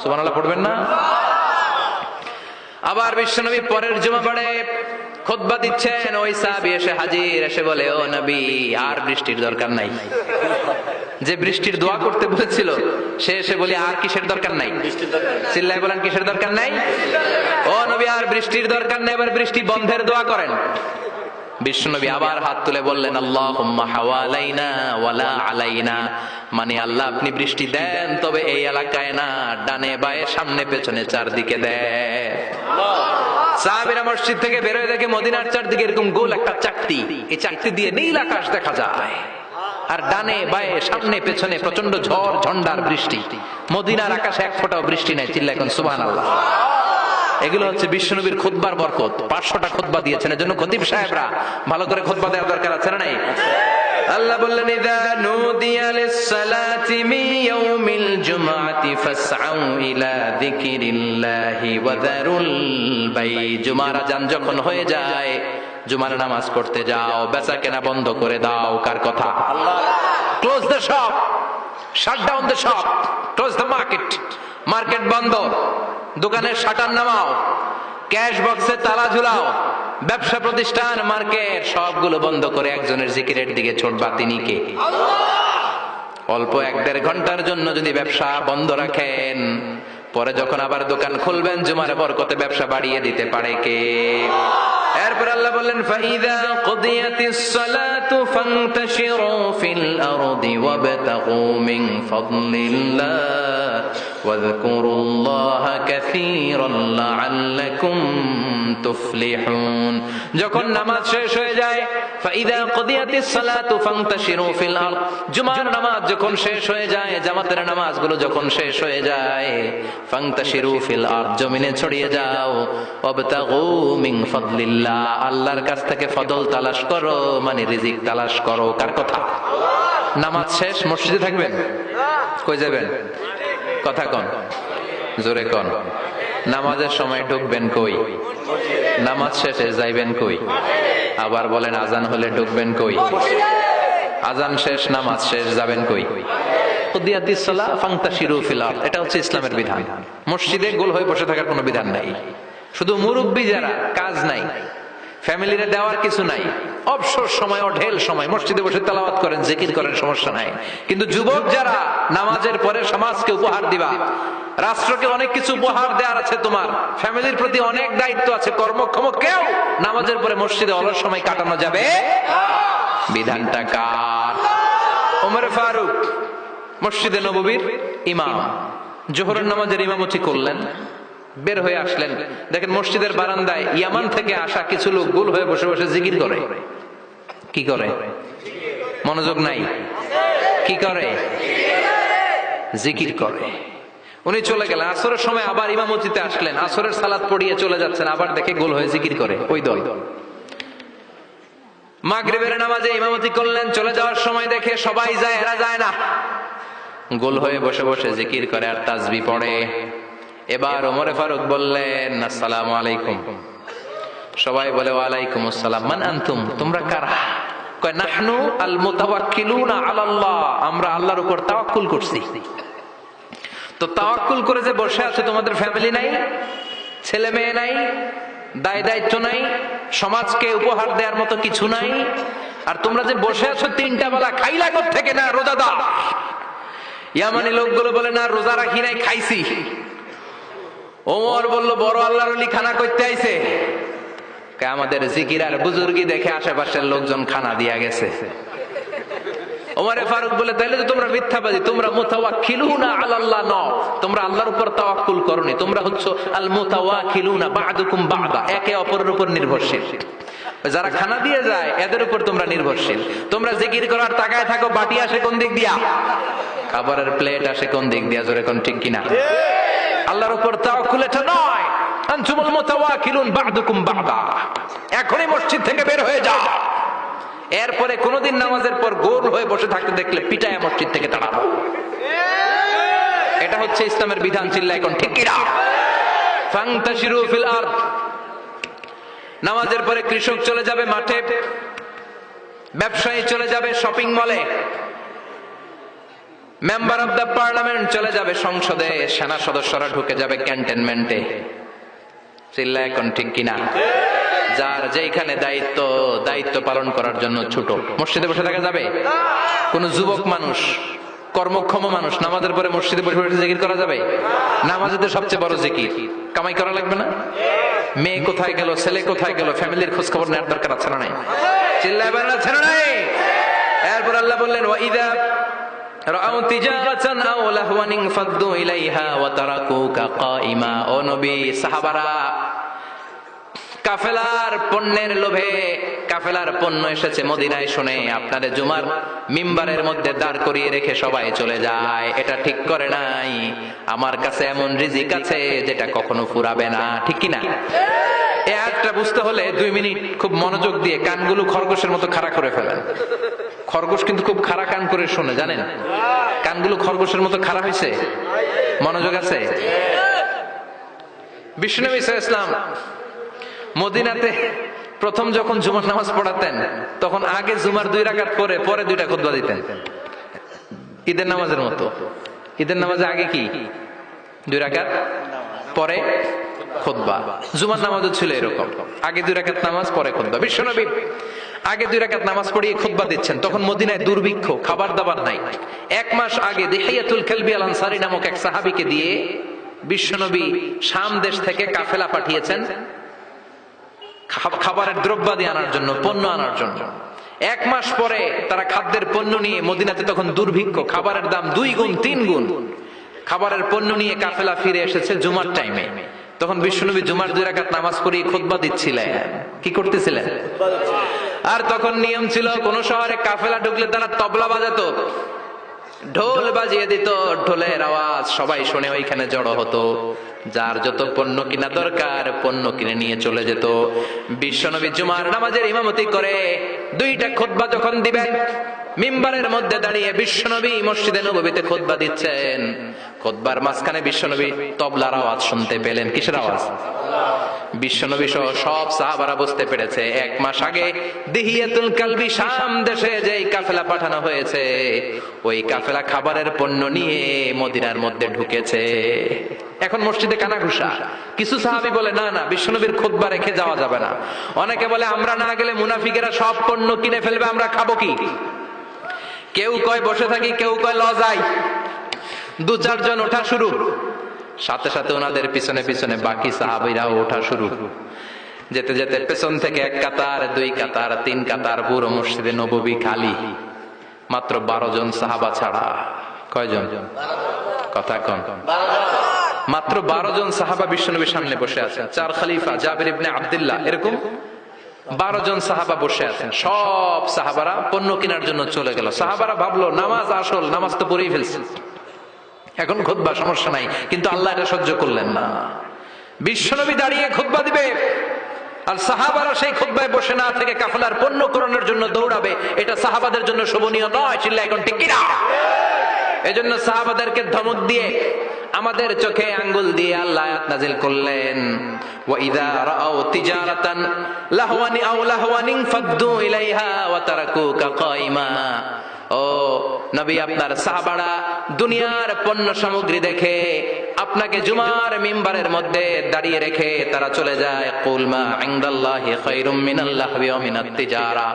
S1: সুবহানাল্লাহ পড়বেন না? আবার বিশ্বনবী পরের জুমাবারে খুতবা দিচ্ছেন, ওই সাহাবী এসে হাজির, এসে বলে, ও নবী আর বৃষ্টির দরকার নাই। যে বৃষ্টির দোয়া করতে বলেছিল সে এসে বলে আর কিসের দরকার নাই? চিল্লায় বলেন কিসের দরকার নাই? ও নবী আর বৃষ্টির দরকার নাই, এবার বৃষ্টি বন্ধের দোয়া করেন। বিশ্বনবী আবার হাত তুলে বললেন, আল্লাহুম্মা হাওয়ালাইনা ওয়ালা আলাইনা, মানে আল্লাহ আপনি বৃষ্টি দেন তবে এই এলাকায় না, ডানে বায়ে সামনে পেছনে চারদিকে দেন। সাহাবীরা মসজিদ থেকে বের হয়ে দেখে মদিনার চারদিকে এরকম গোল একটা চাকতি, এই চাকতি দিয়ে নীল আকাশ দেখা যায়, আর ডানে বায়ে সামনে পেছনে প্রচন্ড ঝড় ঝন্ডার বৃষ্টি। মদিনার আকাশে এক ফোঁটাও বৃষ্টি নাই। চিল্লায় এখন সুবহানাল্লাহ। এগুলো হচ্ছে বিশ্বনবীর খুতবার বরকত। 500টা খুতবা দিয়েছেন, এজন্য খতিব সাহেবরা ভালো করে খুতবা দেওয়ার দরকার আছে না নাই? আল্লাহ বললেন, ইযা নুদিয়া লিস-সালাতি মিন ইয়াউমিল জুমআতি ফাসআউ ইলা যিকিরিল্লাহি ওয়া যারুল বাই। জুমার আযান যখন হয়ে যায়, জুমার নামাজ পড়তে যাও, বেচা কেনা বন্ধ করে দাও। কার কথা? আল্লাহ। Close the shop, shut down the shop, close the market. Market বন্ধ, দোকানের শাটার নামাও, ক্যাশ বক্সে তালা ঝুলাও, ব্যবসা প্রতিষ্ঠান মার্কেট সবগুলো বন্ধ করে একজনের জিকিরের দিকে ছুটবা। তিনি কে? অল্প 1-1.5 ঘন্টার জন্য যদি ব্যবসা বন্ধ রাখেন, পরে যখন আবার দোকান খুলবেন জুমার বরকতে ব্যবসা বাড়িয়ে দিতে পারে কে? এরপর আল্লাহ বললেন, ফাইযা কুদিয়াতিস সালাতু ফান্তাশিরু ফিল আরদি ওয়াবতাগু মিন ফাদলিল্লাহ ওয়াযকুরুল্লাহা কাসীরান লাআল্লাকুম তুফলিহুন। যখন নামাজ শেষ হয়ে যায়, ফাইযা কুদিয়াতিস সালাতু ফান্তাশিরু ফিল আরদ, জুমার নামাজ যখন শেষ হয়ে যায়, জামাতের নামাজগুলো যখন শেষ হয়ে যায়, ফান্তাশিরু ফিল আরদ, জমিনে ছড়িয়ে যাও, ওয়াবতাগু মিন ফাদলিল্লাহ, আল্লাহর কাছ থেকে ফদল তালাশ করো, মানে রিজিক তালাশ করো। কার কথা? নামাজ শেষ মসজিদে থাকবেন? কই যাবেন? কথা কন, জোরে কন। নামাজের সময় ঢুকবেন কই? নামাজ শেষে যাইবেন কই? আবার বলেন, আজান হলে ঢুকবেন কই? আজান শেষ নামাজ শেষ যাবেন কই? কুদিয়াতিস সালাহ ফান্তাশিরু ফিল আরদ, এটা হচ্ছে ইসলামের বিধান। মসজিদে গোল হয়ে বসে থাকার কোনো বিধান নাই। শুধু মুরব্বী যারা, কাজ নাই, ফ্যামিলিরে দেওয়ার কিছু নাই, অবসর সময় ও ঢেল সময় মসজিদে বসে তেলাওয়াত করেন, জিকির করেন, সমস্যা নাই। কিন্তু যুবক যারা, নামাজের পরে সমাজকে উপহার দিবা, রাষ্ট্রকে অনেক কিছু উপহার দেওয়ার আছে, তোমার ফ্যামিলির প্রতি অনেক দায়িত্ব আছে, কর্মক্ষম কেউ নামাজের পরে মসজিদে অলস সময় কাটানো যাবে? বিধানটা কার? ওমর ফারুক মসজিদে নববীর ইমাম, জোহরের নামাজের ইমামতি করলেন, বের হয়ে আসলেন, দেখেন মসজিদের বারান্দায় ইয়ামান থেকে আসা কিছু লোক গোল হয়ে বসে বসে জিকির করে। কি করে? মনোযোগ নাই? কি করে? জিকির করে। উনি চলে গেলেন, আসরের সময় আবার ইমামতিতে আসলেন, আসরের সালাত পড়িয়ে চলে যাচ্ছেন, আবার দেখে গোল হয়ে জিকির করে ওই দল। মাগরিবের নামাজে ইমামতি করলেন, চলে যাওয়ার সময় দেখে সবাই যায়, এরা যায় না, গোল হয়ে বসে বসে জিকির করে আর তাসবিহ পড়ে। এবার ওমরে ফারুক বললেন, আসসালামু আলাইকুম। সবাই বলে, ওয়ালাইকুম আসসালাম। মান আনতুম, তোমরা কারা? কয়, নাহনু আল মুতাওয়াক্কিলুনা আলাল্লাহ, আমরা আল্লাহর উপর তাওয়াক্কুল করছি। তো তাওয়াক্কুল করে যে বসে আছে, তোমাদের ফ্যামিলি নাই, ছেলে মেয়ে নাই, দায় দায়িত্ব নাই, সমাজকে উপহার দেওয়ার মতো কিছু নাই, আর তোমরা যে বসে আছো 3টা বেলা খাইলা থেকে না? রোজাদার। ইয়ামানি লোকগুলো বলে, না রোজা রাখি নাই, খাইছি। ওমর বলল, বড় আল্লাহর ওলি খানা করতে আইছে। আমাদের জিকির আর বুজুর্গি দেখে আশেপাশের লোকজন খানা দিয়া গেছে। ওমরে ফারুক বলে, তাইলে তো তোমরা মিথ্যাবাদী, তোমরা মুতাওয়াক্কিলুনা আলাল্লাহ নও, তোমরা আল্লাহর উপর তাওয়াক্কুল করনি, তোমরা হচ্ছে আল মুতাওয়াক্কিলুনা বা'দুকুম বা'দা, একে অপরের উপর নির্ভরশীল। যারা খানা দিয়ে যায় এদের উপর তোমরা নির্ভরশীল। তোমরা জিকির করার তাকায় থাকো, বাটি আসে কোন দিক দিয়া, খাবারের প্লেট আসে কোন দিক দিয়া, জোরে কোন ঠিক কিনা? আল্লাহর উপর তাওয়াক্কুল এটা নয়। আনতুমুল মুতাওয়াক্কিলুন বা'দুকুম বা'দা, এখনই মসজিদ থেকে বের হয়ে যাও। এরপরে কোনদিন নামাজের পর গোল হয়ে বসে থাকতে দেখলে পিটায় মসজিদ থেকে তাড়াবো। এটা হচ্ছে ইসলামের বিধান। চিল্লায় কোন ঠিক কিনা? ফান্তাশিরু ফিল আরদ, নামাজের পরে কৃষক চলে যাবে মাঠে, ব্যবসায়ী চলে যাবে শপিং মলে, মেম্বার অফ দ্য পার্লামেন্ট চলে যাবে সংসদে, সেনা সদস্যরা ঢুকে যাবে ক্যান্টনমেন্টে। চিল্লায় কোন ঠিক কিনা? যার যেখানে দায়িত্ব পালন করার জন্য ছুট। মসজিদে বসে থাকা যাবে? কোন যুবক মানুষ, কর্মক্ষম মানুষ নামাজের পরে মসজিদে বসে বসে জিকির করা যাবে? নামাজের সবচেয়ে বড় জিকির। কামাই করা লাগবে না? মেয়ে কোথায় গেল, ছেলে কোথায় গেল, ফ্যামিলির খোঁজ খবর নেওয়ার দরকার আছে না নাই? চিল্লায় বলেন আছে না নাই? এরপর আল্লাহ বললেন, ওয়া ইযা রাআউ তিজারাতান আও লাহওয়ান ফাদ্দু ইলাইহা ওয়া তারাকুকা কাইমা। ও নবী, সাহাবারা কাফেলার পণ্যের লোভে, কাফেলার পণ্য এসেছে মদিনায় শুনে আপনাদের জুমার মিম্বারের মধ্যে দাঁড় করিয়ে রেখে সবাই চলে যায়। এটা ঠিক করে নাই। আমার কাছে এমন রিজিক আছে যেটা কখনো ফুরাবে না, ঠিক কিনা? এই আয়াতটা বুঝতে হলে 2 মিনিট খুব মনোযোগ দিয়ে কানগুলো খরগোশের মতো খাড়া করে ফেলেন। খরগোশ কিন্তু খুব খাড়া কান করে শোনে, জানেন? কানগুলো খরগোশের মতো খাড়া হয়েছে। মনোযোগ আছে? বিশ্বনবী সাল্লাল্লাহু আলাইহি ওয়াসাল্লাম মদিনাতে প্রথম যখন জুমার নামাজ পড়াতেন তখন আগে জুমার 2 রাকাত পরে 2টা খুতবা দিতেন, ঈদের নামাজের মতো। ঈদের নামাজে আগে কি 2 রাকাত, পরে খুতবা। জুমার নামাজও ছিল এরকম, আগে 2 রাকাত নামাজ, পরে খুতবা। বিশ্বনবী আগে 2 রাকাত নামাজ পড়িয়ে খুতবা দিচ্ছেন। তখন মদিনায় দুর্ভিক্ষ, খাবার দাবার নাই। 1 মাস আগে দিহিয়াতুল কালবি আল আনসারী নামক এক সাহাবীকে দিয়ে বিশ্বনবী শাম দেশ থেকে কাফেলা পাঠিয়েছেন খাবারের দ্রব্যাদি আনার জন্য, পণ্য আনার জন্য। 1 মাস পরে তারা খাদ্যের পণ্য নিয়ে, মদিনাতে তখন দুর্ভিক্ষ, খাবারের দাম 2 গুণ 3 গুণ, খাবারের পণ্য নিয়ে কাফেলা ফিরে এসেছে জুমার টাইমে। তখন বিশ্বনবী জুমার 2 রাকাত নামাজ পড়িয়ে খুতবা দিচ্ছিলেন। কি করতেছিলেন? আর তখন নিয়ম ছিল, কোন শহরে কাফেলা ঢুকলে তারা তবলা বাজাতো, ঢোল বাজিয়ে দিত, ঢোলের আওয়াজ সবাই শুনে ওইখানে জড়ো হতো। যার যত পণ্য কিনা দরকার পণ্য কিনে নিয়ে চলে যেত। বিশ্বনবী জুমার নামাজের ইমামতি করে 2টা খুতবা যখন দিবেন, মিম্বারের মধ্যে দাঁড়িয়ে বিশ্বনবী মসজিদে নববীতে খুতবা দিচ্ছেন। খুতবার মাঝখানে বিশ্বনবী তবলার আওয়াজ শুনতে পেলেন। কিসের আওয়াজ? বিশ্বনবী সহ সব সাহাবারা বুঝতে পেরেছে 1 মাস আগে দিহিয়াতুল কালবি শাম দেশে যেই কাফেলা পাঠানো হয়েছে, ওই কাফেলা খাবারের পণ্য নিয়ে মদিনার মধ্যে ঢুকেছে। এখন মসজিদে কানাঘুষা। কিছু সাহাবী বলে, না না, বিশ্বনবীর খুতবা রেখে যাওয়া যাবে না। অনেকে বলে, আমরা না গেলে মুনাফিকেরা সব পণ্য কিনে ফেলবে, আমরা খাবো কি? কেউ কয় বসে থাকি, কেউ কয় লজাই। 2-4 জন ওঠা শুরু, সাথে সাথে ওনাদের পিছনে পিছনে বাকি সাহাবীরাও ওঠা শুরু। যেতে যেতে পেছন থেকে 1 কাতার, 2 কাতার, 3 কাতার, পুরো মসজিদে নববী খালি, মাত্র 12 জন সাহাবা ছাড়া। কয়জন? কথা কন। মাত্র 12 জন সাহাবা বিশ্বনবীর সামনে বসে আছেন। 4 খলিফা, জাবির ইবনে আব্দুল্লাহ, এরকম 12 জন সাহাবা বসে আছেন। সব সাহাবারা পণ্য কেনার জন্য চলে গেল। সাহাবারা ভাবলো নামাজ আসল, নামাজ তো পড়েই ফেলছে, এখন খুতবা সমস্যা নাই। কিন্তু আল্লাহ এটা সহ্য করলেন না। বিশ্বনবী দাঁড়িয়ে খুতবা দিবে আর সাহাবারা সেই খুতবায় বসে না থেকে কাফেলার পণ্য গ্রহণের জন্য দৌড়াবে, এটা সাহাবাদের জন্য শোভনীয় নয়। চিল্লায় এখন ঠিক কিনা? এজন্য সাহাবাদেরকে ধমক দিয়ে, আমাদের চোখে আঙ্গুল দিয়ে আল্লাহ আয়াত নাযিল করলেন, ওয়া ইযা রাআউ তিজারাতান লাহওয়ানি আও লাহওয়ানিন ফাদ্দু ইলাইহা ওয়া তারাকুকা কাইমা। ও নবী, আপনার সাহাবারা দুনিয়ার পণ্য সামগ্রী দেখে আপনাকে জুমার মিম্বারের মধ্যে দাঁড়িয়ে রেখে তারা চলে যায়। কুল মা ইনদাল্লাহি খায়রুম মিনাল লাহবি ওয়া মিনাত তিজারা।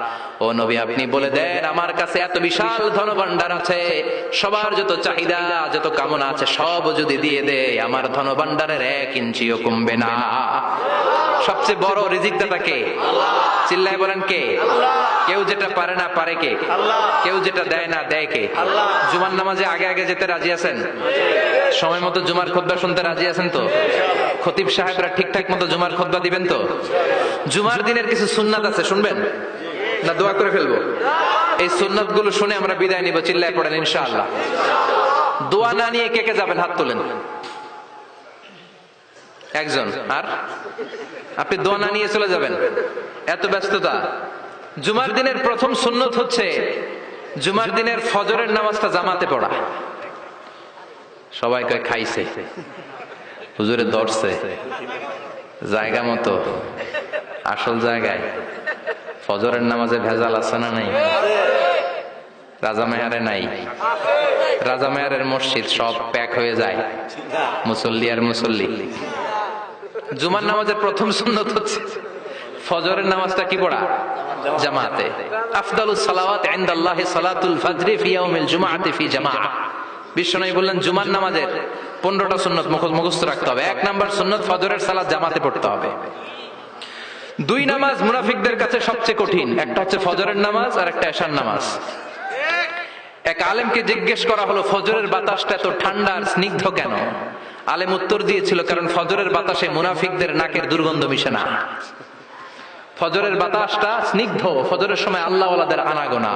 S1: ও নবী, আপনি বলে দেন, আমার কাছে এত বিশাল ধনভাণ্ডার আছে, সবার যত চাহিদা, যত কামনা আছে সব যদি দিয়ে দেয়, আমার ধনভাণ্ডারের 1 ইঞ্চিও কমবে না। সবচেয়ে বড় রিজিকদাতা কে? চিল্লায় বলেন কে? কেউ যেটা পারে না পারে কে? কেউ যেটা দেয় না দেয় কে? জুমার নামাজে আগে আগে যেতে রাজি আছেন? সময় মতো জুমার খুতবা শুনতে রাজি আছেন তো? খতিব সাহেবরা ঠিকঠাক মতো জুমার খুতবা দিবেন তো? জুমার দিনের কিছু সুন্নাত আছে, শুনবেন না দোয়া করে ফেলবো? এই সুন্নাত গুলো শুনে আমরা বিদায় নিব। চিল্লায় পড়েন ইনশাআল্লাহ। দোয়া না নিয়ে কে কে যাবেন? হাত তোলেন। একজন। আর আপনি দোয়া না নিয়ে চলে যাবেন? এত ব্যস্ততা। জুমার দিনের প্রথম সুন্নত হচ্ছে জুমার দিনের ফজরের নামাজটা জামাতে পড়া। সবাই কয় খাইছে, হুজুরে ধরছে জায়গা মতো, আসল জায়গায়। ফজরের নামাজে ভেজাল আছে না নাই? রাজা মেয়ারে নাই? রাজা মেয়ারের মসজিদ সব প্যাক হয়ে যায়, মুসল্লি আর মুসল্লি। জুমার নামাজের প্রথম সুন্নত হচ্ছে ফজরের নামাজটা কি পড়া? জামাতে। আফদালুস সালাওয়াত ইনদাল্লাহি সালাতুল ফজরি ফি ইয়াউমিল জুমআতি ফি জামাআহ। বিশ্বনবী বললেন জুমার নামাজের 15টা সুন্নত মুখস্থ রাখতে হবে। 1 নাম্বার সুন্নত ফজরের সালাত জামাতে পড়তে হবে। 2 নামাজ মুনাফিকদের কাছে সবচেয়ে কঠিন, একটা হচ্ছে ফজরের নামাজ আর একটা এশার নামাজ। এক আলেমকে জিজ্ঞেস করা হলো ফজরের বাতাসটা এত ঠান্ডা আর স্নিগ্ধ কেন? আলেম উত্তর দিয়েছিল কারণ ফজরের বাতাসে মুনাফিকদের নাকের দুর্গন্ধ মিশে না। ফজরের বাতাসটা স্নিগ্ধ, ফজরের সময় আল্লাহওয়ালাদের আনাগোনা,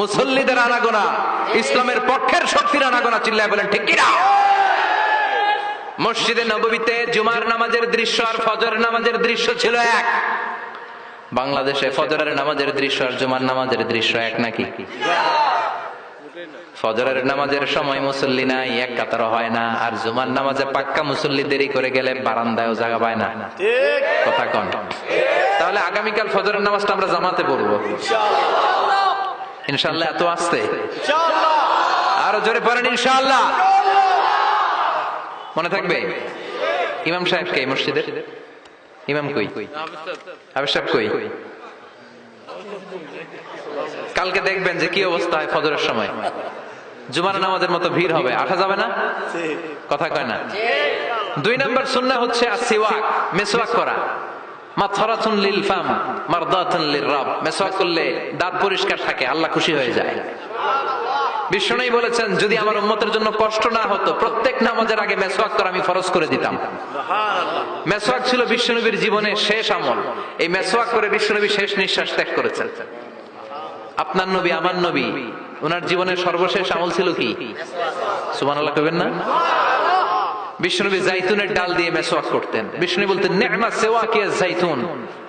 S1: মুসল্লিদের আনাগোনা, ইসলামের পক্ষের শক্তির আনাগোনা। চিল্লায় বলেন ঠিক কিনা? মসজিদে নববীতে জুমার নামাজের দৃশ্য আর ফজরের নামাজের দৃশ্য ছিল এক। বাংলাদেশে ফজরের নামাজের দৃশ্য আর জুমার নামাজের দৃশ্য এক নাকি? ফজরের নামাজের সময় মুসল্লি নাই, এক কাতার হয় না। আর জুমার নামাজে পাক্কা মুসল্লি দেরি করে গেলে বারান্দায়ও জায়গা পায় না। কথা কন? তাহলে আগামীকাল ফজরের নামাজটা আমরা জামাতে পড়বো ইনশাআল্লাহ। এত আসতে আরো জোরে পড়েন ইনশাআল্লাহ। মনে থাকবে? ইমাম সাহেব কে মসজিদের? ইমাম কই? হাফেজ সাহেব কই? কালকে দেখবেন যে কি অবস্থা হয় ফজরের সময়। জুমার নামাজের মতো ভিড় হবে, আসা যাবে না। কথা কয় না? 2 নাম্বার সুন্নাহ হচ্ছে আসওয়াক, মেসওয়াক করা। মাথরাতুন লিল ফাম মারদাতুন লির রব। মেসওয়াক করলে দাঁত পরিষ্কার থাকে, আল্লাহ খুশি হয়ে যায়। বিশ্বনবী বলেছেন যদি আমার উম্মতের জন্য কষ্ট না হতো প্রত্যেক নামাজের আগে মেসওয়াক করা আমি ফরজ করে দিতাম। মেসওয়াক ছিল বিশ্বনবীর জীবনের শেষ আমল। এই মেসওয়াক করে বিশ্বনবী শেষ নিঃশ্বাস ত্যাগ করেছেন। আপনার নবী আমার নবী ওনার জীবনের সর্বশেষ আমল ছিল কি? সুবহানাল্লাহ কইবেন না? বিশ্বনবী জাইতুনের ডাল দিয়ে মেসওয়াক করতেন। বিশ্বনবী বলতেন নি'মা সিওয়াকিয়াজ জাইতুন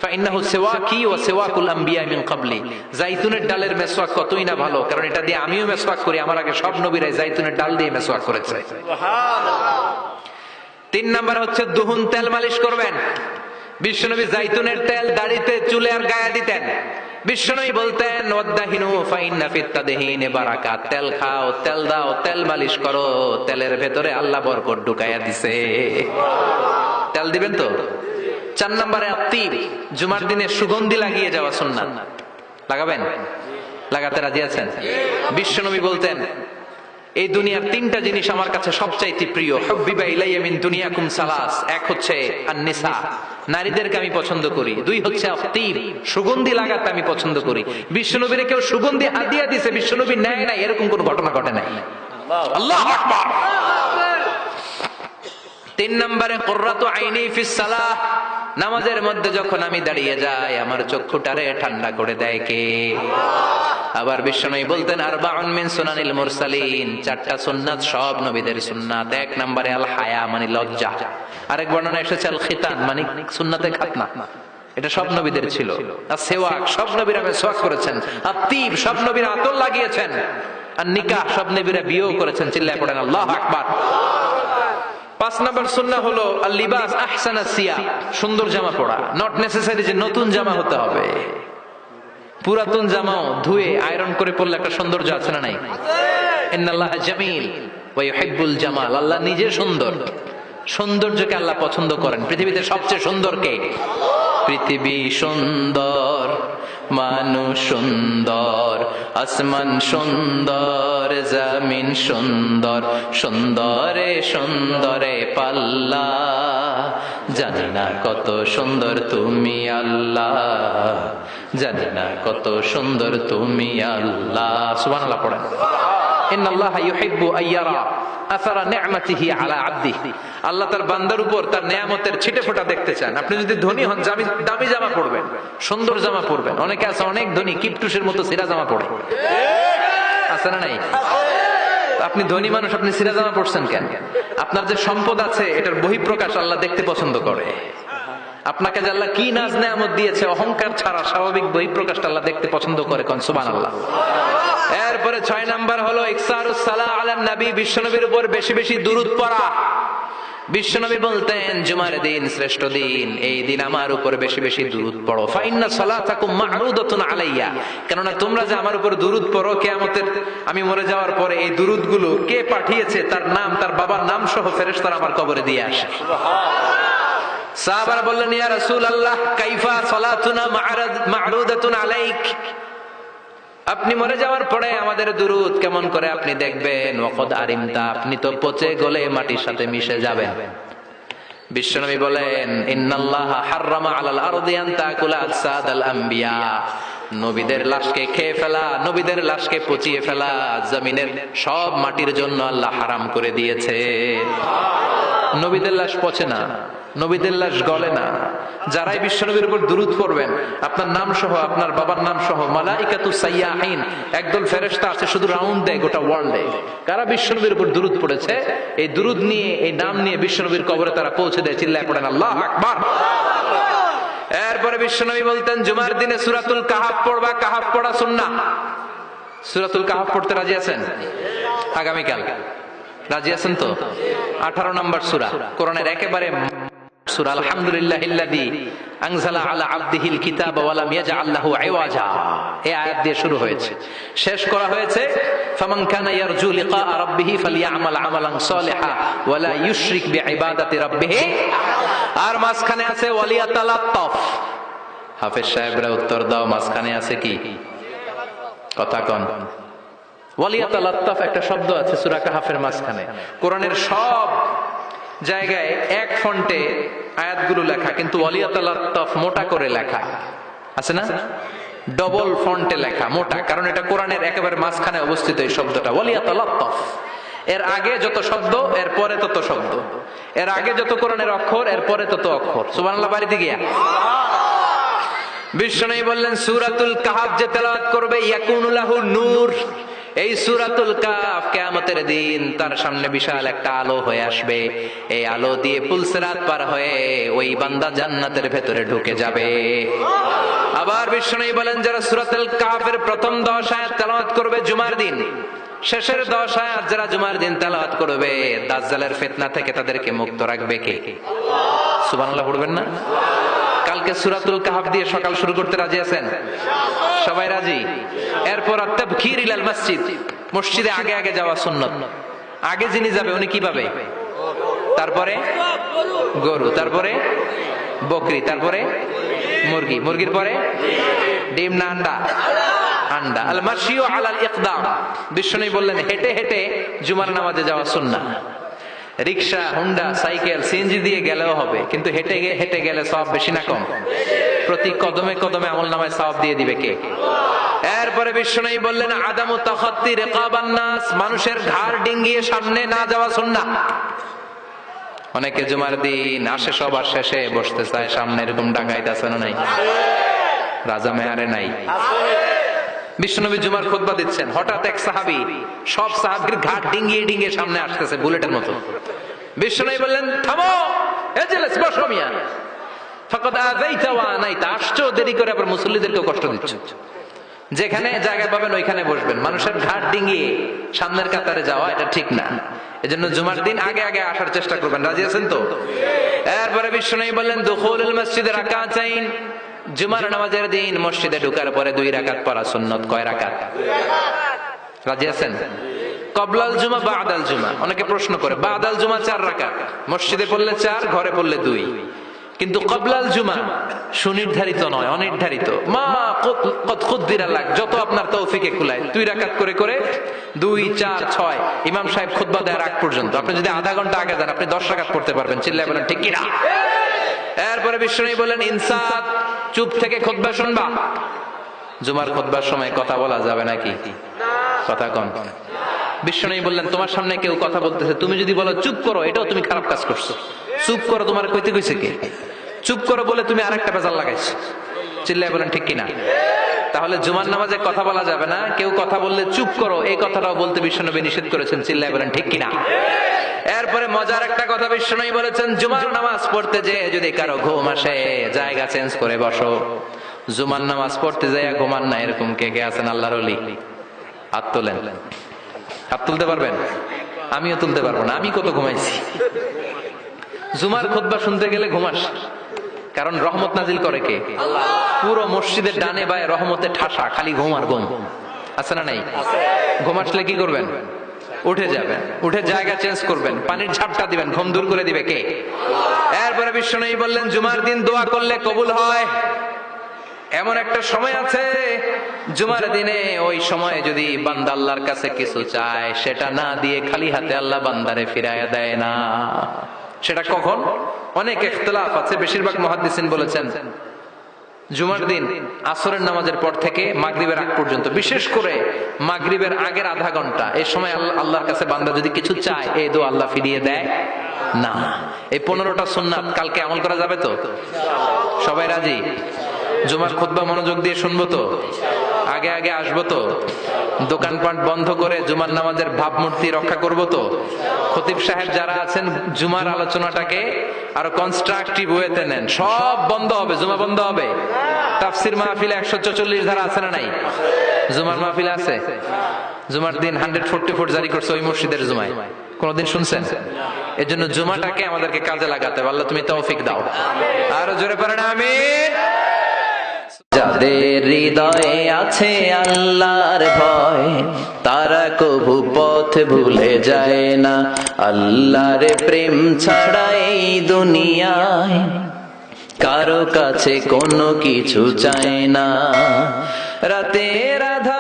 S1: ফাইন্নাহু সিওয়াকি ওয়া সিওয়াকুল আম্বিয়া মিন ক্বাবলি। জাইতুনের ডালের মেসওয়াক কতই না ভালো, কারণ এটা দিয়ে আমিও মেসওয়াক করি, আমার আগে সব নবীরাই জাইতুনের ডাল দিয়ে মেসওয়াক করেছে। সুবহানাল্লাহ। 3 নাম্বার হচ্ছে দুহুন, তেল মালিশ করবেন। বিশ্বনবী জাইতুনের তেল দাড়িতে, চুলে আর গায়ে দিতেন। বিশ্বনবী বলতেন ওয়াদাহিনু ফাইন্না ফিত তাদহিনি বারাকাত। তেল খাও, তেল দাও, তেল মালিশ করো, তেলের ভেতরে আল্লাহ বরকত ঢুকাইয়া দিছে। তেল দিবেন তো? 4 নম্বরে আত্তিব, জুমার দিনে সুগন্ধি লাগিয়ে যাওয়া সুন্নাত। লাগাবেন? লাগাতে রাজি আছেন? বিশ্বনবী বলতেন এই দুনিয়ার 3টা জিনিস আমার কাছে সবচাইতে প্রিয়। হুব্বিবা ইলাইয়া মিন দুনিয়াকুম সালাস। 1 হচ্ছে আন-নিসা, নারীদেরকে আমি পছন্দ করি। 2 হচ্ছে আত্তিব, সুগন্ধি লাগাতে আমি পছন্দ করি। বিশ্বনবীরে কেউ সুগন্ধি হাদিয়া দিয়েছে, বিশ্বনবী নেয় না, এরকম কোন ঘটনা ঘটে নাই। আল্লাহু আকবার। 3 নম্বরে কুররাতু আইনি ফিস সালাহ। নামাজের মধ্যে যখন আমি দাঁড়িয়ে যাই আমার চক্ষুটারে ঠান্ডা করে দেয় কে? আবার বিশ্বনবী বলতেন আরবাউন মিন সুনানিল মুরসালিন। 4টা সুন্নাত সব নবীদের সুন্নাত। 1 নম্বরে আল হায়া মানে লজ্জা। আরেক বর্ণনা এসেছে আল খিতান মানে সুন্নাতে খাতনা, এটা সব নবীদের ছিল। আর সেওয়াক, সব নবীরা মেসওয়াক করেছেন। আর তিব, সব নবীরা আতর লাগিয়েছেন। আর নিকাহ, সব নবীরা বিয়েও করেছেন। চিল্লায় পড়েন আল্লাহু আকবার। 5 নম্বর সুন্নাহ হলো আল লিবাস আহসানা সিয়াব, সুন্দর জামা পরা। নট নেসেসারি যে নতুন জামা হতে হবে, পুরাতন জামাও ধুয়ে আয়রন করে পরলে একটা সৌন্দর্য আছে না নাই? ইন্নাল্লাহা জামিল ওয়া ইউহিব্বুল জামাল। আল্লাহ নিজে সুন্দর, সৌন্দর্যকে আল্লাহ পছন্দ করেন। পৃথিবীতে সবচেয়ে সুন্দর কে? পৃথিবী সুন্দর, মানুষ সুন্দর, আসমান সুন্দর, জমিন সুন্দর, সুন্দরে সুন্দরে পাল্লা, জানি না কত সুন্দর তুমি আল্লাহ, জানি না কত সুন্দর তুমি আল্লাহ। সুবহানাল্লাহ পড়েন। ইন্নাল্লাহা ইউহিব্বু আইয়ারা আসারা নি'মাতিহি আলা আবদিহি। আল্লাহ তার বান্দার উপর তার নেয়ামতের ছিটেফোঁটা দেখতে চান। আপনি যদি ধনী হন, দামি জামা পরবেন, সুন্দর জামা পরবেন। অনেকে আছে অনেক ধনী, কিপটুসের মতো সিরা জামা পরে, আছে না নাই? আপনি ধনী মানুষ, আপনি সিরা জামা পরছেন কেন? আপনার যে সম্পদ আছে এটার বহিঃপ্রকাশ আল্লাহ দেখতে পছন্দ করে। আপনাকে যে আল্লাহ কি নাজ নেয়ামত দিয়েছে, অহংকার ছাড়া স্বাভাবিক বহিঃপ্রকাশটা আল্লাহ দেখতে পছন্দ করে। কোন সুবহানাল্লাহ। এরপরে 6 নাম্বার হলো ইকসারুস সালাহ আলান নবী, বিশ্বনবীর উপর বেশি বেশি দুরূদ পড়া। বিশ্বনবী বলতেন জুমার দিন শ্রেষ্ঠ দিন, এই দিন আমার উপর বেশি বেশি দুরূদ পড়ো। ফাইন্না সালাতাকুম মা'রুদাতুন আলাইয়া, কেননা তোমরা যে আমার উপর দুরূদ পড়ো, কিয়ামতের আমি মরে যাওয়ার পরে এই দুরূদগুলো কে পাঠিয়েছে তার নাম, তার বাবার নাম সহ ফেরেশতারা আমার কবরে দিয়ে আসে। সাহাবারা বললেন ইয়া রাসূলুল্লাহ কাইফা সালাতুনা মা'রুদাতুন আলাইক, আপনি মরে যাওয়ার পরে আমাদের দুরূদ কেমন করে আপনি দেখবেন? ওয়াকাদ আরিমতা, আপনি তো পচে গলে মাটির সাথে মিশে যাবেন। বিশ্বনবী বলেন ইন্নাল্লাহা হাররামা আলাল আরদি আন তাকুলা আজসাদাল আম্বিয়া, নবীদের লাশকে খেয়ে ফেলা, নবীদের লাশকে পচিয়ে ফেলা জমিনের সব মাটির জন্য আল্লাহ হারাম করে দিয়েছে। নবীদের লাশ পচে না, নবীদের লাশ গলে না। যারাই বিশ্বনবীর উপর দুরূদ পড়বেন, আপনার নাম সহ, আপনার বাবার নাম সহ, মালাইকাতু সাইয়াহিন, একদল ফেরেশতা আছে শুধু রাউন্ড দেয় গোটা ওয়ার্ল্ডে। কারা বিশ্বনবীর উপর দুরূদ পড়েছে, এই দুরূদ নিয়ে, এই নাম নিয়ে বিশ্বনবীর কবরে তারা পৌঁছে দেয়। চিল্লায় পড়েন আল্লাহু আকবার। এরপরে বিশ্বনবী বলতেন জুমার দিনে সূরাতুল কাহাফ পড়বা, কাহাফ পড়া সুন্নাহ। সূরাতুল কাহাফ পড়তে রাজি আছেন? আগামীকাল রাজি আছেন তো? 18 নম্বর সূরা, কোরআনের একেবারে সূরা। আলহামদুলিল্লাহিল্লাযী আনজালা আলা আবদিহিল কিতাবা ওয়া লাম ইয়াজআল লাহু ইওয়াজা, এই আয়াত দিয়ে শুরু হয়েছে, শেষ করা হয়েছে ফামান কানা ইয়ারজু লিকা রাব্বিহি ফালইয়ামাল আমালান সালিহা ওয়া লা ইউশরিক বিইবাদাতি রাব্বিহি। আর মাঝখানে আছে ওয়ালিয়াতালাত্তাফ। হাফেজ সাহেবরা উত্তর দাও, মাঝখানে আছে কি? কথা কোন? ওয়ালিয়াতালাত্তাফ একটা শব্দ আছে সূরা কাহাফের মাঝখানে। কোরআনের সব জায়গায় এক ফন্টে আয়াতগুলো লেখা, কিন্তু ওয়ালিয়াতালাত্তাফ মোটা করে লেখা আছে না? ডবল ফন্টে লেখা, মোটা, কারণ এটা কোরআনের একেবারে মাঝখানে অবস্থিত এই শব্দটা ওয়ালিয়াতালাত্তাফ। এর আগে যত শব্দ এর পরে তত শব্দ, এর আগে যত কোরআনের অক্ষর এর পরে তত অক্ষর। সুবহানাল্লাহ বাড়িতে গিয়া বিশ্বনবী বললেন সূরাতুল কাহাফ যে তেলাওয়াত করবে ইয়াকুনু লাহু নূর, এই সূরাতুল কাহাফ কিয়ামতের দিন তার সামনে বিশাল একটা আলো হয়ে আসবে। এই আলো দিয়ে পুলসিরাত পার হয়ে ওই বান্দা জান্নাতের ভেতরে ঢুকে যাবে। আবার বিশ্বনবী বলেন যারা সূরাতুল কাহাফের প্রথম 10 আয়াত তেলাওয়াত করবে জুমার দিন, শেষের 10 আয়াত যারা জুমার দিন তেলাওয়াত করবে, দাজ্জালের ফিতনা থেকে তাদেরকে মুক্ত রাখবে কে? সুবহানাল্লাহ পড়বেন না? কালকে সূরাতুল কাহাফ দিয়ে সকাল শুরু করতে রাজি আছেন? সবাই রাজি? এরপর আত-তাবকির ইলাল মসজিদ, মসজিদে আগে আগে যাওয়া সুন্নাত। আগে যিনি যাবে উনি কি পাবে? তারপরে গরু, তারপরে বকরি, তারপরে মুরগি, মুরগির পরে ডিম না আন্ডা? আন্ডা। আল মাশিউ আলাল ইকদাম, বিশ্বনবী বললেন হেঁটে হেঁটে জুমার নামাজে যাওয়া সুন্নাহ। রিকশা, হুন্ডা, সাইকেল, সিএনজি দিয়ে গেলেও হবে, কিন্তু হেঁটে হেঁটে গেলে সওয়াব বেশি না কম? প্রতি কদমে কদমে আমলনামায় সওয়াব দিয়ে দিবে কে? এরপরে বিশ্বনবী বললেন আদামু তাখাত্তি রিকাবান নাস, মানুষের ঘাড় ডিঙ্গিয়ে সামনে না যাওয়া সুন্নাহ। অনেকে জুমার দিন আসে সবার শেষে বসতে চায় সামনে, এরকম ডাকাইতাছে না নাই? রাজা মেয়ারে নাই? বিশ্বনবী জুমার খুতবা দিচ্ছেন, হঠাৎ এক সাহাবী সব সাহাবীর ঘাট ডিঙ্গিয়ে ডিঙ্গিয়ে সামনে আসতেছে বুলেটের মতো। বিশ্বনবী বললেন থামো, এজলিস, বসো মিয়া, ফাকাদ আযাইতা ওয়া আনাইতা, আসছো দেরি করে আবার মুসল্লিদেরকে কষ্ট দিচ্ছ। যেখানে জায়গা পাবেন ওইখানে বসবেন, মানুষের ঘাট ডিঙ্গিয়ে সামনের কাতারে যাওয়া এটা ঠিক না। এজন্য জুমার দিন আগে আগে আসার চেষ্টা করবেন। রাজি আছেন তো? এরপরে বিশ্বনবী বললেন দুখুলুল মসজিদে রাকাতাইন, জুমার নামাজের দিন মসজিদে ঢোকার পরে 2 রাকাত পড়া সুন্নাত। কয় রাকাত? রাজি আছেন? কবলাল জুমা, বাদাল জুমা। অনেকে প্রশ্ন করে বাদাল জুমা 4 রাকাত, মসজিদে পড়লে 4, ঘরে পড়লে 2। কিন্তু কবলাল জুমা সুনির্ধারিত নয়, অনির্ধারিত। মা কদ কুদ্দিরা লাক, যত আপনার তৌফিকে কুলায় 2 রাকাত করে করে 2, 4, 6 ইমাম সাহেব খুতবা দেওয়ার আগ পর্যন্ত আপনি যদি আধা ঘন্টা আগে যান আপনি 10 রাকাত পড়তে পারবেন। চিল্লায় বলেন ঠিক কিনা? এরপরে বিশ্বনবী বলেন ইনসাত, চুপ থেকে খুতবা শুনবা। জুমার খুতবার সময় কথা বলা যাবে নাকি? কথা কন। বিশ্বনবী বললেন তোমার সামনে কেউ কথা বলতেছে, তুমি যদি বলো চুপ করো, এটাও তুমি খারাপ কাজ করছো। চুপ করো তোমার কইতে কইছে কে? চুপ করো বলে তুমি আরেকটা বেজাল লাগাইছো। চিল্লায় বলেন ঠিক কিনা? তাহলে জুমার নামাজে কথা বলা যাবে না, কেউ কথা বললে চুপ করো এই কথাটাও বলতে বিশ্বনবী নিষেধ করেছেন। চিল্লায় বলেন ঠিক কিনা? এরপরে মজার একটা কথা বিশ্বনবী বলেছেন, জুমার নামাজ পড়তে যে যদি কারো ঘুম আসে জায়গা চেঞ্জ করে বসো। জুমার নামাজ পড়তে যাইয়া ঘুমান না, এরকম কে কে আছেন আল্লাহর ওলি? হাত তোলেন। হাত তুলতে পারবেন? আমিও তুলতে পারবো না, আমি কত ঘুমাইছি। জুমার খুতবা শুনতে গেলে ঘুমাস, কারণ রহমত নাজিল করে কে? পুরো মসজিদের ডানে বায়ে রহমতে ঠাসা, খালি ঘুম আর ঘুম। আছে না নাই? ঘুম আসলে কি করবেন? উঠে যাবেন, উঠে জায়গা চেঞ্জ করবেন, পানির ঝাপটা দিবেন, ঘুম দূর করে দিবে কে? এরপরে বিশ্বনবী বললেন জুমার দিন দোয়া করলে কবুল হয়। এমন একটা সময় আছে জুমার দিনে, ওই সময় যদি বান্দা আল্লাহর কাছে কিছু চায় সেটা না দিয়ে খালি হাতে আল্লাহ বান্দারে ফিরাইয়া দেয় না। সেটা কখন? অনেক ইখতিলাফ আছে, বেশিরভাগ মুহাদ্দিসিন বলেছেন জুমার দিন আসরের নামাজের পর থেকে মাগরিবের আগ পর্যন্ত, বিশেষ করে মাগরিবের আগের আধা ঘন্টা, এই সময় আল্লাহর কাছে বান্দা যদি কিছু চায় এই দোয়া আল্লাহ ফিরিয়ে দেয় না। এই 15টা সুন্নাত কালকে আমল করা যাবে তো? সবাই রাজি? জুমার খুতবা মনোযোগ দিয়ে শুনবো তো? আগে আগে আসবো তো? দোকানপাট বন্ধ করে জুমার নামাজের ভাবমূর্তি রক্ষা করবো তো? খতিব সাহেব যারা আছেন জুমার আলোচনাটাকে আরো কনস্ট্রাকটিভ ওয়েতে নেন। সব বন্ধ হবে, জুমা বন্ধ হবে। তাফসির মাহফিলে 144 ধারা আছে না নাই? জুমার মাহফিলে আছে। জুমার দিন 144 জারি করছে ওই মসজিদের জুমায়, কোনদিন শুনছেন? এর জন্য জুমাটাকে আমাদেরকে কাজে লাগাতে হবে। আল্লাহ তুমি তৌফিক দাও। আরো জোরে পড়েন আমিন। যাদের হৃদয়ে আছে আল্লাহর ভয়, তারা কভু পথ ভুলে যায় না। আল্লাহর প্রেম ছাড়া এই দুনিয়ায় কারো কাছে কোনো কিছু চায় না। রাতের আধার